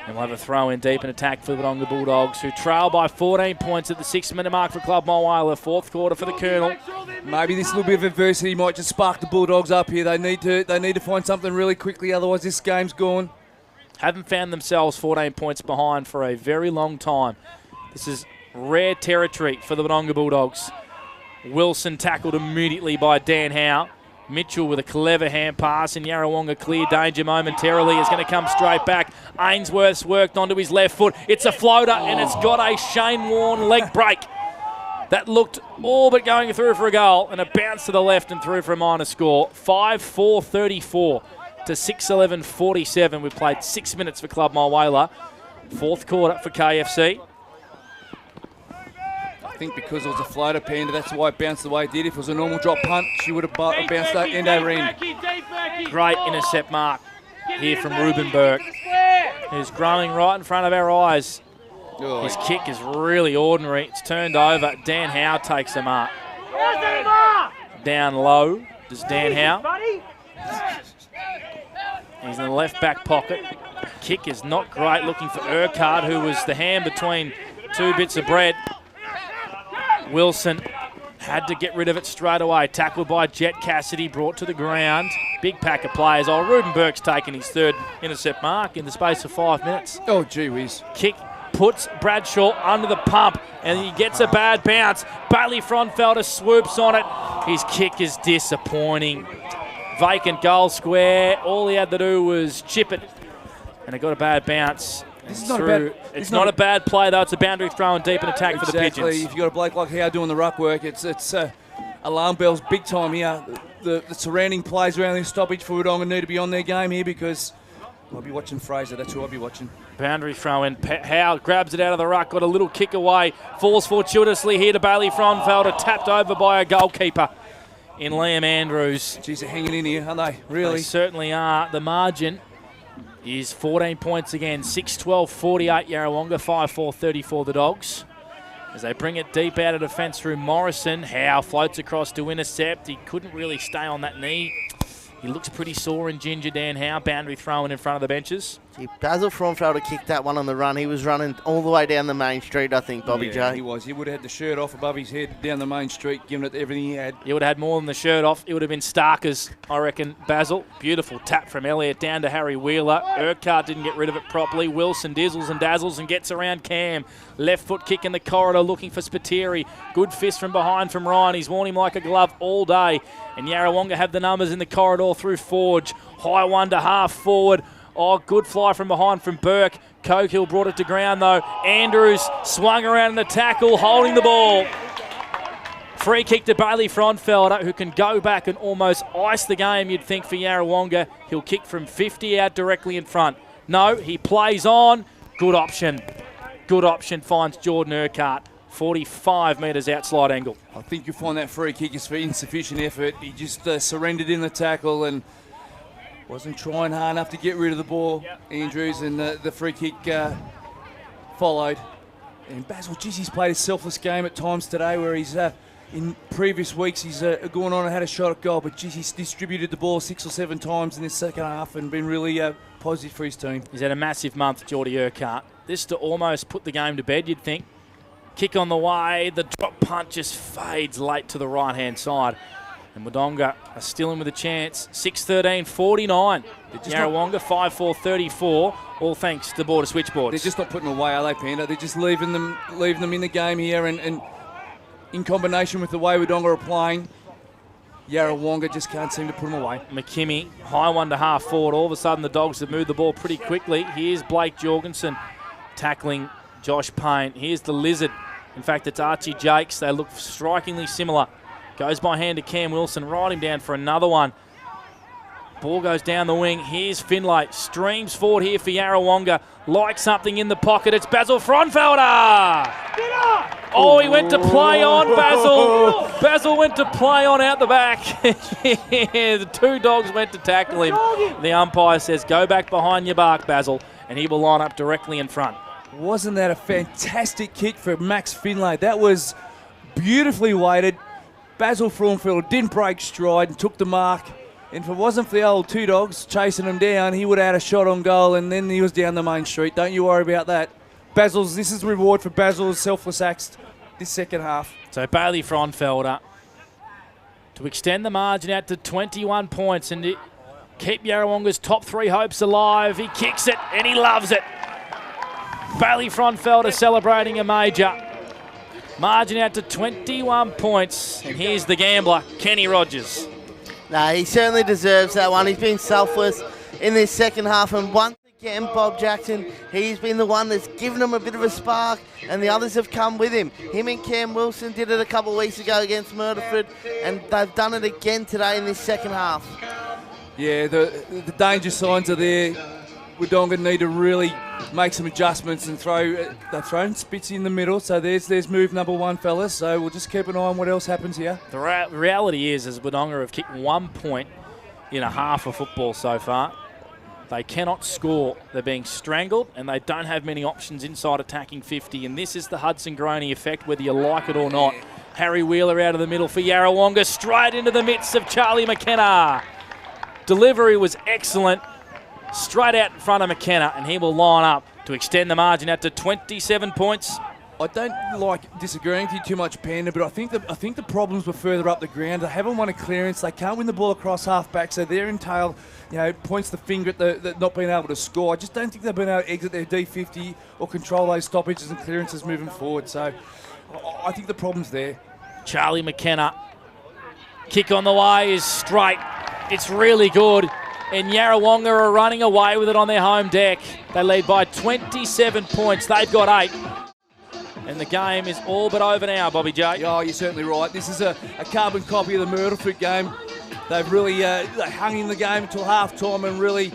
And we'll have a throw in deep in attack for the Wodonga Bulldogs, who trail by 14 points at the 6-minute mark for Club Mulwala. Fourth quarter for the Colonel. Maybe this little bit of adversity might just spark the Bulldogs up here. They need to find something really quickly, otherwise this game's gone. Haven't found themselves 14 points behind for a very long time. This is rare territory for the Wodonga Bulldogs. Wilson tackled immediately by Dan Howe. Mitchell with a clever hand pass, and Yarrawonga clear danger momentarily. Is going to come straight back. Ainsworth's worked onto his left foot. It's a floater, and it's got a Shane Warne leg break. That looked all but going through for a goal, and a bounce to the left and through for a minor score. 5-4-34 to 6-11-47. We've played 6 minutes for Club Mulwala. Fourth quarter for KFC. I think because it was a floater, Panda, that's why it bounced the way it did. If it was a normal drop punt, she would have bounced that end over end. Great intercept mark here from Ruben Burke, who's growing right in front of our eyes. His kick is really ordinary. It's turned over. Dan Howe takes the mark. Down low does Dan Howe. He's in the left back pocket. Kick is not great, looking for Urquhart, who was the hand between two bits of bread. Wilson had to get rid of it straight away. Tackled by Jet Cassidy, brought to the ground. Big pack of players. Oh, Ruben Burke's taken his third intercept mark in the space of 5 minutes. Oh, gee whiz. Kick puts Bradshaw under the pump, and he gets a bad bounce. Bailey Frauenfelder swoops on it. His kick is disappointing. Vacant goal square. All he had to do was chip it, and it got a bad bounce. It's not a bad play, though. It's a boundary throw and deep in attack for the Pigeons. If you've got a bloke like Howe doing the ruck work, it's alarm bells big time here. The surrounding plays around this stoppage for Wodonga need to be on their game here, because I'll be watching Fraser. That's who I'll be watching. Boundary throw in. Howe grabs it out of the ruck, got a little kick away, falls fortuitously here to Bailey Fronfelder, tapped over by a goalkeeper in Liam Andrews. Geez, they're hanging in here, aren't they? Really? They certainly are. The margin is 14 points again. 6-12-48 Yarrawonga, 5-4-34 the Dogs. As they bring it deep out of defence through Morrison. Howe floats across to intercept. He couldn't really stay on that knee. He looks pretty sore and ginger, Dan Howe. Boundary throwing in front of the benches. Basil Fromfelder kicked that one on the run. He was running all the way down the main street, I think, Bobby J. He was. He would have had the shirt off above his head down the main street, giving it everything he had. He would have had more than the shirt off. It would have been Starkers, I reckon, Basil. Beautiful tap from Elliott down to Harry Wheeler. Urquhart didn't get rid of it properly. Wilson dizzles and dazzles and gets around Cam. Left foot kick in the corridor looking for Spiteri. Good fist from behind from Ryan. He's worn him like a glove all day. And Yarrawonga have the numbers in the corridor through Forge. High one to half forward. Oh, good fly from behind from Burke. Cokehill brought it to ground, though. Andrews swung around in the tackle, holding the ball. Free kick to Bailey Fronfelder, who can go back and almost ice the game, you'd think, for Yarrawonga. He'll kick from 50 out directly in front. No, he plays on. Good option. Good option finds Jordan Urquhart. 45 metres outside angle. I think you'll find that free kick is for insufficient effort. He just surrendered in the tackle and wasn't trying hard enough to get rid of the ball, Andrews, and the free kick followed. And Basil, geez, he's played a selfless game at times today where he's, in previous weeks, he's gone on and had a shot at goal, but geez, he's distributed the ball 6 or 7 times in this second half and been really positive for his team. He's had a massive month, Geordie Urquhart. This to almost put the game to bed, you'd think. Kick on the way, the drop punt just fades late to the right-hand side. And Wodonga are still in with a chance. 6-13-49. Yarrawonga 5-4-34. All thanks to border switchboards. They're just not putting away, are they, Panda? They're just leaving them in the game here, and in combination with the way Wodonga are playing, Yarrawonga just can't seem to put them away. McKimmie, high one to half forward. All of a sudden the Dogs have moved the ball pretty quickly. Here's Blake Jorgensen tackling Josh Payne. Here's the Lizard. In fact, it's Archie Jakes. They look strikingly similar. Goes by hand to Cam Wilson, right him down for another one. Ball goes down the wing. Here's Finlay. Streams forward here for Yarrawonga. Like something in the pocket. It's Basil Fronfelder. Oh, he went to play on, Basil. Basil went to play on out the back. The two Dogs went to tackle him. The umpire says, go back behind your bark, Basil, and he will line up directly in front. Wasn't that a fantastic kick for Max Finlay? That was beautifully weighted. Basil Fromfield didn't break stride and took the mark. And if it wasn't for the old two Dogs chasing him down, he would have had a shot on goal, and then he was down the main street. Don't you worry about that. This is the reward for Basil's selfless acts this second half. So Bailey Fronfelder to extend the margin out to 21 points and to keep Yarrawonga's top 3 hopes alive. He kicks it and he loves it. Bailey Fronfelder celebrating a major. Margin out to 21 points. And here's the gambler, Kenny Rogers. No, he certainly deserves that one. He's been selfless in this second half. And once again, Bob Jackson, he's been the one that's given him a bit of a spark. And the others have come with him. Him and Cam Wilson did it a couple of weeks ago against Murderford. And they've done it again today in this second half. Yeah, the danger signs are there. Wodonga need to really make some adjustments and they've thrown Spitzy in the middle, so there's move number 1, fellas. So we'll just keep an eye on what else happens here. The reality is Wodonga have kicked 1 point in a half of football so far. They cannot score. They're being strangled, and they don't have many options inside attacking 50. And this is the Hudson Groney effect, whether you like it or not. Harry Wheeler out of the middle for Yarrawonga, straight into the midst of Charlie McKenna. Delivery was excellent. Straight out in front of McKenna, and he will line up to extend the margin out to 27 points. I don't like disagreeing with you too much, Panda, but I think the problems were further up the ground. They haven't won a clearance. They can't win the ball across half-back, so they're entailed, points the finger at the not being able to score. I just don't think they've been able to exit their D50 or control those stoppages and clearances moving forward. So I think the problem's there. Charlie McKenna. Kick on the way is straight. It's really good. And Yarrawonga are running away with it on their home deck. They lead by 27 points. They've got 8. And the game is all but over now, Bobby J. Oh, you're certainly right. This is a carbon copy of the Murderford game. They've really they hung in the game until half-time and really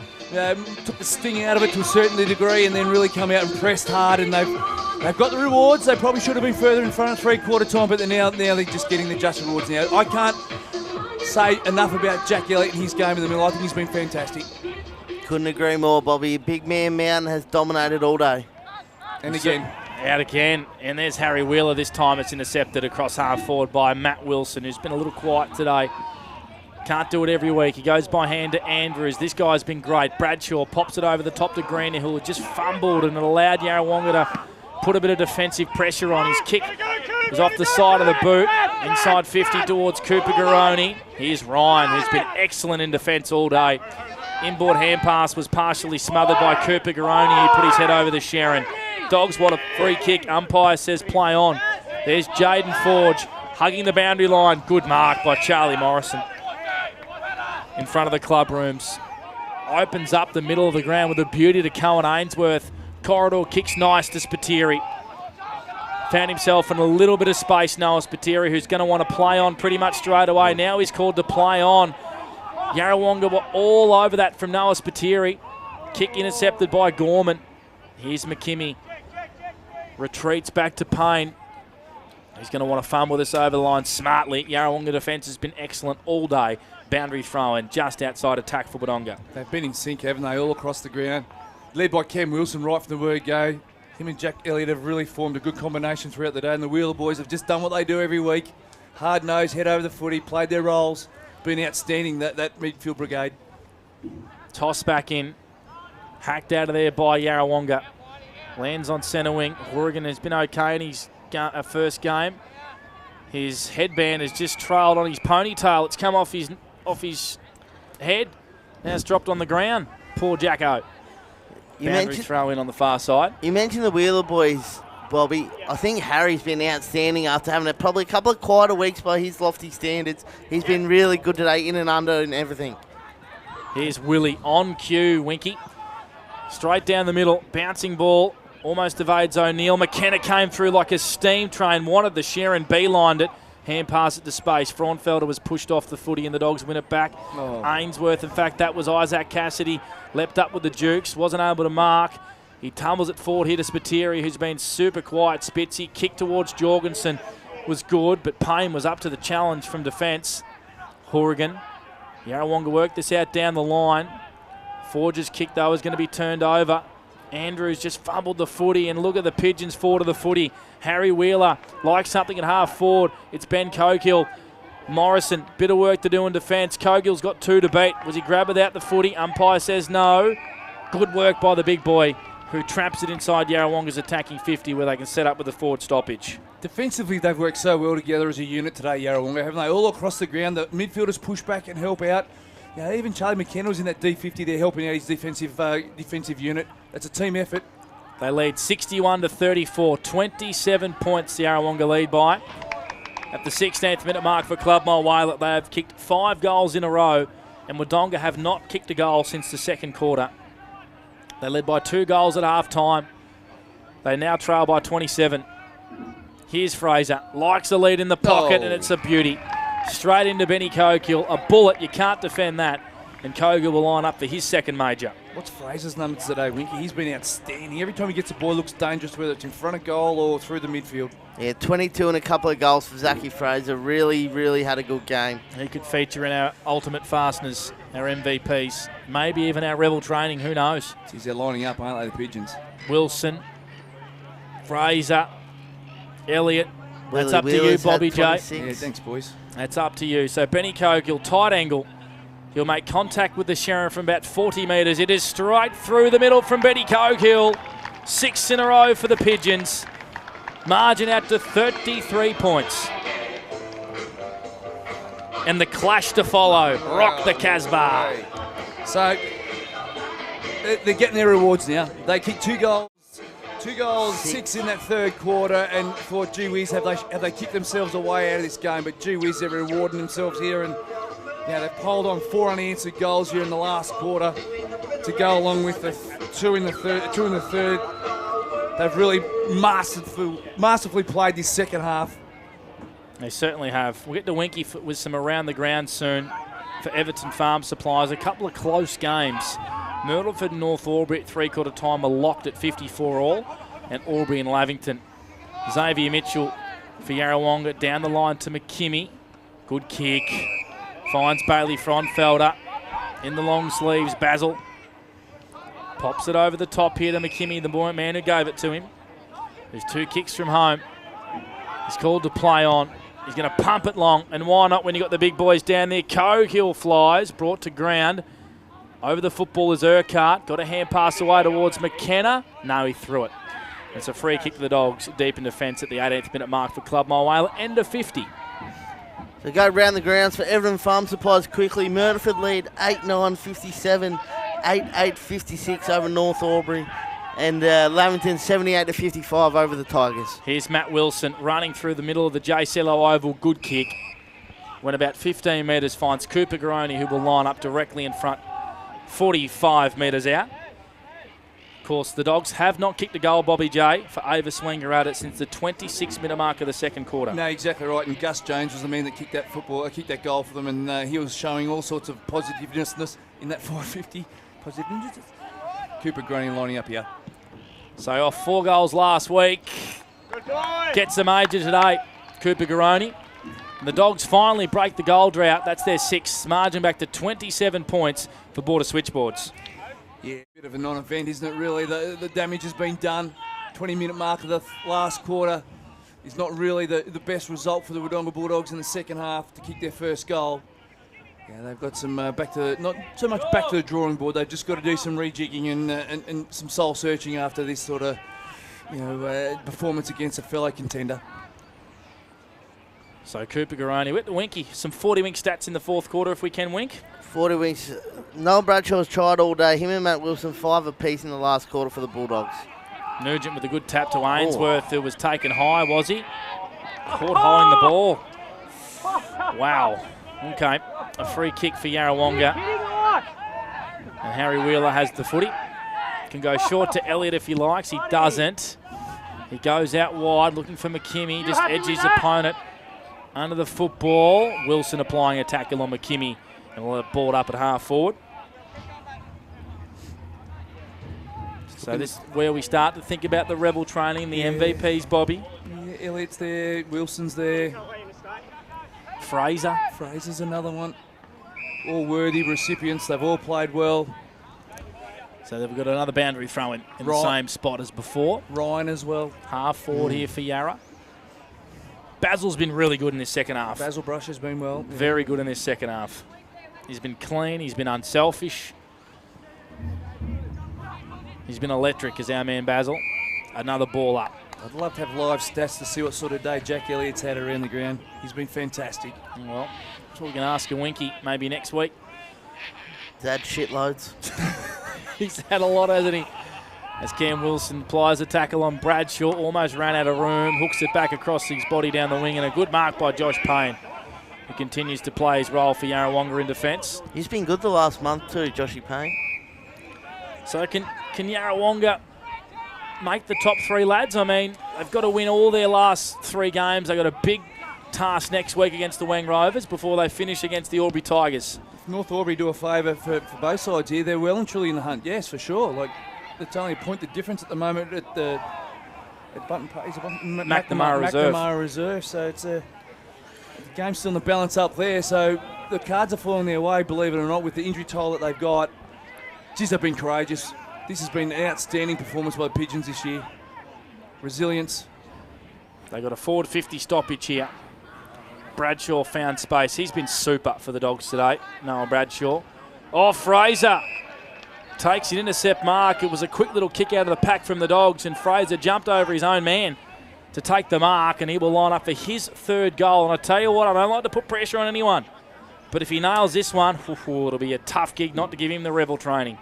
took the sting out of it to a certain degree, and then really come out and pressed hard. And they've got the rewards. They probably should have been further in front of three-quarter time, but now they're just getting the just rewards now. I can't say enough about Jack Elliott and his game in the middle. I think he's been fantastic. Couldn't agree more, Bobby. Big man Mountain has dominated all day. And again. Out again, and there's Harry Wheeler. This time it's intercepted across half forward by Matt Wilson, who's been a little quiet today. Can't do it every week. He goes by hand to Andrews. This guy's been great. Bradshaw pops it over the top to Greene, who just fumbled, and it allowed Yarrawonga to put a bit of defensive pressure on. His kick was off the side of the boot, inside 50 towards Cooper Garoni. Here's Ryan, who's been excellent in defence all day. Inboard hand pass was partially smothered by Cooper Garoni, who put his head over the Sharon. Dogs want a free kick. Umpire says play on. There's Jaden Forge hugging the boundary line. Good mark by Charlie Morrison. In front of the club rooms. Opens up the middle of the ground with a beauty to Cohen Ainsworth. Corridor kicks nice to Spiteri. Found himself in a little bit of space, Noah Spiteri, who's going to want to play on pretty much straight away. Now he's called to play on. Yarrawonga were all over that from Noah Spiteri. Kick intercepted by Gorman. Here's McKimmie. Retreats back to Payne. He's going to want to fumble this over the line smartly. Yarrawonga defence has been excellent all day. Boundary throw in just outside attack for Wodonga. They've been in sync, haven't they, all across the ground. Led by Cam Wilson right from the word go. Him and Jack Elliott have really formed a good combination throughout the day, and the Wheeler boys have just done what they do every week. Hard nose, head over the footy, played their roles. Been outstanding, that midfield brigade. Toss back in. Hacked out of there by Yarrawonga. Lands on centre wing. Horrigan has been okay in his first game. His headband has just trailed on his ponytail. It's come off his head. Now it's dropped on the ground. Poor Jacko. Boundary throw in on the far side. You mentioned the Wheeler boys, Bobby. I think Harry's been outstanding after having probably a couple of quieter weeks by his lofty standards. He's been really good today, in and under and everything. Here's Willie on cue, Winky. Straight down the middle, bouncing ball. Almost evades O'Neill. McKenna came through like a steam train, wanted the Sharon, beelined it. Hand pass it to space. Fraunfelder was pushed off the footy and the Dogs win it back. Ainsworth, in fact, that was Isaac Cassidy. Leapt up with the Dukes, wasn't able to mark. He tumbles it forward here to Spiteri, who's been super quiet. Spitzy kick towards Jorgensen was good, but Payne was up to the challenge from defence. Horrigan. Yarrawonga worked this out down the line. Forge's kick, though, is going to be turned over. Andrews just fumbled the footy, and look at the Pigeons forward of the footy. Harry Wheeler likes something at half forward. It's Ben Cogill. Morrison, bit of work to do in defence. Cogill's got two to beat. Was he grabbed without the footy? Umpire says no. Good work by the big boy, who traps it inside Yarrawonga's attacking 50, where they can set up with a forward stoppage. Defensively, they've worked so well together as a unit today, Yarrawonga, haven't they? All across the ground, the midfielders push back and help out. Yeah, even Charlie McKenna was in that D50 there helping out his defensive unit. That's a team effort. They lead 61-34, 27 points the Yarrawonga lead by. At the 16th minute mark for Club Mulwala, they have kicked 5 goals in a row, and Wodonga have not kicked a goal since the second quarter. They led by 2 goals at half time. They now trail by 27. Here's Fraser, likes the lead in the pocket, and it's a beauty. Straight into Benny Cogill, a bullet, you can't defend that. And Cogill will line up for his second major. What's Fraser's numbers today, Winky? He's been outstanding. Every time he gets the ball, looks dangerous, whether it's in front of goal or through the midfield. Yeah, 22 and a couple of goals for Zachy Fraser. Really, really had a good game. He could feature in our ultimate fasteners, our MVPs, maybe even our rebel training, who knows? Geez, they're lining up, aren't they, the Pigeons? Wilson, Fraser, Elliott. That's up to you, Bobby J. Yeah, thanks, boys. That's up to you. So Benny Cogill, tight angle. He'll make contact with the Sharon from about 40 metres. It is straight through the middle from Benny Cogill. 6 in a row for the Pigeons. Margin out to 33 points. And the clash to follow. Rock the Casbah. So they're getting their rewards now. They kicked 2 goals. 2 goals, 6 in that third quarter, and thought, gee whiz, have they kicked themselves away out of this game? But gee whiz, they're rewarding themselves here, and they've piled on 4 unanswered goals here in the last quarter to go along with the 2 in the third. They've really masterfully played this second half. They certainly have. We'll get to Winky with some around the ground soon for Everton Farm Supplies. A couple of close games Myrtleford and North Albury at three-quarter time are locked at 54 all, and Albury and Lavington. Xavier Mitchell for Yarrawonga, down the line to McKimmie. Good kick. Finds Bailey Fronfelder in the long sleeves. Basil pops it over the top here to McKimmie, the boy man who gave it to him. There's 2 kicks from home. He's called to play on. He's going to pump it long, and why not when you got the big boys down there? Cohill flies, brought to ground. Over the football is Urquhart. Got a hand pass away towards McKenna. No, he threw it. It's a free kick to the Dogs, deep in defence at the 18th minute mark for Club Mile Whale. End of 50. So go round the grounds for Everton Farm Supplies quickly. Myrtleford lead 8-9-57, 8-8-56 over North Albury. And Lavington 78-55 over the Tigers. Here's Matt Wilson running through the middle of the JCLO Oval. Good kick. Went about 15 metres, finds Cooper Garoni, who will line up directly in front, 45 metres out. Of course, the Dogs have not kicked a goal, Bobby J, for Ava Swenger at it since the 26-minute mark of the second quarter. No, exactly right. And Gus Jones was the man that kicked that goal for them, and he was showing all sorts of positiveness in that 550. Positiveness. Cooper Garoni lining up here. So off 4 goals last week. Gets a major today, Cooper Garoni. And the Dogs finally break the goal drought. That's their 6th. Margin back to 27 points for Border Switchboards. Yeah, a bit of a non-event, isn't it, really? The damage has been done. 20-minute mark of the last quarter is not really the best result for the Wodonga Bulldogs in the second half to kick their first goal. Yeah, they've got some not so much back to the drawing board. They've just got to do some rejigging and some soul searching after this sort of performance against a fellow contender. So Cooper Garoni with the winky. Some 40-wink stats in the fourth quarter if we can wink. 40 winks. Noel Bradshaw's tried all day. Him and Matt Wilson 5 apiece in the last quarter for the Bulldogs. Nugent with a good tap to Ainsworth, who was taken high, was he? Caught holding the ball. Wow. Okay. A free kick for Yarrawonga. And Harry Wheeler has the footy. Can go short to Elliott if he likes. He doesn't. He goes out wide looking for McKimmie. Just edges his opponent under the football. Wilson applying a tackle on McKimmie. And we'll have balled up at half forward. So this is where we start to think about the rebel training, the MVPs, Bobby. Yeah, Elliott's there, Wilson's there. Fraser's another one. All worthy recipients. They've all played well. So they've got another boundary throw in the same spot as before. Ryan as well. Half forward here for Yarra. Basil's been really good in this second half. Basil Brush has been well. Yeah. Very good in this second half. He's been clean. He's been unselfish. He's been electric as our man Basil. Another ball up. I'd love to have live stats to see what sort of day Jack Elliott's had around the ground. He's been fantastic. Well, that's what we can ask a Winky maybe next week. He's had shitloads. He's had a lot, hasn't he? As Cam Wilson plies a tackle on Bradshaw, almost ran out of room, hooks it back across his body down the wing, and a good mark by Josh Payne, who continues to play his role for Yarrawonga in defence. He's been good the last month too, Joshy Payne. So can Yarrawonga make the top 3, lads? I mean, they've got to win all their last 3 games. They've got a big task next week against the Wang Rovers before they finish against the Albury Tigers. If North Albury do a favour for both sides here, they're well and truly in the hunt. Yes, for sure. Like, it's only a point the difference at the moment at McNamara Reserve. So it's the game's still in the balance up there. So the cards are falling their way, believe it or not, with the injury toll that they've got. Geez, they've been courageous. This has been an outstanding performance by the Pigeons this year. Resilience. They got a forward 50 stoppage here. Bradshaw found space. He's been super for the Dogs today, Noah Bradshaw. Oh, Fraser takes an intercept mark. It was a quick little kick out of the pack from the Dogs, and Fraser jumped over his own man to take the mark, and he will line up for his 3rd goal. And I tell you what, I don't like to put pressure on anyone, but if he nails this one, it'll be a tough gig not to give him the rebel training.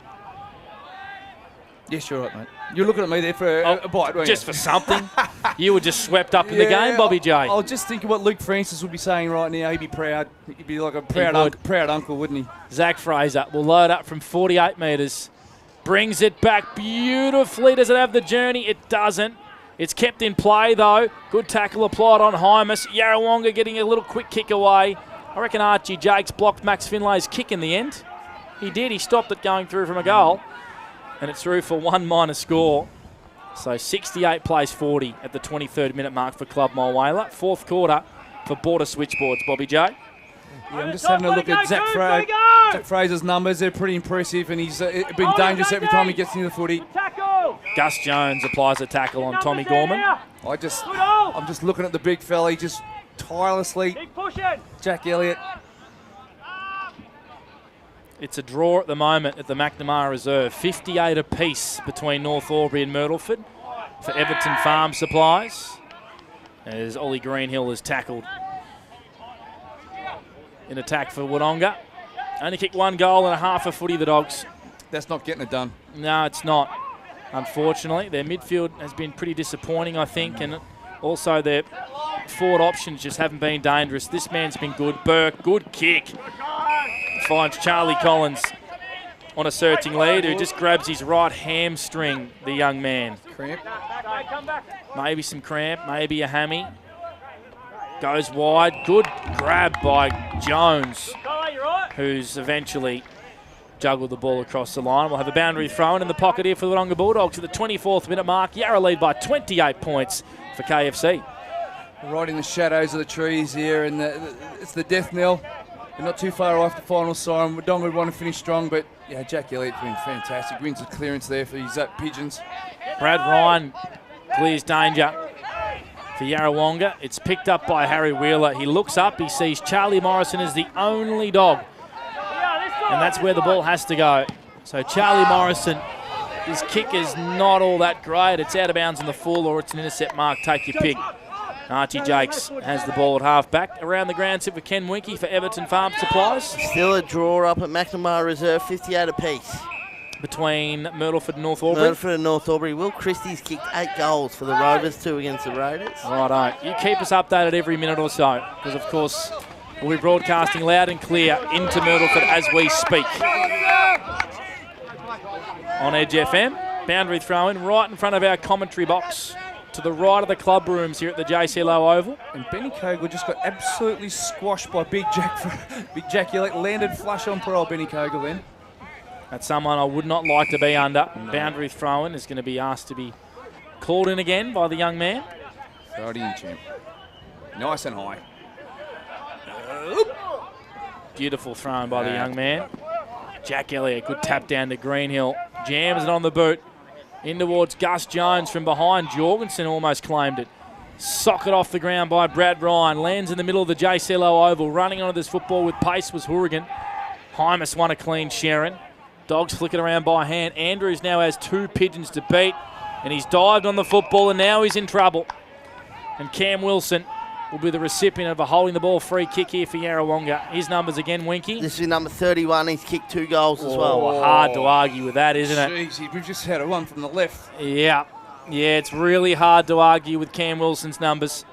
Yes, you're right, mate. You're looking at me there for a bite, weren't just you? For something. You were just swept up in the game, Bobby J. I'll just think of what Luke Francis would be saying right now. He'd be proud. He'd be like a proud uncle, wouldn't he? Zach Fraser will load up from 48 metres. Brings it back beautifully. Does it have the journey? It doesn't. It's kept in play, though. Good tackle applied on Hymus. Yarrawonga getting a little quick kick away. I reckon Archie Jakes blocked Max Finlay's kick in the end. He did. He stopped it going through from a goal. And it's through for one minor score. So 68 plays 40 at the 23rd minute mark for Club Mulwala. Fourth quarter for Border Switchboards, Bobby J. Yeah, I'm just having a look at Zach Fraser's numbers. They're pretty impressive, and he's been dangerous every time he gets into the footy. Gus Jones applies a tackle on Tommy Gorman. I'm just looking at the big fella. He just tirelessly. Jack Elliott. It's a draw at the moment at the McNamara Reserve. 58 apiece between North Albury and Myrtleford for Everton Farm Supplies, as Ollie Greenhill is tackled in attack for Wodonga. Only kicked 1 goal and a half of footy, the Dogs. That's not getting it done. No, it's not. Unfortunately, their midfield has been pretty disappointing, I think, and also their forward options just haven't been dangerous. This man's been good. Burke, good kick. Finds Charlie Collins on a searching lead, who just grabs his right hamstring, the young man. Cramp. Maybe some cramp, maybe a hammy. Goes wide. Good grab by Jones, who's eventually juggled the ball across the line. We'll have a boundary thrown in the pocket here for the Wodonga Bulldogs at the 24th minute mark. Yarra lead by 28 points for KFC. Right in the shadows of the trees here, and it's the death knell. They're not too far off the final siren. Wodonga would want to finish strong, but yeah, Jack Elliott's been fantastic. Wins the clearance there for his Pigeons. Brad Ryan clears danger for Yarrawonga. It's picked up by Harry Wheeler. He looks up, he sees Charlie Morrison as the only dog, and that's where the ball has to go. So Charlie Morrison, his kick is not all that great. It's out of bounds on the full, or it's an intercept mark. Take your pick. Archie Jakes has the ball at half-back. Around the ground sit for Ken Winky for Everton Farm Supplies. Still a draw up at McNamara Reserve, 58 apiece. Between Myrtleford and North Albury. Myrtleford and North Albury. Will Christie's kicked 8 goals for the Rovers, 2 against the Raiders. Righto. You keep us updated every minute or so, because of course we'll be broadcasting loud and clear into Myrtleford as we speak. On Edge FM, boundary throw-in right in front of our commentary box, to the right of the club rooms here at the JCLO Oval. And Benny Kogel just got absolutely squashed by Big Jack Elliott. Landed flush on poor old Benny Kogel then. That's someone I would not like to be under. No. Boundary throw-in is going to be asked to be called in again by the young man. Throw it in, champ. Nice and high. Beautiful throw-in by the young man. Jack Elliott, good tap down to Greenhill. Jams it on the boot. In towards Gus Jones from behind. Jorgensen almost claimed it. Socket off the ground by Brad Ryan. Lands in the middle of the JCLO Oval. Running onto this football with pace was Hourigan. Hymas won a clean Sharon. Dogs flicking around by hand. Andrews now has 2 Pigeons to beat, and he's dived on the football, and now he's in trouble. And Cam Wilson will be the recipient of a holding the ball free kick here for Yarrawonga. His numbers again, Winky. This is number 31. He's kicked 2 goals as well. Hard to argue with that, isn't it? Jeez, we've just had a one from the left. Yeah, it's really hard to argue with Cam Wilson's numbers.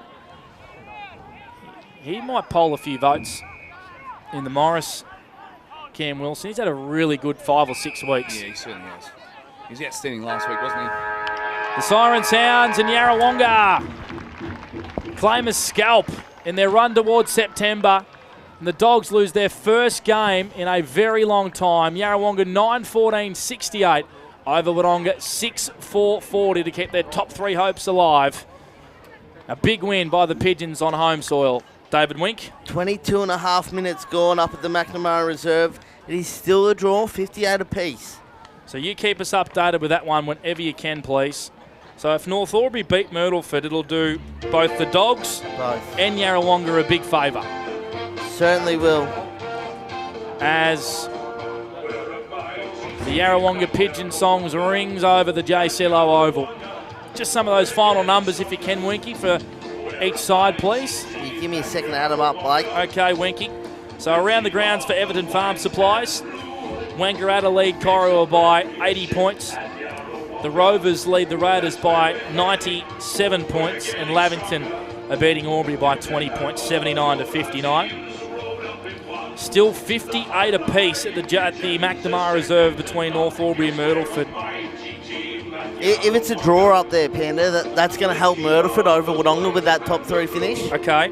He might poll a few votes in the Morris. Cam Wilson, he's had a really good 5 or 6 weeks. Yeah, he certainly has. He was outstanding last week, wasn't he? The siren sounds, and Yarrawonga claim a scalp in their run towards September. And the Dogs lose their first game in a very long time. Yarrawonga 9-14-68 over Wodonga 6-4-40 to keep their top 3 hopes alive. A big win by the Pigeons on home soil. David Wink. 22 and a half minutes gone up at the McNamara Reserve. It is still a draw, 58 apiece. So you keep us updated with that one whenever you can, please. So if North Albury beat Myrtleford, it'll do both the Dogs and Yarrawonga a big favour. Certainly will. As the Yarrawonga Pigeon songs rings over the JCLO Oval. Just some of those final numbers, if you can, Winky, for each side, please. You give me a second to add them up, Blake. Okay, Winky. So around the grounds for Everton Farm Supplies, Wangaratta lead Corridor by 80 points. The Rovers lead the Raiders by 97 points, and Lavington are beating Albury by 20 points, 79-59. Still 58 apiece at the McNamara Reserve between North Albury and Myrtleford. If it's a draw up there, Panda, that's going to help Myrtleford over Wodonga with that top 3 finish. Okay.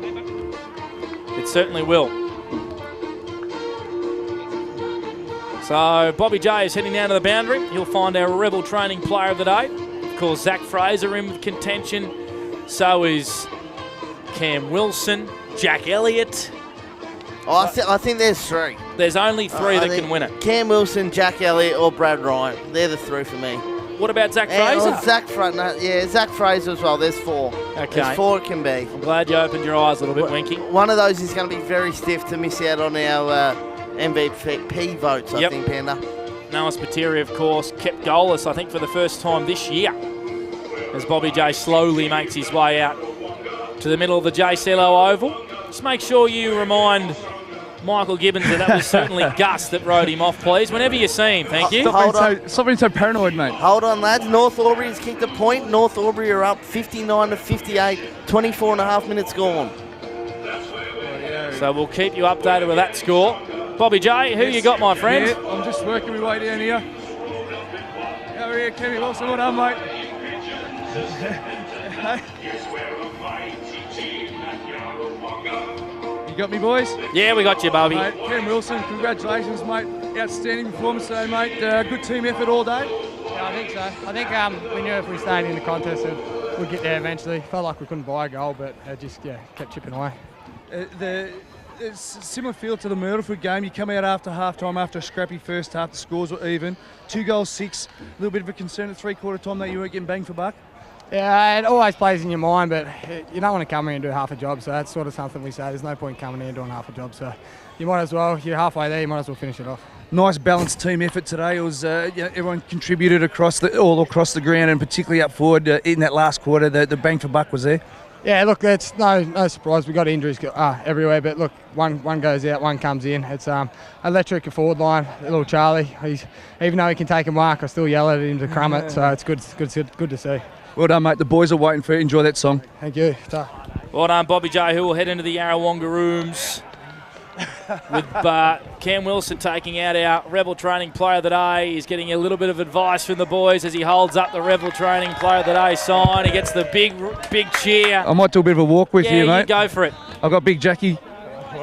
It certainly will. So Bobby J is heading down to the boundary. He'll find our Rebel Training Player of the Day. Of course, Zach Fraser in with contention. So is Cam Wilson, Jack Elliott. I think there's three. There's only three that can win it. Cam Wilson, Jack Elliott, or Brad Ryan. They're the three for me. What about Zach Fraser? Zach Fraser as well. There's four. Okay. There's four it can be. I'm glad you opened your eyes a little bit, Winky. One of those is going to be very stiff to miss out on our MVP votes, I think, Panda. Noah Spiteri, of course, kept goalless, I think, for the first time this year, as Bobby J slowly makes his way out to the middle of the JCLO Oval. Just make sure you remind Michael Gibbons that was certainly Gus that rode him off, please. Whenever you see him, thank you. Stop being so paranoid, mate. Hold on, lads. North Albury has kicked a point. North Albury are up 59-58, 24 and a half minutes gone. So we'll keep you updated with that score. Bobby J, who you got, my friend? Yeah, I'm just working my way down here. Over here, Kenny Wilson. Well done, mate. You got me, boys? Yeah, we got you, Bobby. Mate, Ken Wilson, congratulations, mate. Outstanding performance today, mate. Good team effort all day. Yeah, I think so. I think we knew if we stayed in the contest that we'd get there eventually. Felt like we couldn't buy a goal, but just kept chipping away. It's a similar feel to the Myrtleford game. You come out after half-time, after a scrappy first half, the scores were even. 2 goals, 6. A little bit of a concern at three-quarter time that you weren't getting bang for buck. Yeah, it always plays in your mind, but you don't want to come here and do half a job, so that's sort of something we say. There's no point coming here and doing half a job, so you might as well, you're halfway there, you might as well finish it off. Nice balanced team effort today. It was everyone contributed all across the ground, and particularly up forward in that last quarter. The bang for buck was there. Yeah, look, it's no surprise. We got injuries everywhere, but look, one goes out, one comes in. It's electric forward line. Little Charlie, even though he can take a mark, I still yell at him to crumb it. So it's good to see. Well done, mate. The boys are waiting for you. Enjoy that song. Thank you. Well done, Bobby J, who will head into the Yarrawonga rooms with Cam Wilson taking out our Rebel Training Player of the Day. He's getting a little bit of advice from the boys as he holds up the Rebel Training Player of the Day sign. He gets the big cheer. I might do a bit of a walk with you, mate. You go for it. I've got Big Jackie.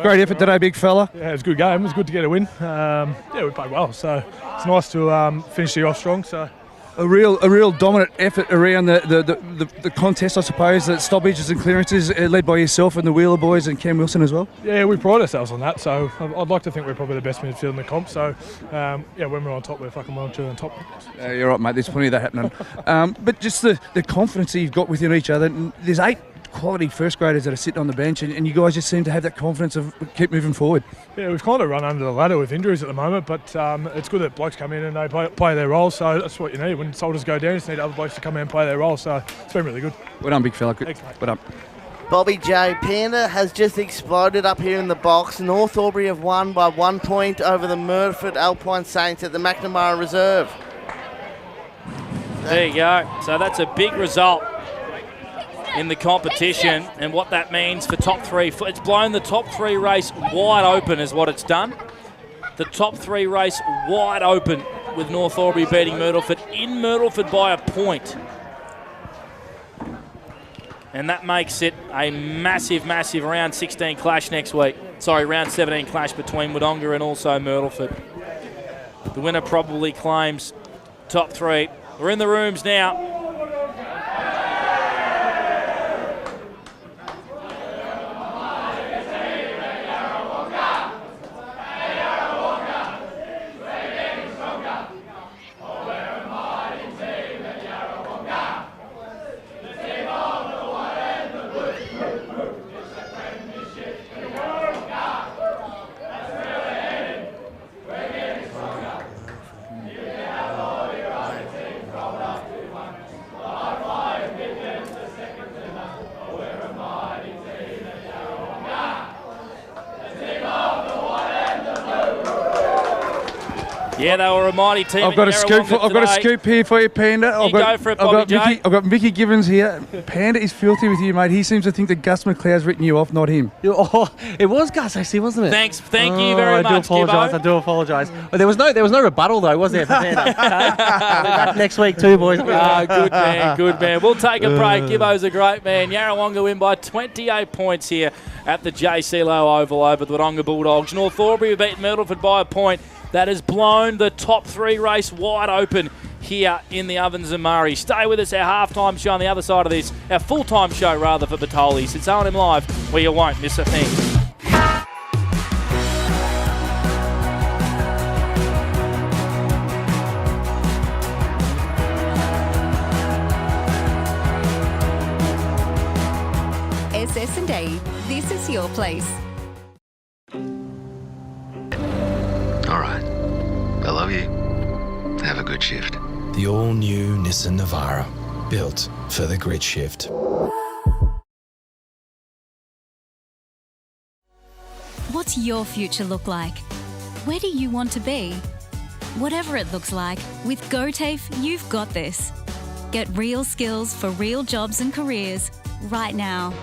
Great effort today, big fella. Yeah, it was a good game. It was good to get a win. We played well, so it's nice to finish the year off strong. So. A real dominant effort around the contest, I suppose, the stoppages and clearances led by yourself and the Wheeler boys and Cam Wilson as well. Yeah, we pride ourselves on that, so I'd like to think we're probably the best midfield in the comp. So, when we're on top, we're fucking well on top. You're right, mate. There's plenty of that happening. But just the confidence that you've got within each other. There's 8 quality first graders that are sitting on the bench, and you guys just seem to have that confidence of keep moving forward. Yeah, we've kind of run under the ladder with injuries at the moment, but it's good that blokes come in and they play their role, so that's what you need. When soldiers go down, you just need other blokes to come in and play their role, so it's been really good. Well done, big fella. Thanks, mate. Well done. Bobby J, Panda has just exploded up here in the box. North Albury have won by 1 point over the Murford Alpine Saints at the McNamara Reserve. There you go. So that's a big result in the competition, and what that means for top 3. It's blown the top 3 race wide open is what it's done. The top 3 race wide open with North Albury beating Myrtleford in Myrtleford by a point. And that makes it a massive round 16 clash next week. Sorry, round 17 clash between Wodonga and also Myrtleford. The winner probably claims top 3. We're in the rooms now. Yeah, they were a mighty team. I've got a scoop here for you, Panda. Go for it, Bobby J. I've got Mickey Gibbons here. Panda is filthy with you, mate. He seems to think that Gus McLeod's written you off, not him. Oh, it was Gus, actually, wasn't it? Thank you very much, I do apologise. Well, there was no rebuttal though, was there, for Panda? We'll be back next week too, boys. Good man. We'll take a break. Gibbo's a great man. Yarrawonga win by 28 points here at the JCLO Oval over the Wodonga Bulldogs. North Albury beat Myrtleford by a point. that has blown the top 3 race wide open here in the Ovens and Murray. Stay with us, our halftime show on the other side of this, our full-time show rather for Batolis. It's O&M Live, where you won't miss a thing. SS&A, this is your place. All right. I love you. Have a good shift. The all-new Nissan Navara, built for the grid shift. What's your future look like? Where do you want to be? Whatever it looks like, with GoTAFE, you've got this. Get real skills for real jobs and careers right now.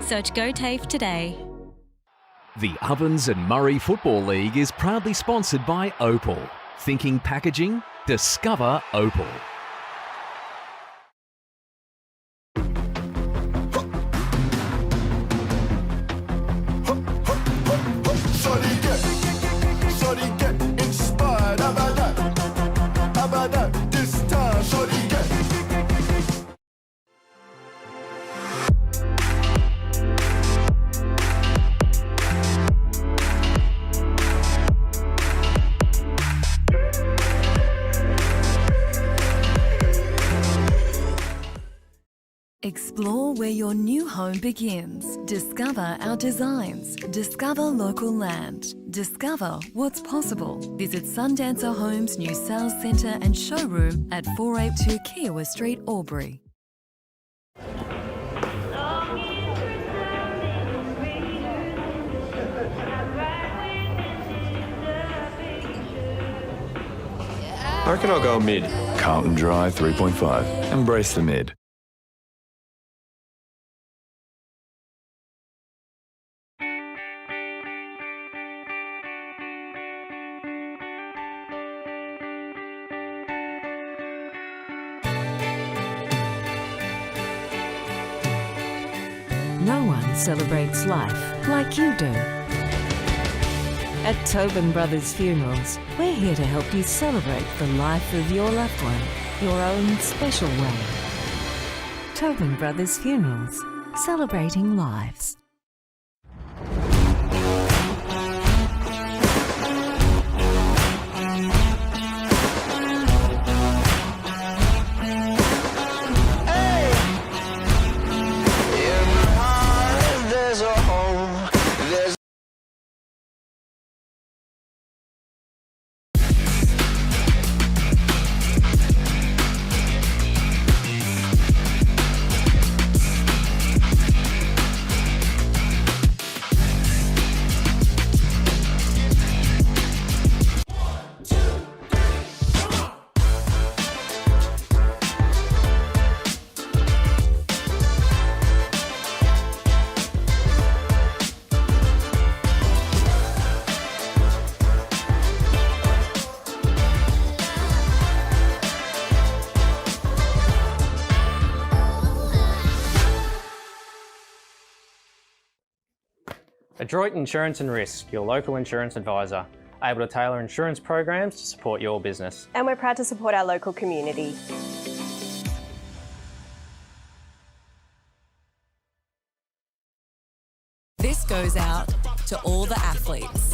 Search GoTAFE today. The Ovens and Murray Football League is proudly sponsored by Opal. Thinking packaging? Discover Opal. Shorty get inspired. How about that? How about that? This time, shorty get. Explore where your new home begins. Discover our designs. Discover local land. Discover what's possible. Visit Sundancer Homes' new sales centre and showroom at 482 Kiowa Street, Albury. I reckon I'll go mid. Carlton Dry 3.5. Embrace the mid. No one celebrates life like you do. At Tobin Brothers Funerals, we're here to help you celebrate the life of your loved one, your own special way. Tobin Brothers Funerals, celebrating lives. Adroit Insurance and Risk, your local insurance advisor, able to tailor insurance programs to support your business. And we're proud to support our local community. This goes out to all the athletes,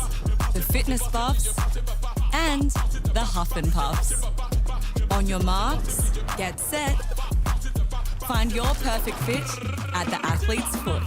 the fitness buffs, and the huff and puffs. On your marks, get set. Find your perfect fit at the athlete's foot.